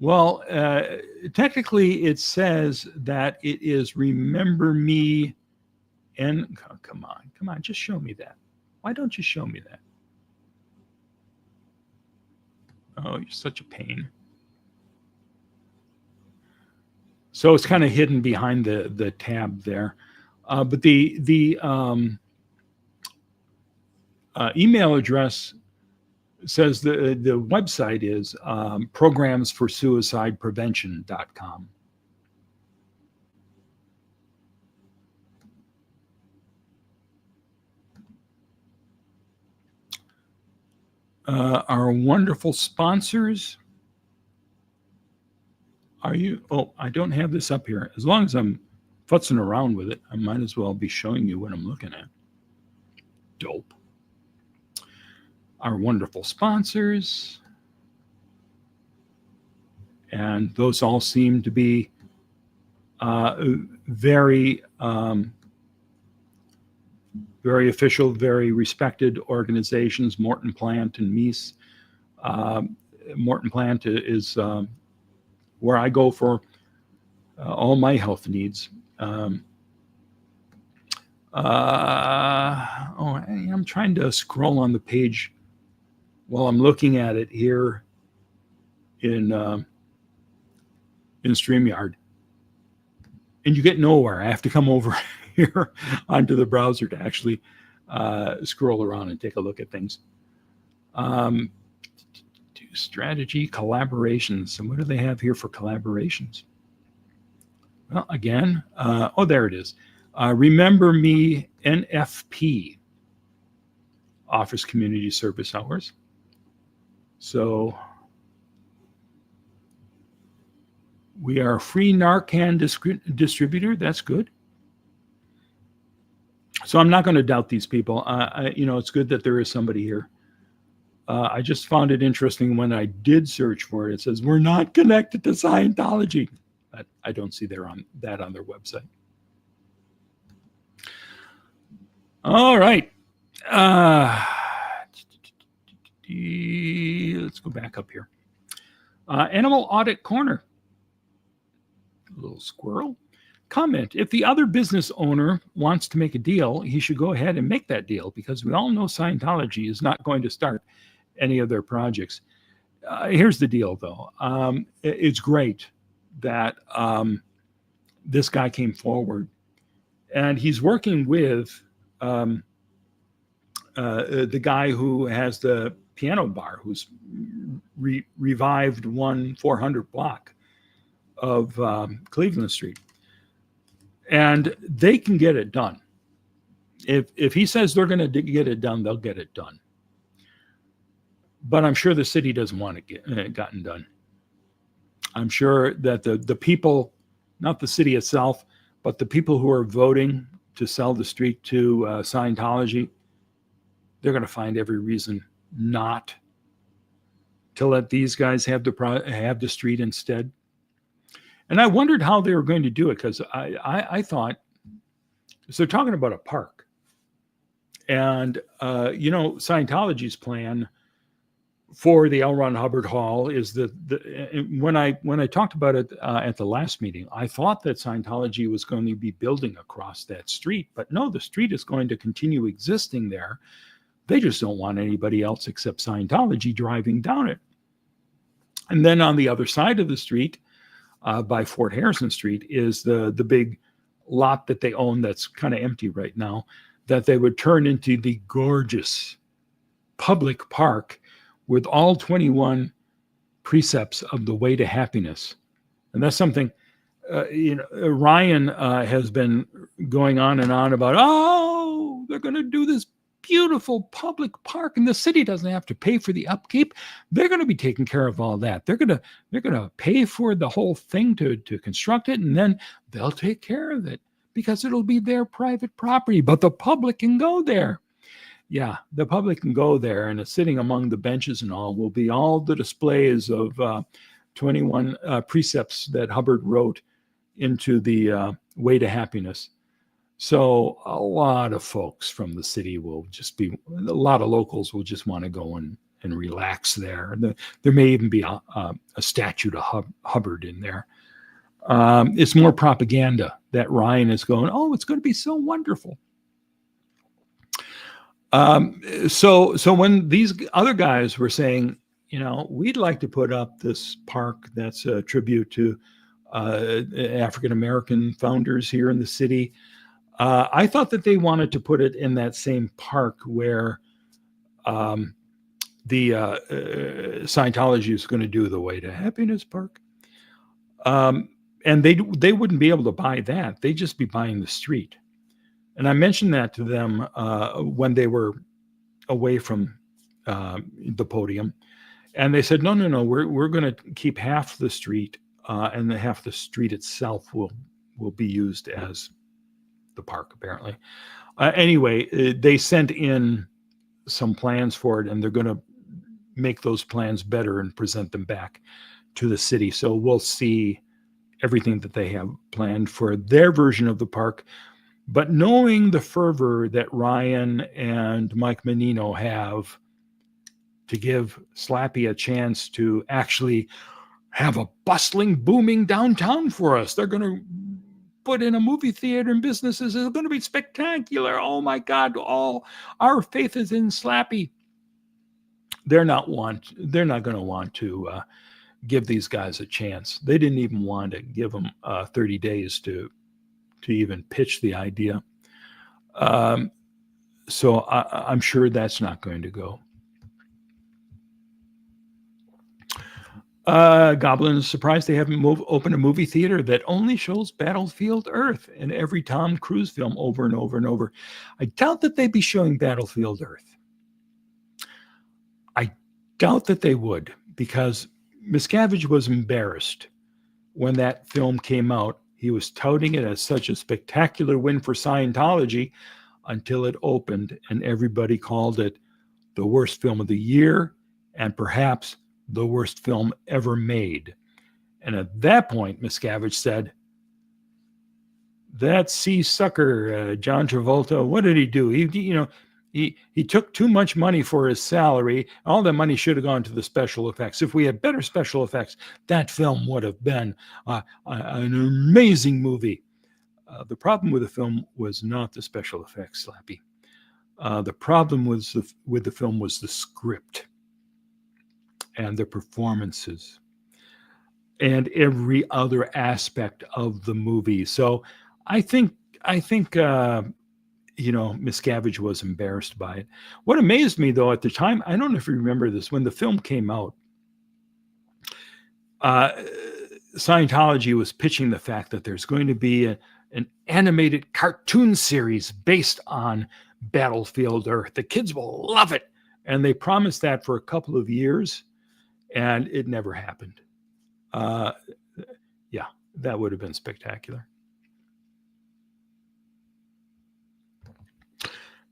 Well, technically it says that it is remember me and come on, just show me that. Why don't you show me that? Oh, you're such a pain. So it's kind of hidden behind the tab there. But the email address says the website is programsforsuicideprevention.com. Our wonderful sponsors. Are you? Oh, I don't have this up here. As long as I'm futzing around with it, I might as well be showing you what I'm looking at. Dope. Our wonderful sponsors. And those all seem to be very, very official, very respected organizations. Morton Plant and Mies. Morton Plant is where I go for all my health needs. I'm trying to scroll on the page while I'm looking at it here in StreamYard. And you get nowhere. I have to come over here onto the browser to actually scroll around and take a look at things. Strategy, collaborations. And what do they have here for collaborations? Well, again, there it is. Remember Me NFP offers community service hours. So we are a free Narcan distributor. That's good. So I'm not going to doubt these people. It's good that there is somebody here. I just found it interesting when I did search for it. It says, we're not connected to Scientology. I don't see that on their website. All right. Let's go back up here. Animal Audit Corner. A little squirrel. Comment, if the other business owner wants to make a deal, he should go ahead and make that deal, because we all know Scientology is not going to start any of their projects. Here's the deal, though. It's great that this guy came forward, and he's working with the guy who has the piano bar, who's revived 400 block of Cleveland Street. And they can get it done. If he says they're going to get it done, they'll get it done. But I'm sure the city doesn't want it gotten done. I'm sure that the people, not the city itself, but the people who are voting to sell the street to Scientology, they're going to find every reason not to let these guys have the street instead. And I wondered how they were going to do it, because I thought, so they're talking about a park. And, Scientology's plan for the L. Ron Hubbard Hall is when I talked about it at the last meeting, I thought that Scientology was going to be building across that street. But no, the street is going to continue existing there. They just don't want anybody else except Scientology driving down it. And then on the other side of the street, by Fort Harrison Street, is the big lot that they own that's kind of empty right now, that they would turn into the gorgeous public park with all 21 precepts of the way to happiness. And that's something, Ryan has been going on and on about, they're going to do this beautiful public park and the city doesn't have to pay for the upkeep. They're going to be taking care of all that. They're going to pay for the whole thing to construct it, and then they'll take care of it because it'll be their private property, but the public can go there. Yeah, the public can go there, and sitting among the benches and all will be all the displays of 21 precepts that Hubbard wrote into the Way to Happiness. So a lot of folks from the city will just be, a lot of locals will just want to go and relax there. And there may even be a statue to Hubbard in there. It's more propaganda that Ryan is going, oh, it's going to be so wonderful. So when these other guys were saying, we'd like to put up this park that's a tribute to African-American founders here in the city, I thought that they wanted to put it in that same park where the Scientology is going to do the Way to Happiness Park. And they wouldn't be able to buy that. They'd just be buying the street. And I mentioned that to them when they were away from the podium. And they said, no, we're going to keep half the street, and the half the street itself will be used as the park, apparently. Anyway, they sent in some plans for it, and they're going to make those plans better and present them back to the city. So we'll see everything that they have planned for their version of the park. But knowing the fervor that Ryan and Mike Menino have to give Slappy a chance to actually have a bustling, booming downtown for us, they're going to put in a movie theater and businesses. It's going to be spectacular. Oh my God, all our faith is in Slappy. They're not going to want to give these guys a chance. They didn't even want to give them 30 days to even pitch the idea. So I'm sure that's not going to go. Goblin is surprised they haven't opened a movie theater that only shows Battlefield Earth and every Tom Cruise film over and over and over. I doubt that they'd be showing Battlefield Earth. I doubt that they would, because Miscavige was embarrassed when that film came out. He was touting it as such a spectacular win for Scientology until it opened, and everybody called it the worst film of the year and perhaps the worst film ever made. And at that point, Miscavige said, that sea sucker, John Travolta, what did he do? He took too much money for his salary. All that money should have gone to the special effects. If we had better special effects, that film would have been an amazing movie. The problem with the film was not the special effects, Slappy. The problem with the film was the script and the performances and every other aspect of the movie. So I think Miscavige was embarrassed by it. What amazed me, though, at the time, I don't know if you remember this, when the film came out, Scientology was pitching the fact that there's going to be an animated cartoon series based on Battlefield Earth. The kids will love it. And they promised that for a couple of years, and it never happened. Yeah, that would have been spectacular.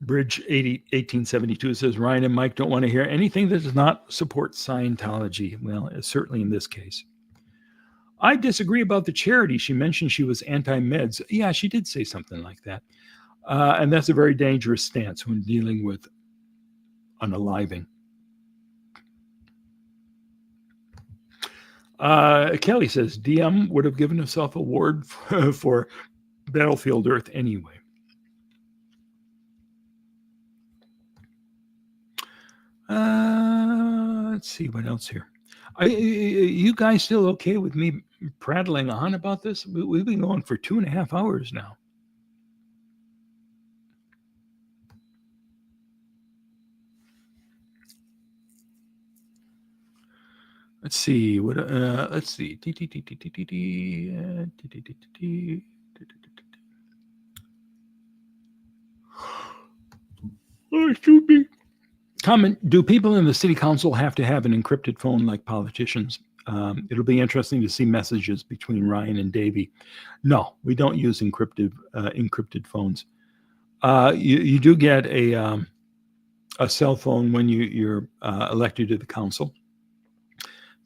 Bridge 1872 says, Ryan and Mike don't want to hear anything that does not support Scientology. Well, certainly in this case. I disagree about the charity. She mentioned she was anti-meds. Yeah, she did say something like that. And that's a very dangerous stance when dealing with unaliving. Kelly says, DM would have given himself a award for Battlefield Earth anyway. Let's see what else here. You guys still okay with me prattling on about this? We've been going for 2.5 hours now. Let's see what. Let's see. Oh, it should be. Comment, do people in the city council have to have an encrypted phone like politicians? It'll be interesting to see messages between Ryan and Davey. No, we don't use encrypted phones. You do get a cell phone when you're elected to the council.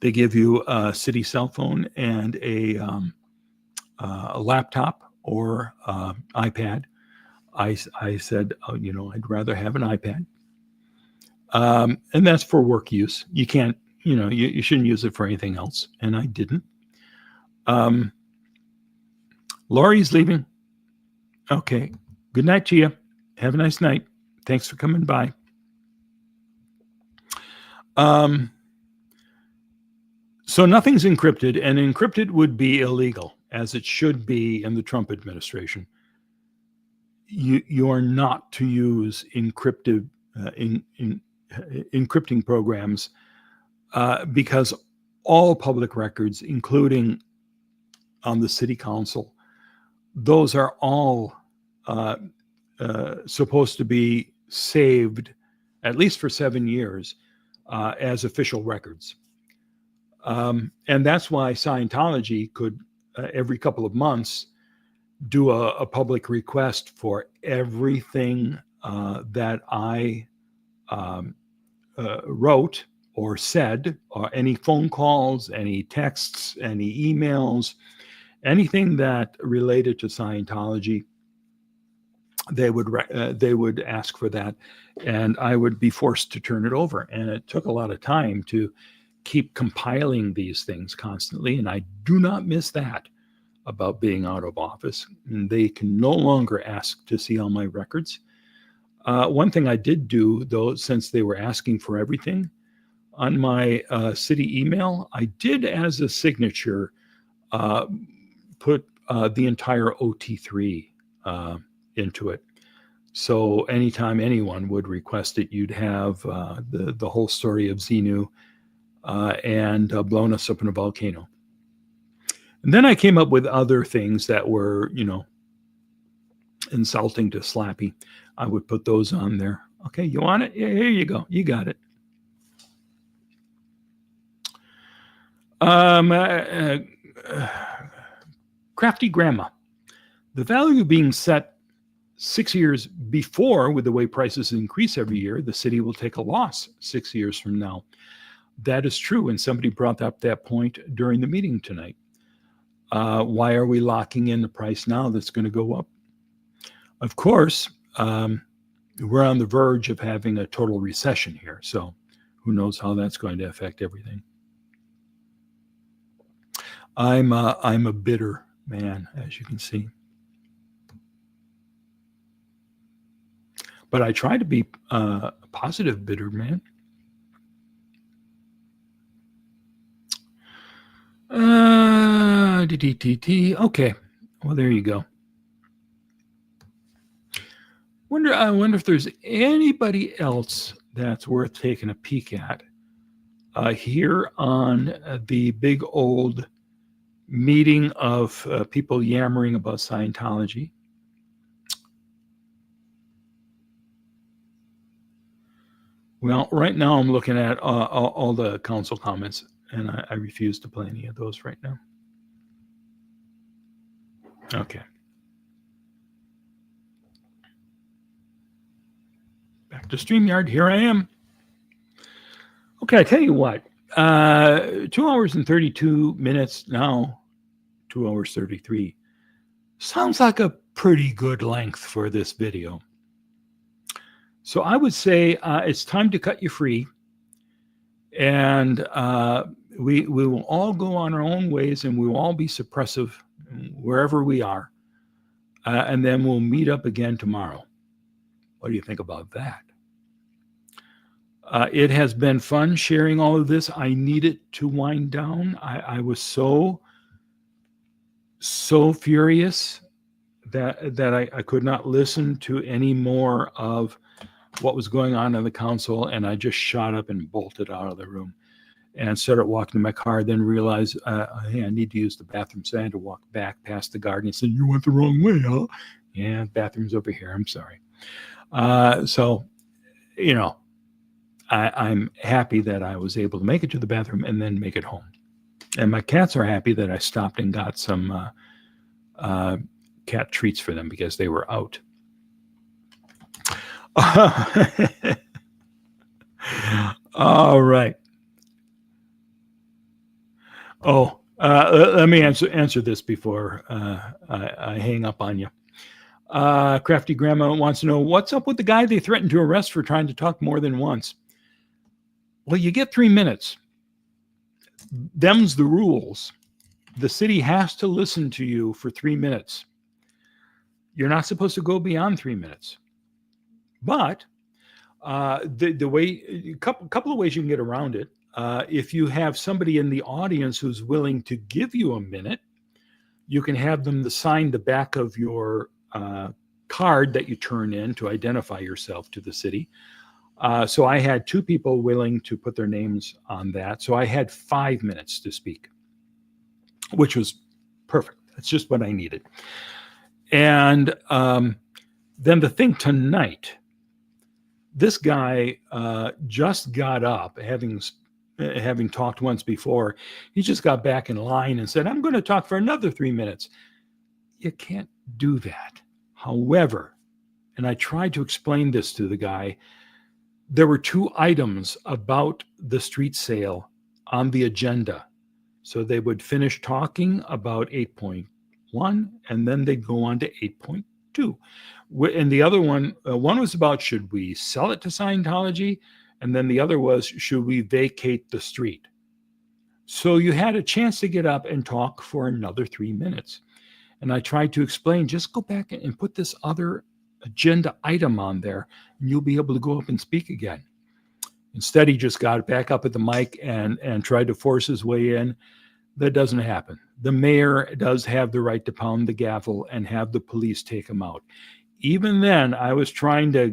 They give you a city cell phone and a laptop or iPad. I said, I'd rather have an iPad. And that's for work use. You can't, you shouldn't use it for anything else. And I didn't. Lori's leaving. Okay. Good night to you. Have a nice night. Thanks for coming by. So nothing's encrypted, and encrypted would be illegal, as it should be in the Trump administration. You are not to use encrypting programs because all public records, including on the city council, those are all supposed to be saved, at least for 7 years, as official records. And that's why Scientology could, every couple of months, do a public request for everything that I wrote or said, or any phone calls, any texts, any emails, anything that related to Scientology. They would ask for that, and I would be forced to turn it over. And it took a lot of time to keep compiling these things constantly, and I do not miss that about being out of office. And they can no longer ask to see all my records. One thing I did do, though, since they were asking for everything, on my city email, I did, as a signature, put the entire OT3 into it. So anytime anyone would request it, you'd have the whole story of Xenu and blowing us up in a volcano. And then I came up with other things that were, insulting to Slappy. I would put those on there. Okay, you want it? Yeah, here you go. You got it. Crafty Grandma. The value being set 6 years before, with the way prices increase every year, the city will take a loss 6 years from now. That is true, and somebody brought up that point during the meeting tonight. Why are we locking in the price now that's going to go up? Of course, we're on the verge of having a total recession here, so who knows how that's going to affect everything. I'm a bitter man, as you can see. But I try to be a positive bitter man. Okay, well, there you go. I wonder if there's anybody else that's worth taking a peek at here on the big old meeting of people yammering about Scientology. Well, right now I'm looking at all the council comments, and I refuse to play any of those right now. Okay. Back to StreamYard. Here I am. Okay, I tell you what. 2 hours and 32 minutes now. 2 hours 33. Sounds like a pretty good length for this video. So I would say it's time to cut you free. And we will all go on our own ways, and we will all be suppressive wherever we are. And then we'll meet up again tomorrow. What do you think about that? It has been fun sharing all of this. I need it to wind down. I was so furious that I could not listen to any more of what was going on in the council, and I just shot up and bolted out of the room and started walking to my car, then realized, hey, I need to use the bathroom. So I had to walk back past the garden. He said, you went the wrong way, huh? Yeah, bathroom's over here. I'm sorry. So, I'm happy that I was able to make it to the bathroom and then make it home. And my cats are happy that I stopped and got some cat treats for them because they were out. All right. Oh, let me answer this before I hang up on you. Crafty Grandma wants to know, what's up with the guy they threatened to arrest for trying to talk more than once? Well, you get 3 minutes. Them's the rules. The city has to listen to you for 3 minutes. You're not supposed to go beyond 3 minutes. But the way, a couple of ways you can get around it. If you have somebody in the audience who's willing to give you a minute, you can have them to sign the back of your card that you turn in to identify yourself to the city. So I had 2 people willing to put their names on that. So I had 5 minutes to speak, which was perfect. That's just what I needed. And then the thing tonight, this guy just got up, having talked once before. He just got back in line and said, I'm going to talk for another 3 minutes. You can't do that. However, and I tried to explain this to the guy, there were 2 items about the street sale on the agenda. So they would finish talking about 8.1 and then they'd go on to 8.2. And the other one was about, should we sell it to Scientology? And then the other was, should we vacate the street? So you had a chance to get up and talk for another 3 minutes. And I tried to explain, just go back and put this other agenda item on there, and you'll be able to go up and speak again. Instead, he just got back up at the mic and tried to force his way in. That doesn't happen. The mayor does have the right to pound the gavel and have the police take him out. Even then, I was trying to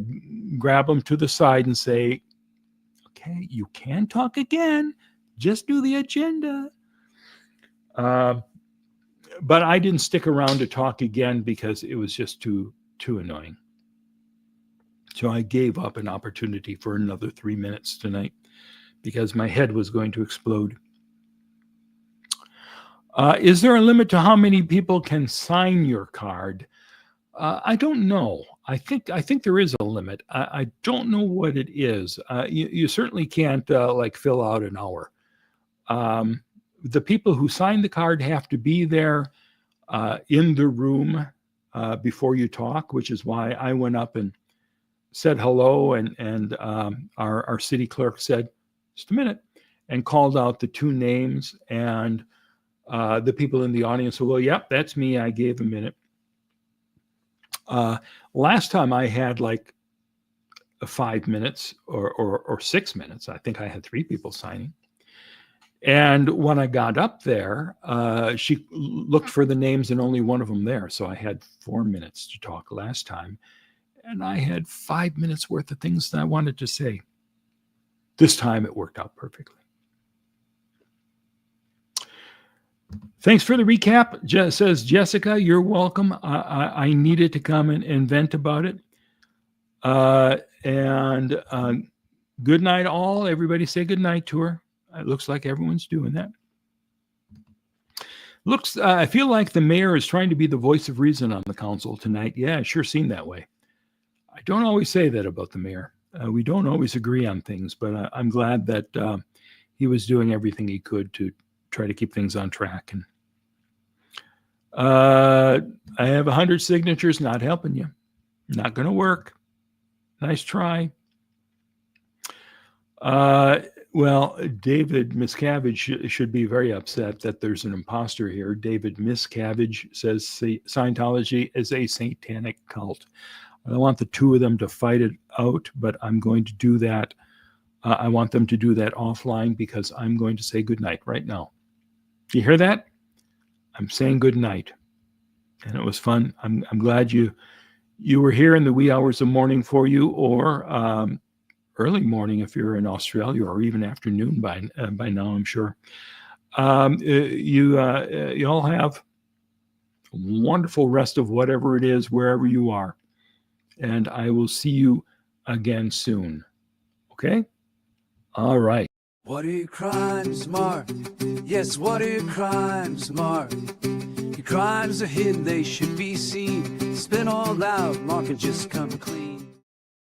grab him to the side and say, okay, you can talk again. Just do the agenda. But I didn't stick around to talk again because it was just too annoying. So I gave up an opportunity for another 3 minutes tonight because my head was going to explode. Is there a limit to how many people can sign your card? I don't know. I think there is a limit. I don't know what it is. You certainly can't fill out an hour. The people who sign the card have to be there in the room before you talk, which is why I went up and said hello, and our city clerk said, just a minute, and called out the 2 names, and the people in the audience will go, yep, that's me. I gave a minute. Last time I had 5 minutes or 6 minutes. I think I had 3 people signing. And when I got up there, she looked for the names and only one of them there. So I had 4 minutes to talk last time. And I had 5 minutes worth of things that I wanted to say. This time it worked out perfectly. Thanks for the recap, says Jessica. You're welcome. I needed to come and vent about it. Good night, all. Everybody say good night to her. It looks like everyone's doing that. I feel like the mayor is trying to be the voice of reason on the council tonight. Yeah, it sure seemed that way. I don't always say that about the mayor. We don't always agree on things, but I'm glad that he was doing everything he could to try to keep things on track. And I have 100 signatures, not helping you. Not going to work. Nice try. Well, David Miscavige should be very upset that there's an imposter here. David Miscavige says Scientology is a satanic cult. I want the 2 of them to fight it out, but I'm going to do that. I want them to do that offline because I'm going to say goodnight right now. Do you hear that? I'm saying goodnight. And it was fun. I'm glad you were here in the wee hours of morning for you, or early morning if you're in Australia, or even afternoon by now, I'm sure. You all have a wonderful rest of whatever it is, wherever you are. And I will see you again soon. Okay? All right. What are your crimes, Mark? Yes, what are your crimes, Mark? Your crimes are hidden, they should be seen. Spin all out, Mark, and just come clean.